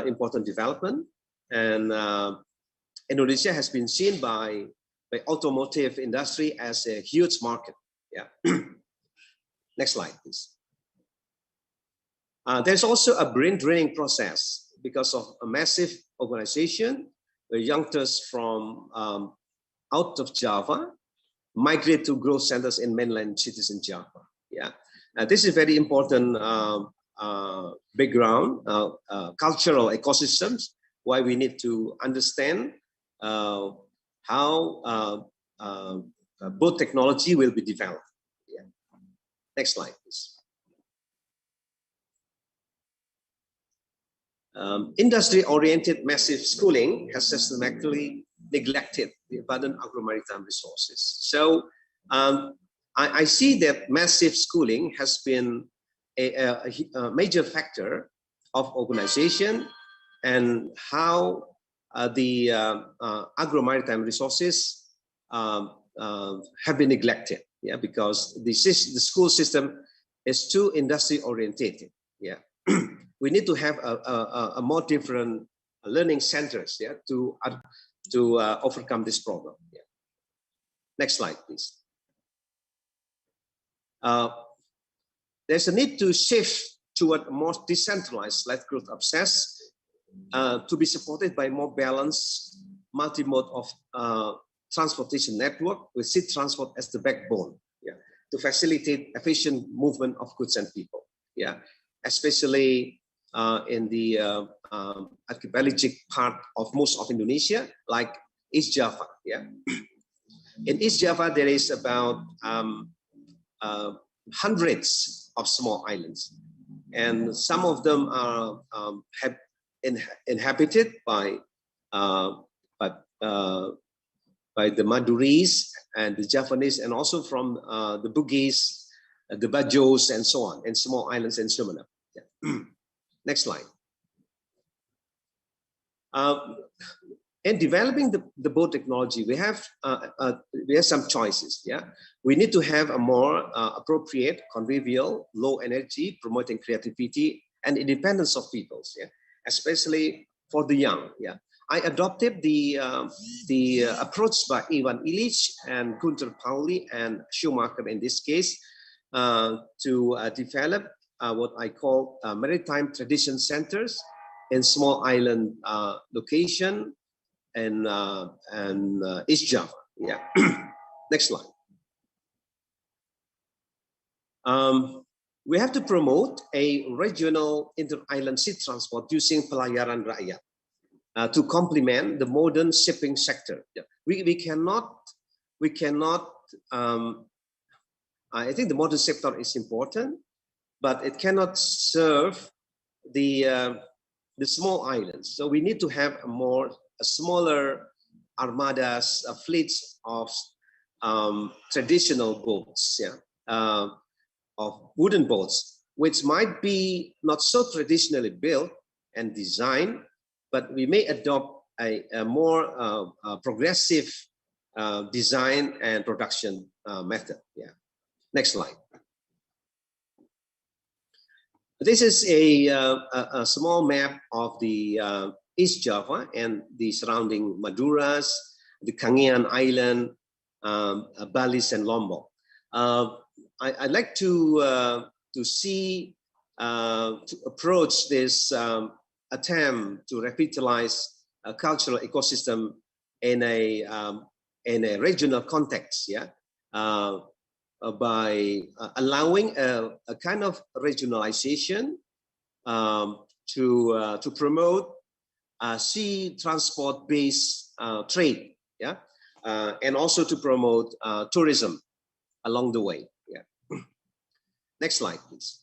important development, and Indonesia has been seen by automotive industry as a huge market. Next slide, please. There's also a brain draining process because of a massive urbanization, where youngsters from out of Java migrate to growth centers in mainland cities in Java. This is very important background, cultural ecosystems, why we need to understand how both technology will be developed. Next slide, please. Industry-oriented massive schooling has systematically neglected the abundant agro-maritime resources. So I see that massive schooling has been a major factor of urbanization and how the agro-maritime resources have been neglected, because the school system is too industry-oriented. We need to have a more different learning centers, to overcome this problem. Next slide, please. There's a need to shift toward a more decentralized life growth obsessed to be supported by more balanced multi-mode of transportation network with sea transport as the backbone, to facilitate efficient movement of goods and people. Especially in the archipelagic part of most of Indonesia, like East Java. In East Java, there is about hundreds of small islands, and some of them are inhabited by the Maduris and the Javanese, and also from the Bugis, the Bajos, and so on, and small islands in Sumatra. Next slide. In developing the boat technology, we have some choices. We need to have a more appropriate, convivial, low energy, promoting creativity and independence of peoples, especially for the young. I adopted the approach by Ivan Illich and Gunther Pauli and Schumacher in this case to develop what I call maritime tradition centers in small island location and East Java. Next slide. We have to promote a regional inter-island sea transport using pelayaran rakyat. to complement the modern shipping sector. We cannot. I think the modern sector is important, but it cannot serve the small islands. So we need to have a smaller armadas, fleets of traditional boats, of wooden boats, which might be not so traditionally built and designed, but we may adopt a more progressive design and production method. Next slide. This is a small map of the East Java and the surrounding Maduras, the Kangean Island, Balis, and Lombok. I'd like to approach this attempt to revitalize a cultural ecosystem in a regional context, by allowing a kind of regionalization to promote sea transport-based trade, and also to promote tourism along the way. Next slide, please.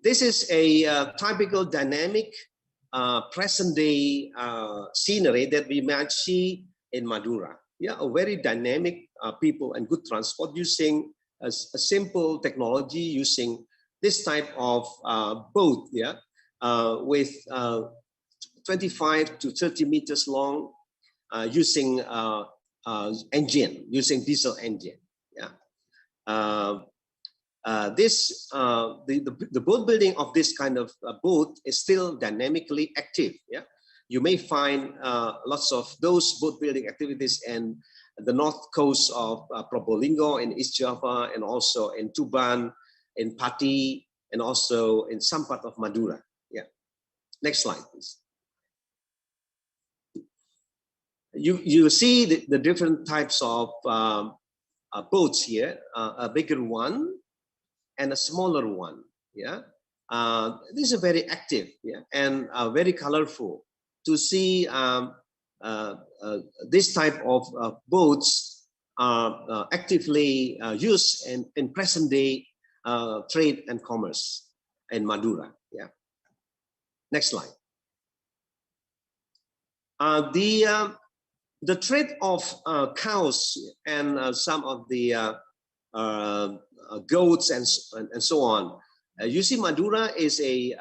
This is a typical dynamic present-day scenery that we might see in Madura. A very dynamic people and good transport using a simple technology, using this type of boat, with 25 to 30 meters long, using diesel engine. The boat building of this kind of boat is still dynamically active. You may find lots of those boat building activities in the north coast of Probolinggo in East Java, and also in Tuban, in Pati, and also in some part of Madura. Next slide, please. You see the different types of boats here, a bigger one and a smaller one. These are very active, and very colorful. To see this type of boats are actively used in present-day trade and commerce in Madura. Next slide. The trade of cows and some of the goats and so on. You see, Madura is an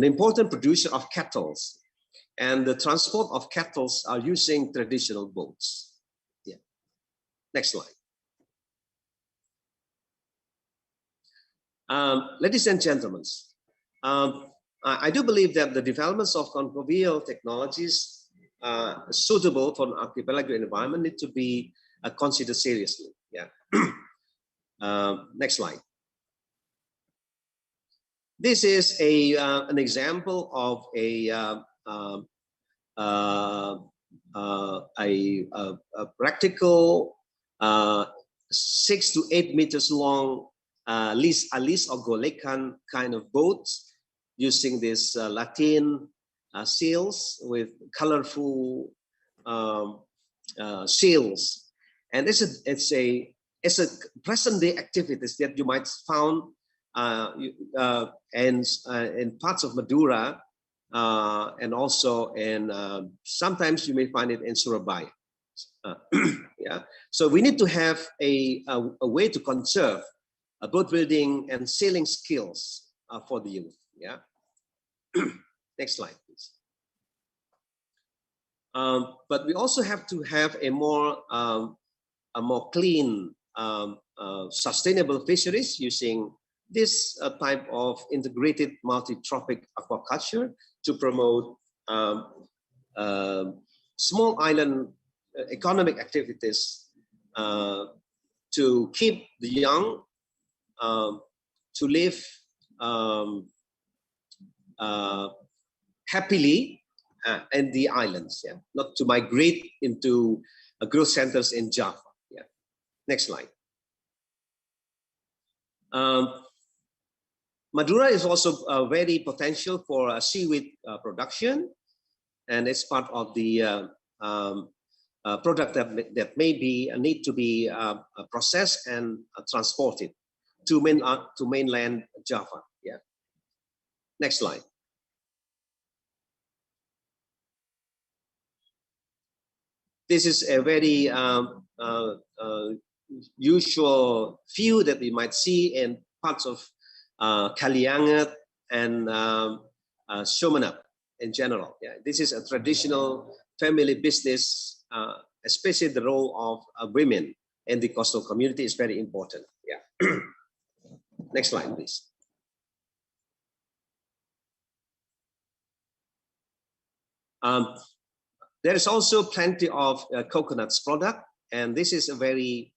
important producer of cattle, and the transport of cattle are using traditional boats. Next slide. Ladies and gentlemen, I do believe that the developments of convivial technologies suitable for an archipelago environment need to be considered seriously. Next slide. This is an example of a practical 6 to 8 meters long alis or golekan kind of boats, using this Latin sails with colorful sails, and it's a present-day activities that you might found in parts of Madura, and also in sometimes you may find it in Surabaya. So we need to have a way to conserve boat building and sailing skills for the youth. Next slide, please. But we also have to have a more clean, sustainable fisheries using this type of integrated multi-trophic aquaculture to promote small island economic activities, to keep the young to live happily in the islands, not to migrate into growth centers in Java. Next slide. Madura is also very potential for seaweed production, and it's part of the product that maybe need to be processed and transported to mainland Java. Yeah. Next slide. This is a very usual view that we might see in parts of Kaliangat and Sumeneb in general. Yeah, this is a traditional family business, especially the role of women in the coastal community is very important. Yeah. Next slide, please. There is also plenty of coconuts product, and this is a very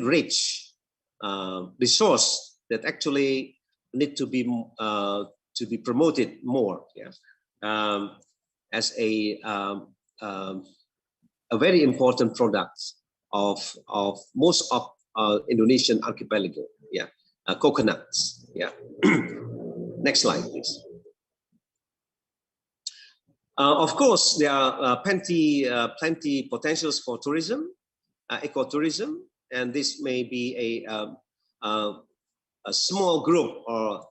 rich resource that actually need to be promoted more. Yeah. As a very important product of most of Indonesian archipelago. Yeah, coconuts. Yeah. Next slide, please. Of course, there are plenty potentials for tourism, ecotourism, and this may be a small group or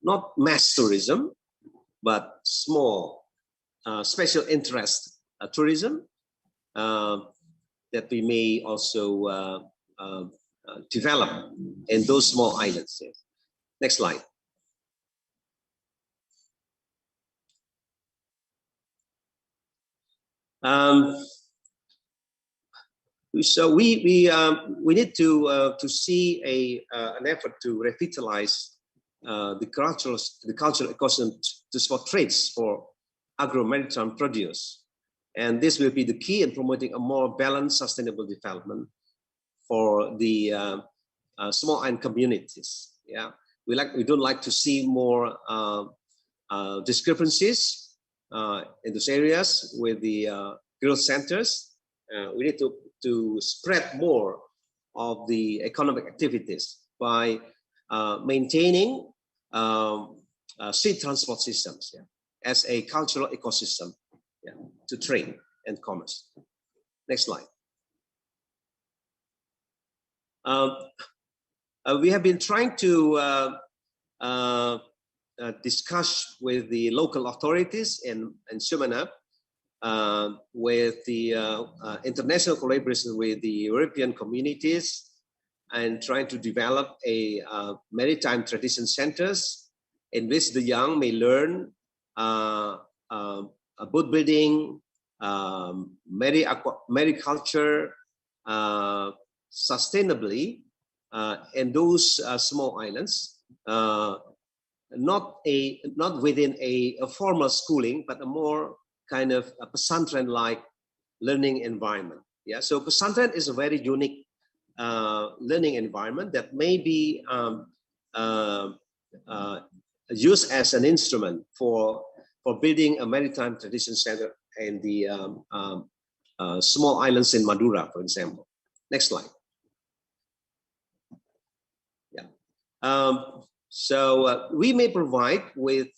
not mass tourism, but small special interest tourism that we may also develop in those small islands. Next slide. So we need to see an effort to revitalize the cultural ecosystem to support trades for agro-maritime produce, and this will be the key in promoting a more balanced, sustainable development for the small island communities. Yeah, we don't like to see more discrepancies in those areas with the growth centers. We need to spread more of the economic activities by maintaining sea transport systems, yeah, as a cultural ecosystem, yeah, to trade and commerce. Next slide. We have been trying to discuss with the local authorities in Sumeneb, with the international collaboration with the European communities, and trying to develop a maritime tradition centers in which the young may learn boat building, mariculture, sustainably in those small islands, not within a formal schooling, but a more kind of a pesantren-like learning environment. Yeah, so pesantren is a very unique learning environment that may be used as an instrument for building a maritime tradition center in the small islands in Madura, for example. Next slide. Yeah. So we may provide with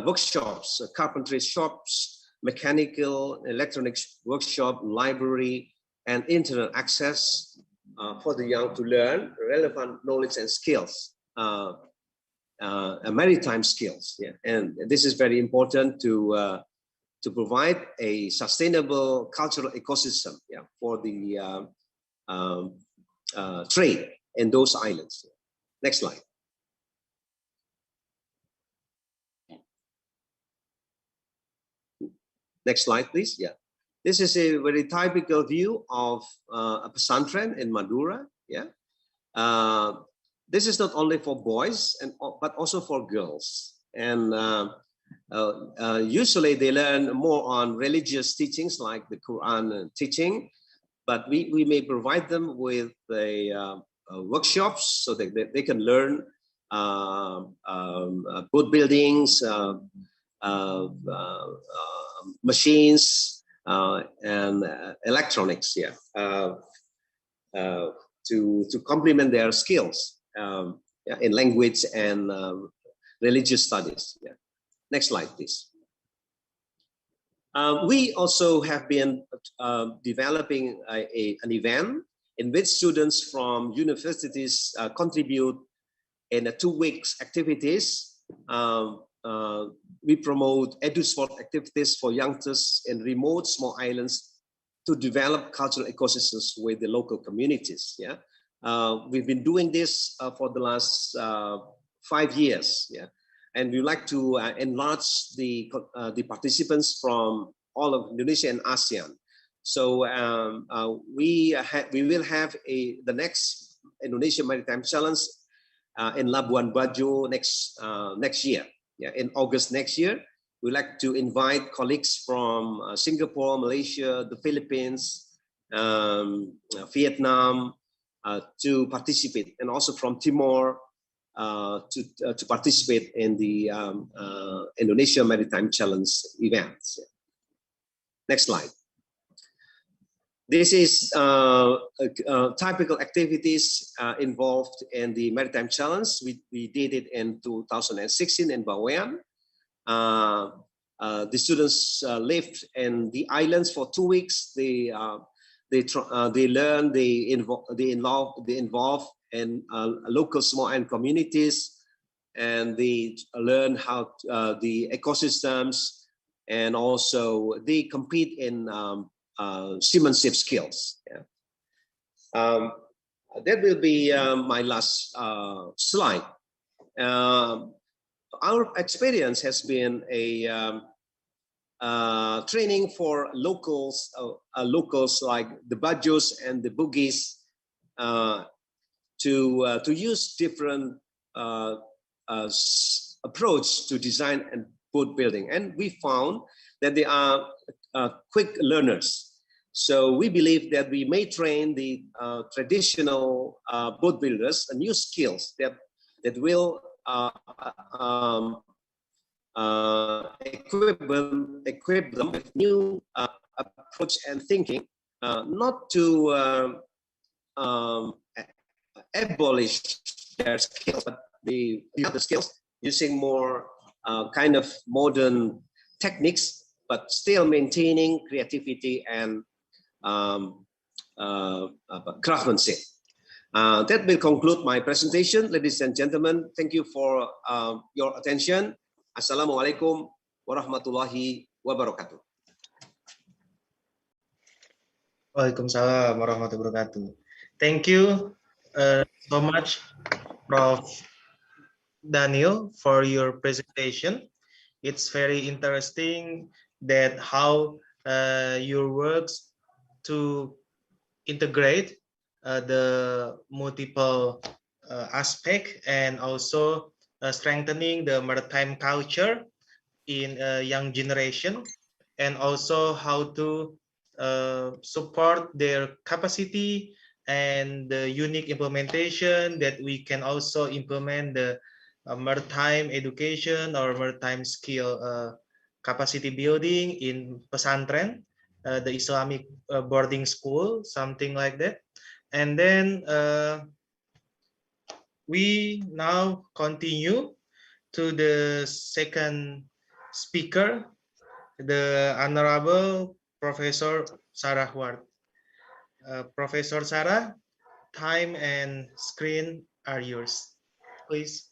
workshops, carpentry shops, mechanical, electronics workshop, library, and internet access for the young to learn relevant knowledge and skills, maritime skills. Yeah, and this is very important to provide a sustainable cultural ecosystem, yeah, for the trade in those islands. Next slide. Next slide, please. Yeah, this is a very typical view of a pesantren in Madura. Yeah, this is not only for boys but also for girls, and usually they learn more on religious teachings like the Quran teaching, but we may provide them with workshops so that they can learn boat buildings, machines, and electronics. Yeah, to complement their skills in language and religious studies. Yeah. Next slide, please. We also have been developing an event in which students from universities contribute in 2 weeks activities. We promote edu-sport activities for youngsters in remote small islands to develop cultural ecosystems with the local communities. Yeah, we've been doing this for the last 5 years. Yeah, and we like to enlarge the participants from all of Indonesia and ASEAN. So we will have the next Indonesia Maritime Challenge in Labuan Bajo next year. Yeah, in August next year. We'd like to invite colleagues from Singapore, Malaysia, the Philippines, Vietnam to participate, and also from Timor to participate in the Indonesia Maritime Challenge events. Next slide. This is typical activities involved in the Maritime Challenge. We did it in 2016 in Bawean. The students lived in the islands for 2 weeks. They learn, they involve in local small island communities, and they learn how the ecosystems, and also they compete in seamanship skills. Yeah. That will be my last slide. Our experience has been a training for locals like the Bajos and the Bugis to use different approach to design and boat building, and we found that they are quick learners. So we believe that we may train the traditional boat builders new skills that will equip them with new approach and thinking, not to abolish their skills, but the other skills using more kind of modern techniques, but still maintaining creativity and craftsmanship. That will conclude my presentation, ladies and gentlemen. Thank you for your attention. Assalamualaikum warahmatullahi wabarakatuh. Waalaikumsalam warahmatullahi wabarakatuh. Thank you so much, Prof. Daniel, for your presentation. It's very interesting that how your works to integrate the multiple aspect, and also strengthening the maritime culture in a young generation, and also how to support their capacity and the unique implementation that we can also implement the maritime education or maritime skill capacity building in pesantren, the Islamic boarding school, something like that. And then we now continue to the second speaker, the Honorable Professor Sarah Ward. Professor Sarah, time and screen are yours, please.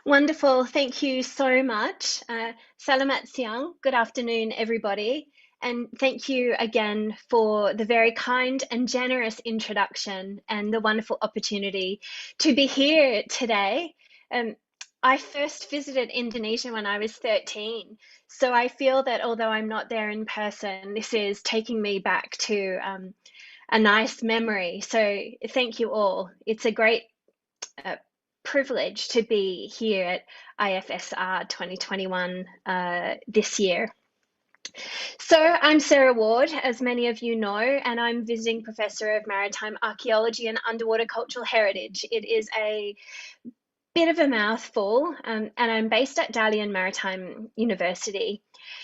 Wonderful. Thank you so much. Salamat siang. Good afternoon, everybody. And thank you again for the very kind and generous introduction and the wonderful opportunity to be here today. I first visited Indonesia when I was 13. So I feel that although I'm not there in person, this is taking me back to a nice memory. So thank you all. It's a great privilege to be here at IFSR 2021 this year. So I'm Sarah Ward, as many of you know, and I'm visiting Professor of Maritime Archaeology and Underwater Cultural Heritage. It is a bit of a mouthful, and I'm based at Dalian Maritime University.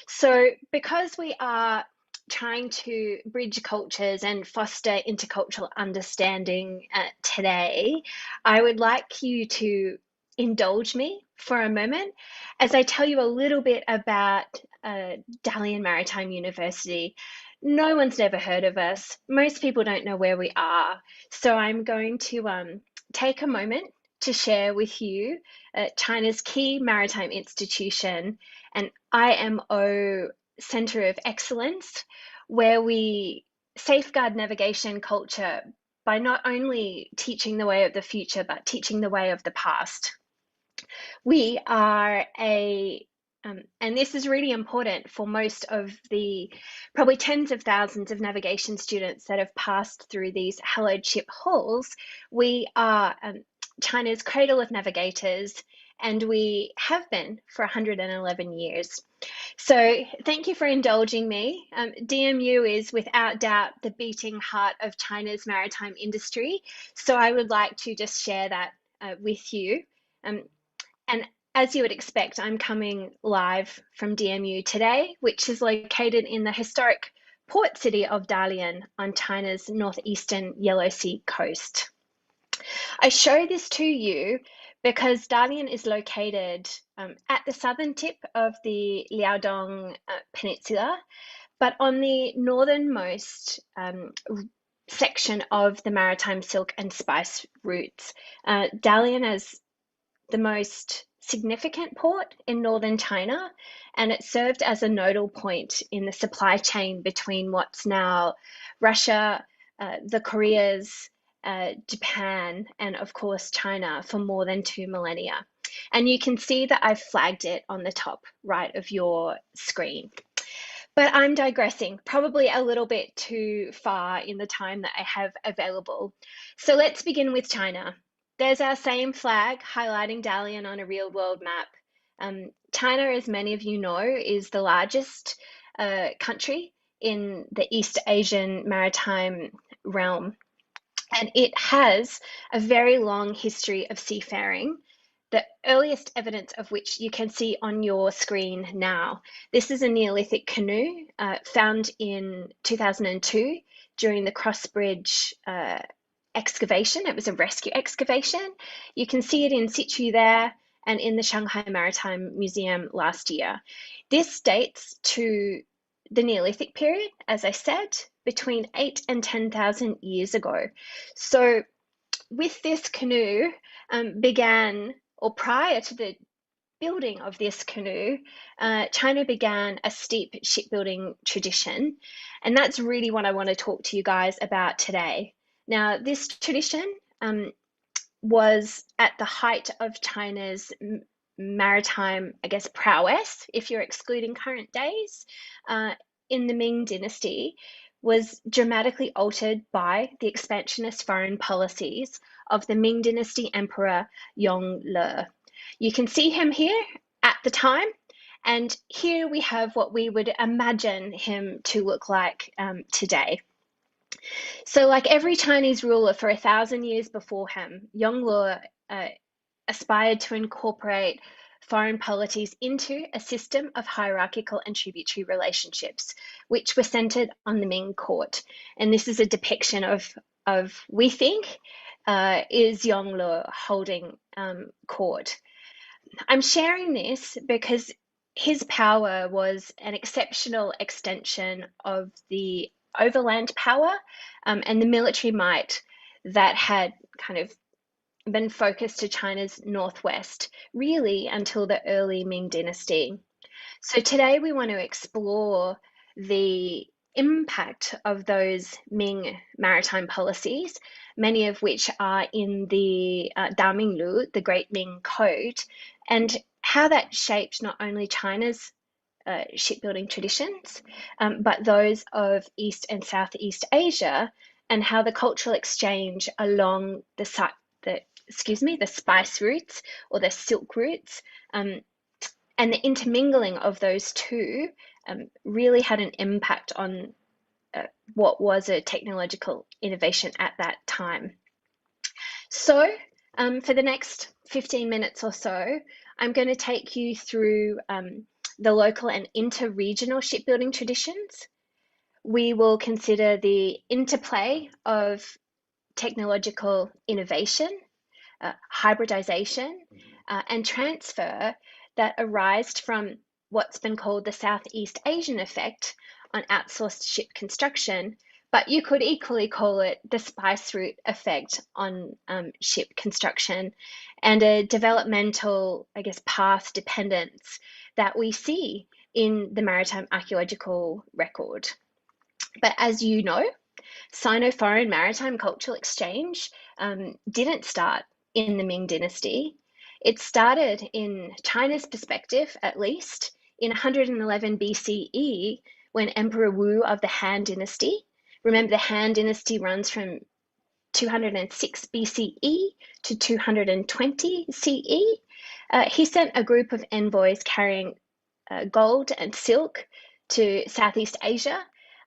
So because we are trying to bridge cultures and foster intercultural understanding today, I would like you to indulge me for a moment as I tell you a little bit about Dalian Maritime University. No one's never heard of us. Most people don't know where we are. So I'm going to take a moment to share with you China's key maritime institution, an IMO Center of Excellence, where we safeguard navigation culture by not only teaching the way of the future, but teaching the way of the past. We are and this is really important for most of the probably tens of thousands of navigation students that have passed through these hallowed ship halls. We are China's cradle of navigators, and we have been for 111 years. So thank you for indulging me. DMU is without doubt the beating heart of China's maritime industry. So I would like to just share that with you. And as you would expect, I'm coming live from DMU today, which is located in the historic port city of Dalian on China's northeastern Yellow Sea coast. I show this to you because Dalian is located at the southern tip of the Liaodong Peninsula, but on the northernmost section of the maritime silk and spice routes. Dalian is the most significant port in northern China, and it served as a nodal point in the supply chain between what's now Russia, the Koreas, Japan, and of course China for more than 2 millennia. And you can see that I've flagged it on the top right of your screen. But I'm digressing, probably a little bit too far in the time that I have available. So let's begin with China. There's our same flag highlighting Dalian on a real world map. China, as many of you know, is the largest country in the East Asian maritime realm. And it has a very long history of seafaring, the earliest evidence of which you can see on your screen now. This is a Neolithic canoe found in 2002 during the Crossbridge excavation. It was a rescue excavation. You can see it in situ there and in the Shanghai Maritime Museum last year. This dates to the Neolithic period, as I said, between 8,000 and 10,000 years ago. So with this canoe began, or prior to the building of this canoe, China began a steep shipbuilding tradition. And that's really what I want to talk to you guys about today. Now, this tradition was at the height of China's maritime, I guess, prowess, if you're excluding current days, in the Ming Dynasty, was dramatically altered by the expansionist foreign policies of the Ming Dynasty Emperor Yongle. You can see him here at the time, and here we have what we would imagine him to look like today. So like every Chinese ruler for 1,000 years before him, Yongle aspired to incorporate foreign polities into a system of hierarchical and tributary relationships, which were centered on the Ming court. And this is a depiction of we think, is Yongle holding court. I'm sharing this because his power was an exceptional extension of the overland power and the military might that had kind of been focused to China's northwest, really until the early Ming Dynasty. So today we want to explore the impact of those Ming maritime policies, many of which are in the Daminglu, the Great Ming Code, and how that shaped not only China's shipbuilding traditions, but those of East and Southeast Asia, and how the cultural exchange along the spice routes or the silk routes, and the intermingling of those two really had an impact on what was a technological innovation at that time. So for the next 15 minutes or so, I'm going to take you through the local and inter-regional shipbuilding traditions. We will consider the interplay of technological innovation, hybridization, and transfer that arise from what's been called the Southeast Asian effect on outsourced ship construction, but you could equally call it the spice route effect on ship construction, and a developmental, I guess, path dependence that we see in the maritime archaeological record. But as you know, Sino-foreign maritime cultural exchange didn't start in the Ming Dynasty. It started, in China's perspective at least, in 111 BCE, when Emperor Wu of the Han Dynasty, remember the Han Dynasty runs from 206 BCE to 220 CE, he sent a group of envoys carrying gold and silk to Southeast Asia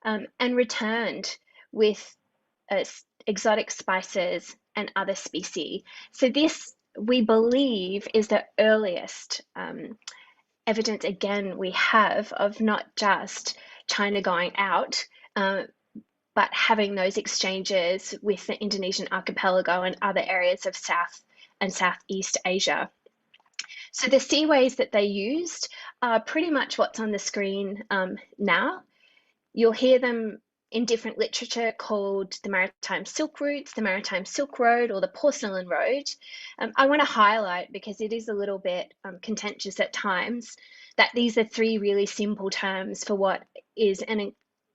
and returned with exotic spices and other species. So this, we believe, is the earliest evidence, again, we have of not just China going out, but having those exchanges with the Indonesian archipelago and other areas of South and Southeast Asia. So the seaways that they used are pretty much what's on the screen now. You'll hear them in different literature called the Maritime Silk Routes, the Maritime Silk Road, or the Porcelain Road. I want to highlight, because it is a little bit contentious at times, that these are three really simple terms for what is an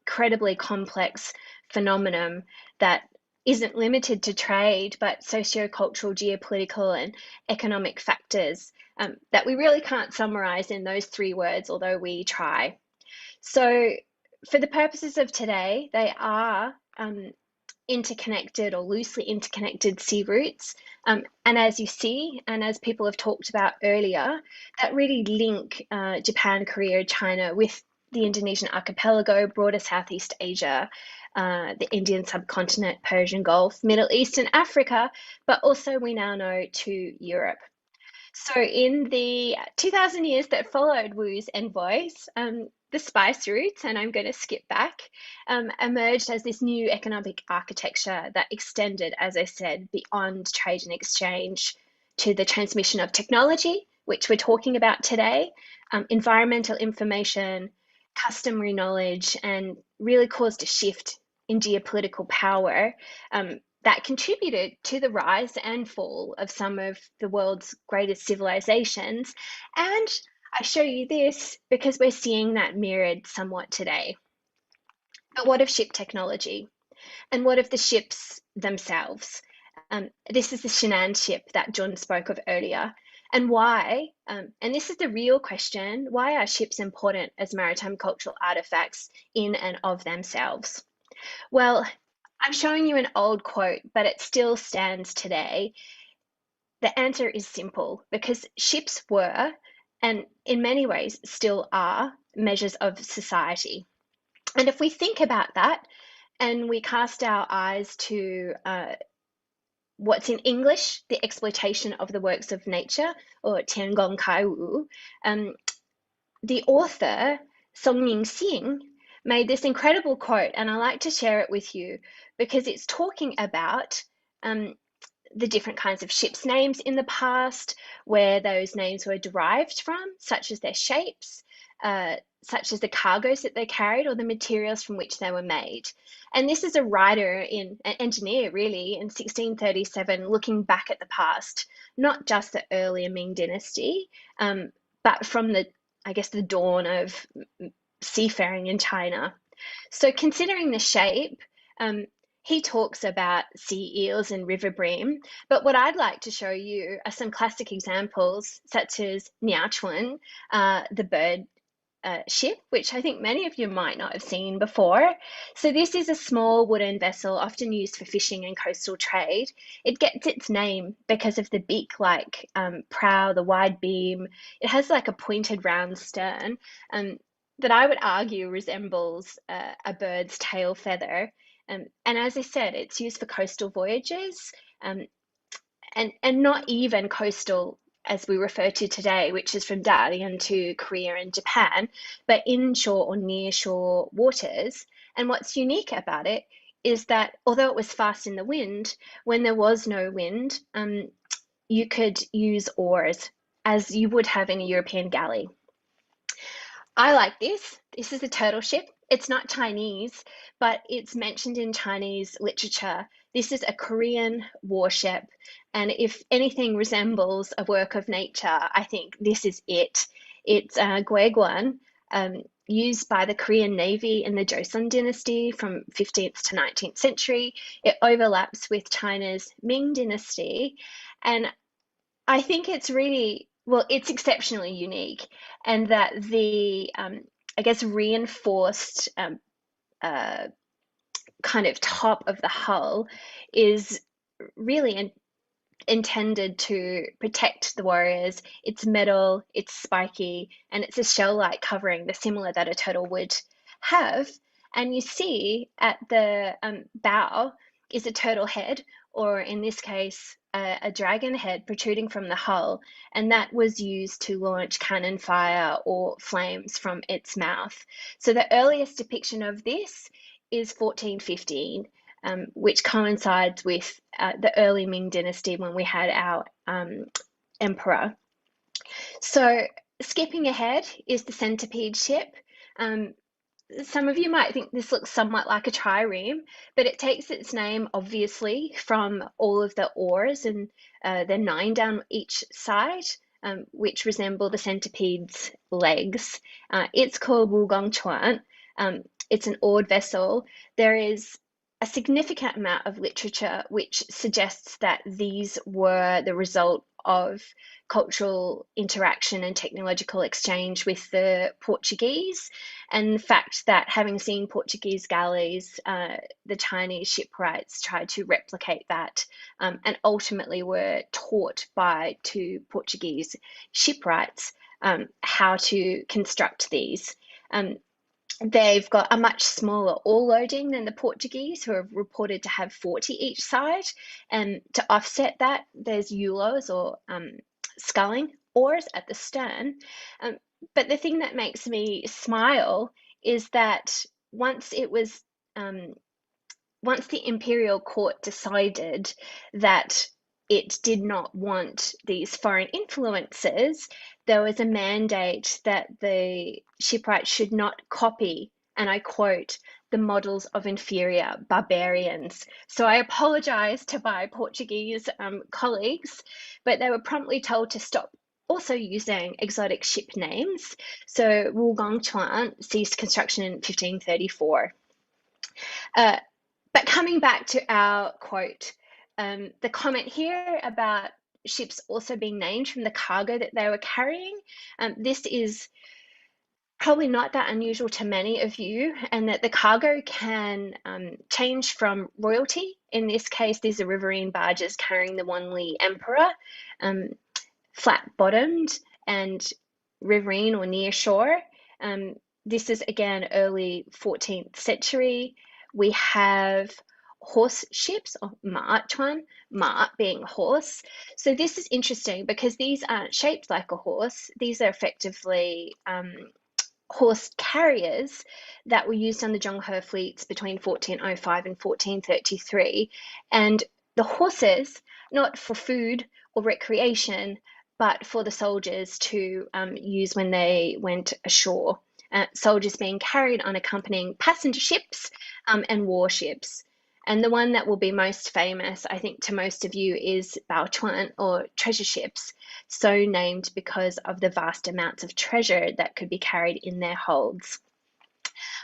incredibly complex phenomenon that isn't limited to trade, but socio-cultural, geopolitical, and economic factors that we really can't summarize in those three words, although we try. So for the purposes of today, they are interconnected or loosely interconnected sea routes. And as you see, and as people have talked about earlier, that really link Japan, Korea, China with the Indonesian archipelago, broader Southeast Asia, the Indian subcontinent, Persian Gulf, Middle East and Africa, but also we now know to Europe. So in the 2,000 years that followed Wu's envoys, the spice routes, and I'm going to skip back, emerged as this new economic architecture that extended, as I said, beyond trade and exchange to the transmission of technology, which we're talking about today, environmental information, customary knowledge, and really caused a shift in geopolitical power that contributed to the rise and fall of some of the world's greatest civilizations. And I show you this because we're seeing that mirrored somewhat today. But what of ship technology? And what of the ships themselves? This is the Shannan ship that John spoke of earlier. And why, and this is the real question, why are ships important as maritime cultural artifacts in and of themselves? Well, I'm showing you an old quote, but it still stands today. The answer is simple, because ships were, and in many ways still are, measures of society. And if we think about that and we cast our eyes to what's in English, the exploitation of the works of nature, or Tiangong Kaiwu, the author, Song Ying-xing, made this incredible quote, and I like to share it with you because it's talking about the different kinds of ships' names in the past, where those names were derived from, such as their shapes, such as the cargoes that they carried or the materials from which they were made. And this is a writer, an engineer really, in 1637, looking back at the past, not just the earlier Ming Dynasty, but from the, I guess, the dawn of seafaring in China. So considering the shape, he talks about sea eels and river bream, but what I'd like to show you are some classic examples, such as Niachuan, the bird ship, which I think many of you might not have seen before. So this is a small wooden vessel often used for fishing and coastal trade. It gets its name because of the beak-like prow, the wide beam. It has like a pointed round stern that I would argue resembles a bird's tail feather. And as I said, it's used for coastal voyages. and not even coastal as we refer to today, which is from Darien to Korea and Japan, but inshore or nearshore waters. And what's unique about it is that although it was fast in the wind, when there was no wind, you could use oars as you would have in a European galley. I like this. This is a turtle ship. It's not Chinese, but it's mentioned in Chinese literature. This is a Korean warship. And if anything resembles a work of nature, I think this is it. It's Gwaegwan, used by the Korean Navy in the Joseon dynasty from 15th to 19th century. It overlaps with China's Ming dynasty. And I think it's really, well, it's exceptionally unique, and that the, I guess, reinforced kind of top of the hull is really intended to protect the warriors. It's metal, it's spiky, and it's a shell-like covering, the similar that a turtle would have. And you see at the bow is a turtle head, or in this case, a dragon head protruding from the hull, and that was used to launch cannon fire or flames from its mouth. So the earliest depiction of this is 1415, which coincides with the early Ming dynasty when we had our emperor. So skipping ahead is the centipede ship. Some of you might think this looks somewhat like a trireme, but it takes its name obviously from all of the oars, and there are 9 down each side, which resemble the centipede's legs. It's called Wugong Chuan. It's an oared vessel. There is a significant amount of literature which suggests that these were the result of cultural interaction and technological exchange with the Portuguese, and the fact that, having seen Portuguese galleys, the Chinese shipwrights tried to replicate that, and ultimately were taught by 2 Portuguese shipwrights how to construct these. They've got a much smaller oar loading than the Portuguese, who are reported to have 40 each side. And to offset that, there's ulos, or sculling oars at the stern. But the thing that makes me smile is that once the imperial court decided that it did not want these foreign influences, there was a mandate that the shipwrights should not copy, and I quote, the models of inferior barbarians. So I apologize to my Portuguese colleagues, but they were promptly told to stop also using exotic ship names. So Wugong Chuan ceased construction in 1534. But coming back to our quote, the comment here about ships also being named from the cargo that they were carrying, this is probably not that unusual to many of you, and that the cargo can change from royalty. In this case, these are riverine barges carrying the Wanli Emperor, flat-bottomed and riverine or near shore. This is again early 14th century. We have horse ships, or ma'chuan, ma being horse. So this is interesting because these aren't shaped like a horse. These are effectively horse carriers that were used on the Zhonghe fleets between 1405 and 1433. And the horses, not for food or recreation, but for the soldiers to use when they went ashore. Soldiers being carried on accompanying passenger ships and warships. And the one that will be most famous, I think, to most of you is Baochuan, or treasure ships, so named because of the vast amounts of treasure that could be carried in their holds.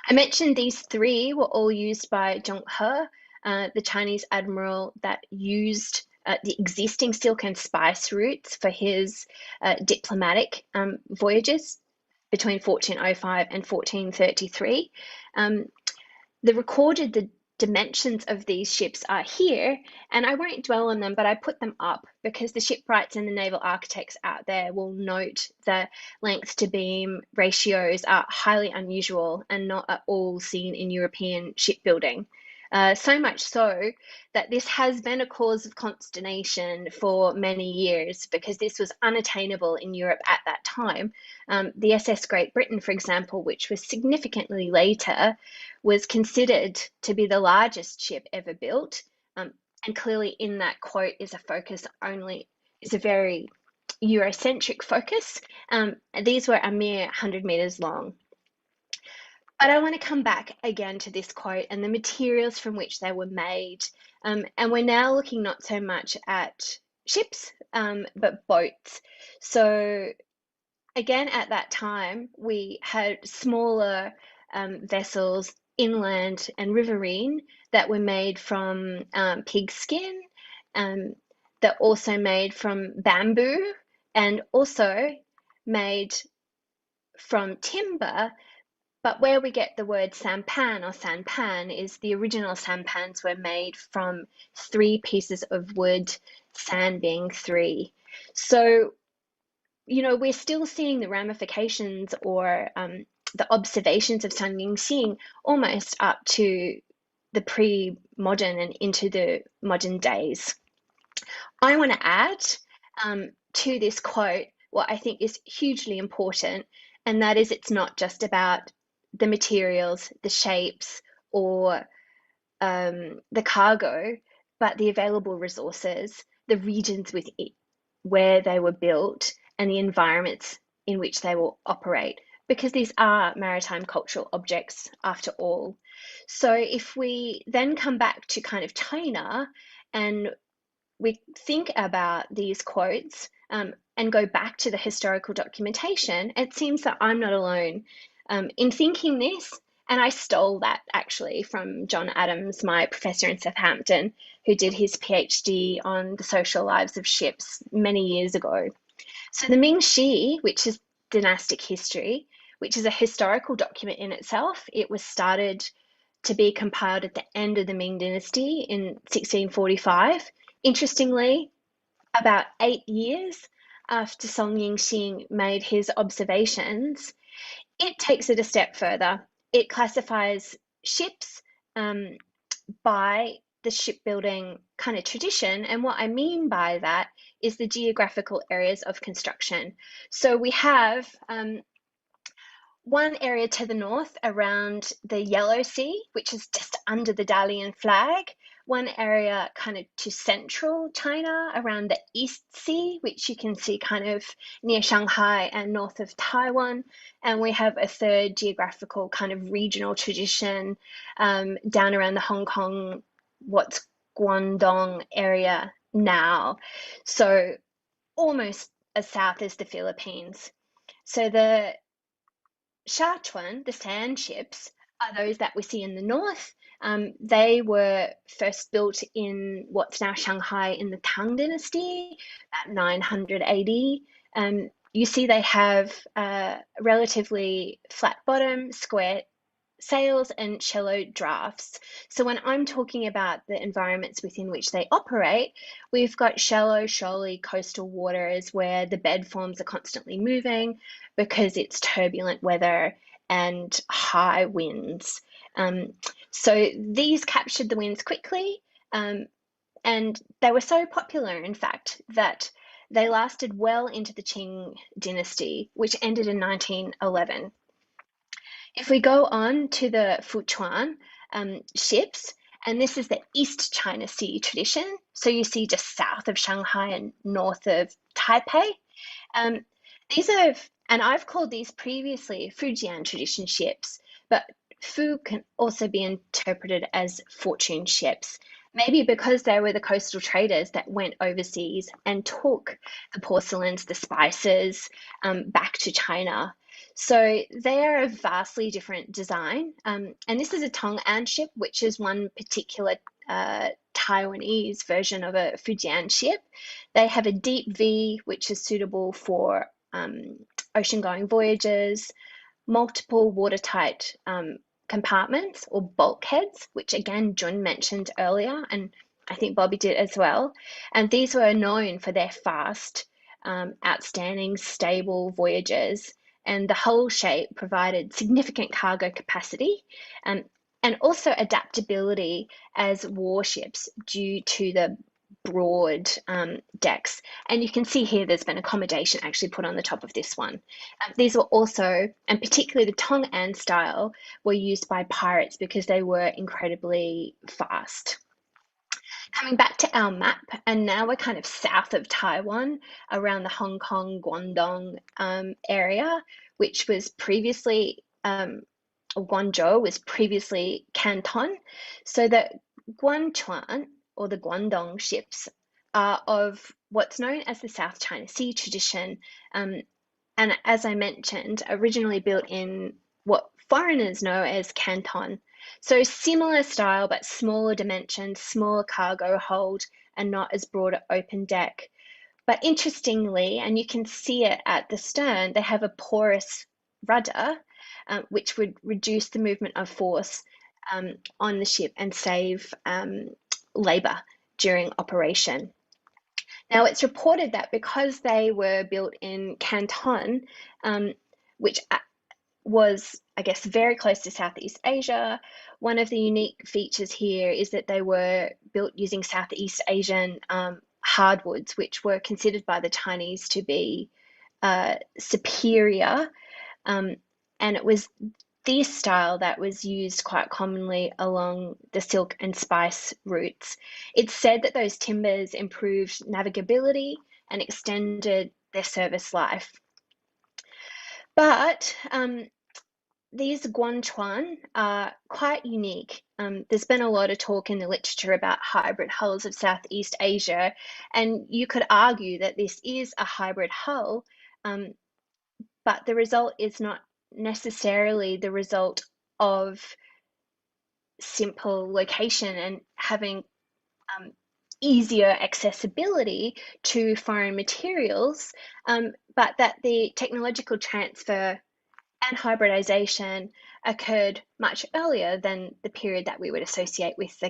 I mentioned these 3 were all used by Zhonghe, the Chinese admiral that used the existing silk and spice routes for his diplomatic voyages between 1405 and 1433. The dimensions of these ships are here, and I won't dwell on them, but I put them up because the shipwrights and the naval architects out there will note the length to beam ratios are highly unusual and not at all seen in European shipbuilding. So much so that this has been a cause of consternation for many years because this was unattainable in Europe at that time. The SS Great Britain, for example, which was significantly later, was considered to be the largest ship ever built. And clearly in that quote is a very Eurocentric focus. These were a mere 100 meters long. But I want to come back again to this quote and the materials from which they were made. And we're now looking not so much at ships, but boats. So again, at that time, we had smaller vessels, inland and riverine, that were made from pig skin, that also made from bamboo, and also made from timber. But where we get the word sampan or sanpan is the original sampans were made from 3 pieces of wood, san being 3. So, you know, we're still seeing the ramifications or the observations of San Yingxing almost up to the pre-modern and into the modern days. I want to add to this quote what I think is hugely important, and that is it's not just about the materials, the shapes, or the cargo, but the available resources, the regions with it, where they were built, and the environments in which they will operate, because these are maritime cultural objects after all. So if we then come back to kind of China and we think about these quotes and go back to the historical documentation, it seems that I'm not alone in thinking this. And I stole that actually from John Adams, my professor in Southampton, who did his PhD on the social lives of ships many years ago. So the Ming-Shi, which is dynastic history, which is a historical document in itself, it was started to be compiled at the end of the Ming Dynasty in 1645. Interestingly, about 8 years after Song Yingxing made his observations, it takes it a step further. It classifies ships by the shipbuilding kind of tradition. And what I mean by that is the geographical areas of construction. So we have one area to the north around the Yellow Sea, which is just under the Dalian flag. One area kind of to central China around the East Sea, which you can see kind of near Shanghai and north of Taiwan. And we have a third geographical kind of regional tradition down around the Hong Kong, what's Guangdong area now. So almost as south as the Philippines. So the Shachuan, the sand ships, are those that we see in the north. They were first built in what's now Shanghai in the Tang Dynasty, about 900 AD. You see they have relatively flat bottom, square sails, and shallow drafts. So when I'm talking about the environments within which they operate, we've got shallow, shoaly coastal waters where the bed forms are constantly moving because it's turbulent weather and high winds. So these captured the winds quickly, and they were so popular, in fact, that they lasted well into the Qing dynasty, which ended in 1911. If we go on to the Fuchuan ships, and this is the East China Sea tradition, so you see just south of Shanghai and north of Taipei. These are, and I've called these previously Fujian tradition ships, but Fu can also be interpreted as fortune ships, maybe because they were the coastal traders that went overseas and took the porcelains, the spices back to China. So they are a vastly different design. And this is a Tong'an ship, which is one particular Taiwanese version of a Fujian ship. They have a deep V, which is suitable for ocean-going voyages, multiple watertight compartments or bulkheads, which again Jun mentioned earlier, and I think Bobby did as well. And these were known for their fast, outstanding, stable voyages, and the hull shape provided significant cargo capacity. and also adaptability as warships due to the broad decks. And you can see here there's been accommodation actually put on the top of this one. These were also, and particularly the Tong An style, were used by pirates because they were incredibly fast. Coming back to our map, and now we're kind of south of Taiwan, around the Hong Kong, Guangdong area, which was previously, Guangzhou was previously Canton. So the Guanchuan, or the Guangdong ships, are of what's known as the South China Sea tradition. And as I mentioned, originally built in what foreigners know as Canton. So similar style, but smaller dimensions, smaller cargo hold, and not as broad an open deck. But interestingly, and you can see it at the stern, they have a porous rudder, which would reduce the movement of force on the ship and save labor during operation. Now, it's reported that because they were built in Canton, which was, I guess, very close to Southeast Asia, one of the unique features here is that they were built using Southeast Asian hardwoods, which were considered by the Chinese to be superior. And it was this style that was used quite commonly along the silk and spice routes. It's said that those timbers improved navigability and extended their service life. But these Guanchuan are quite unique. There's been a lot of talk in the literature about hybrid hulls of Southeast Asia, and you could argue that this is a hybrid hull, but the result is not necessarily the result of simple location and having easier accessibility to foreign materials, but that the technological transfer and hybridization occurred much earlier than the period that we would associate with the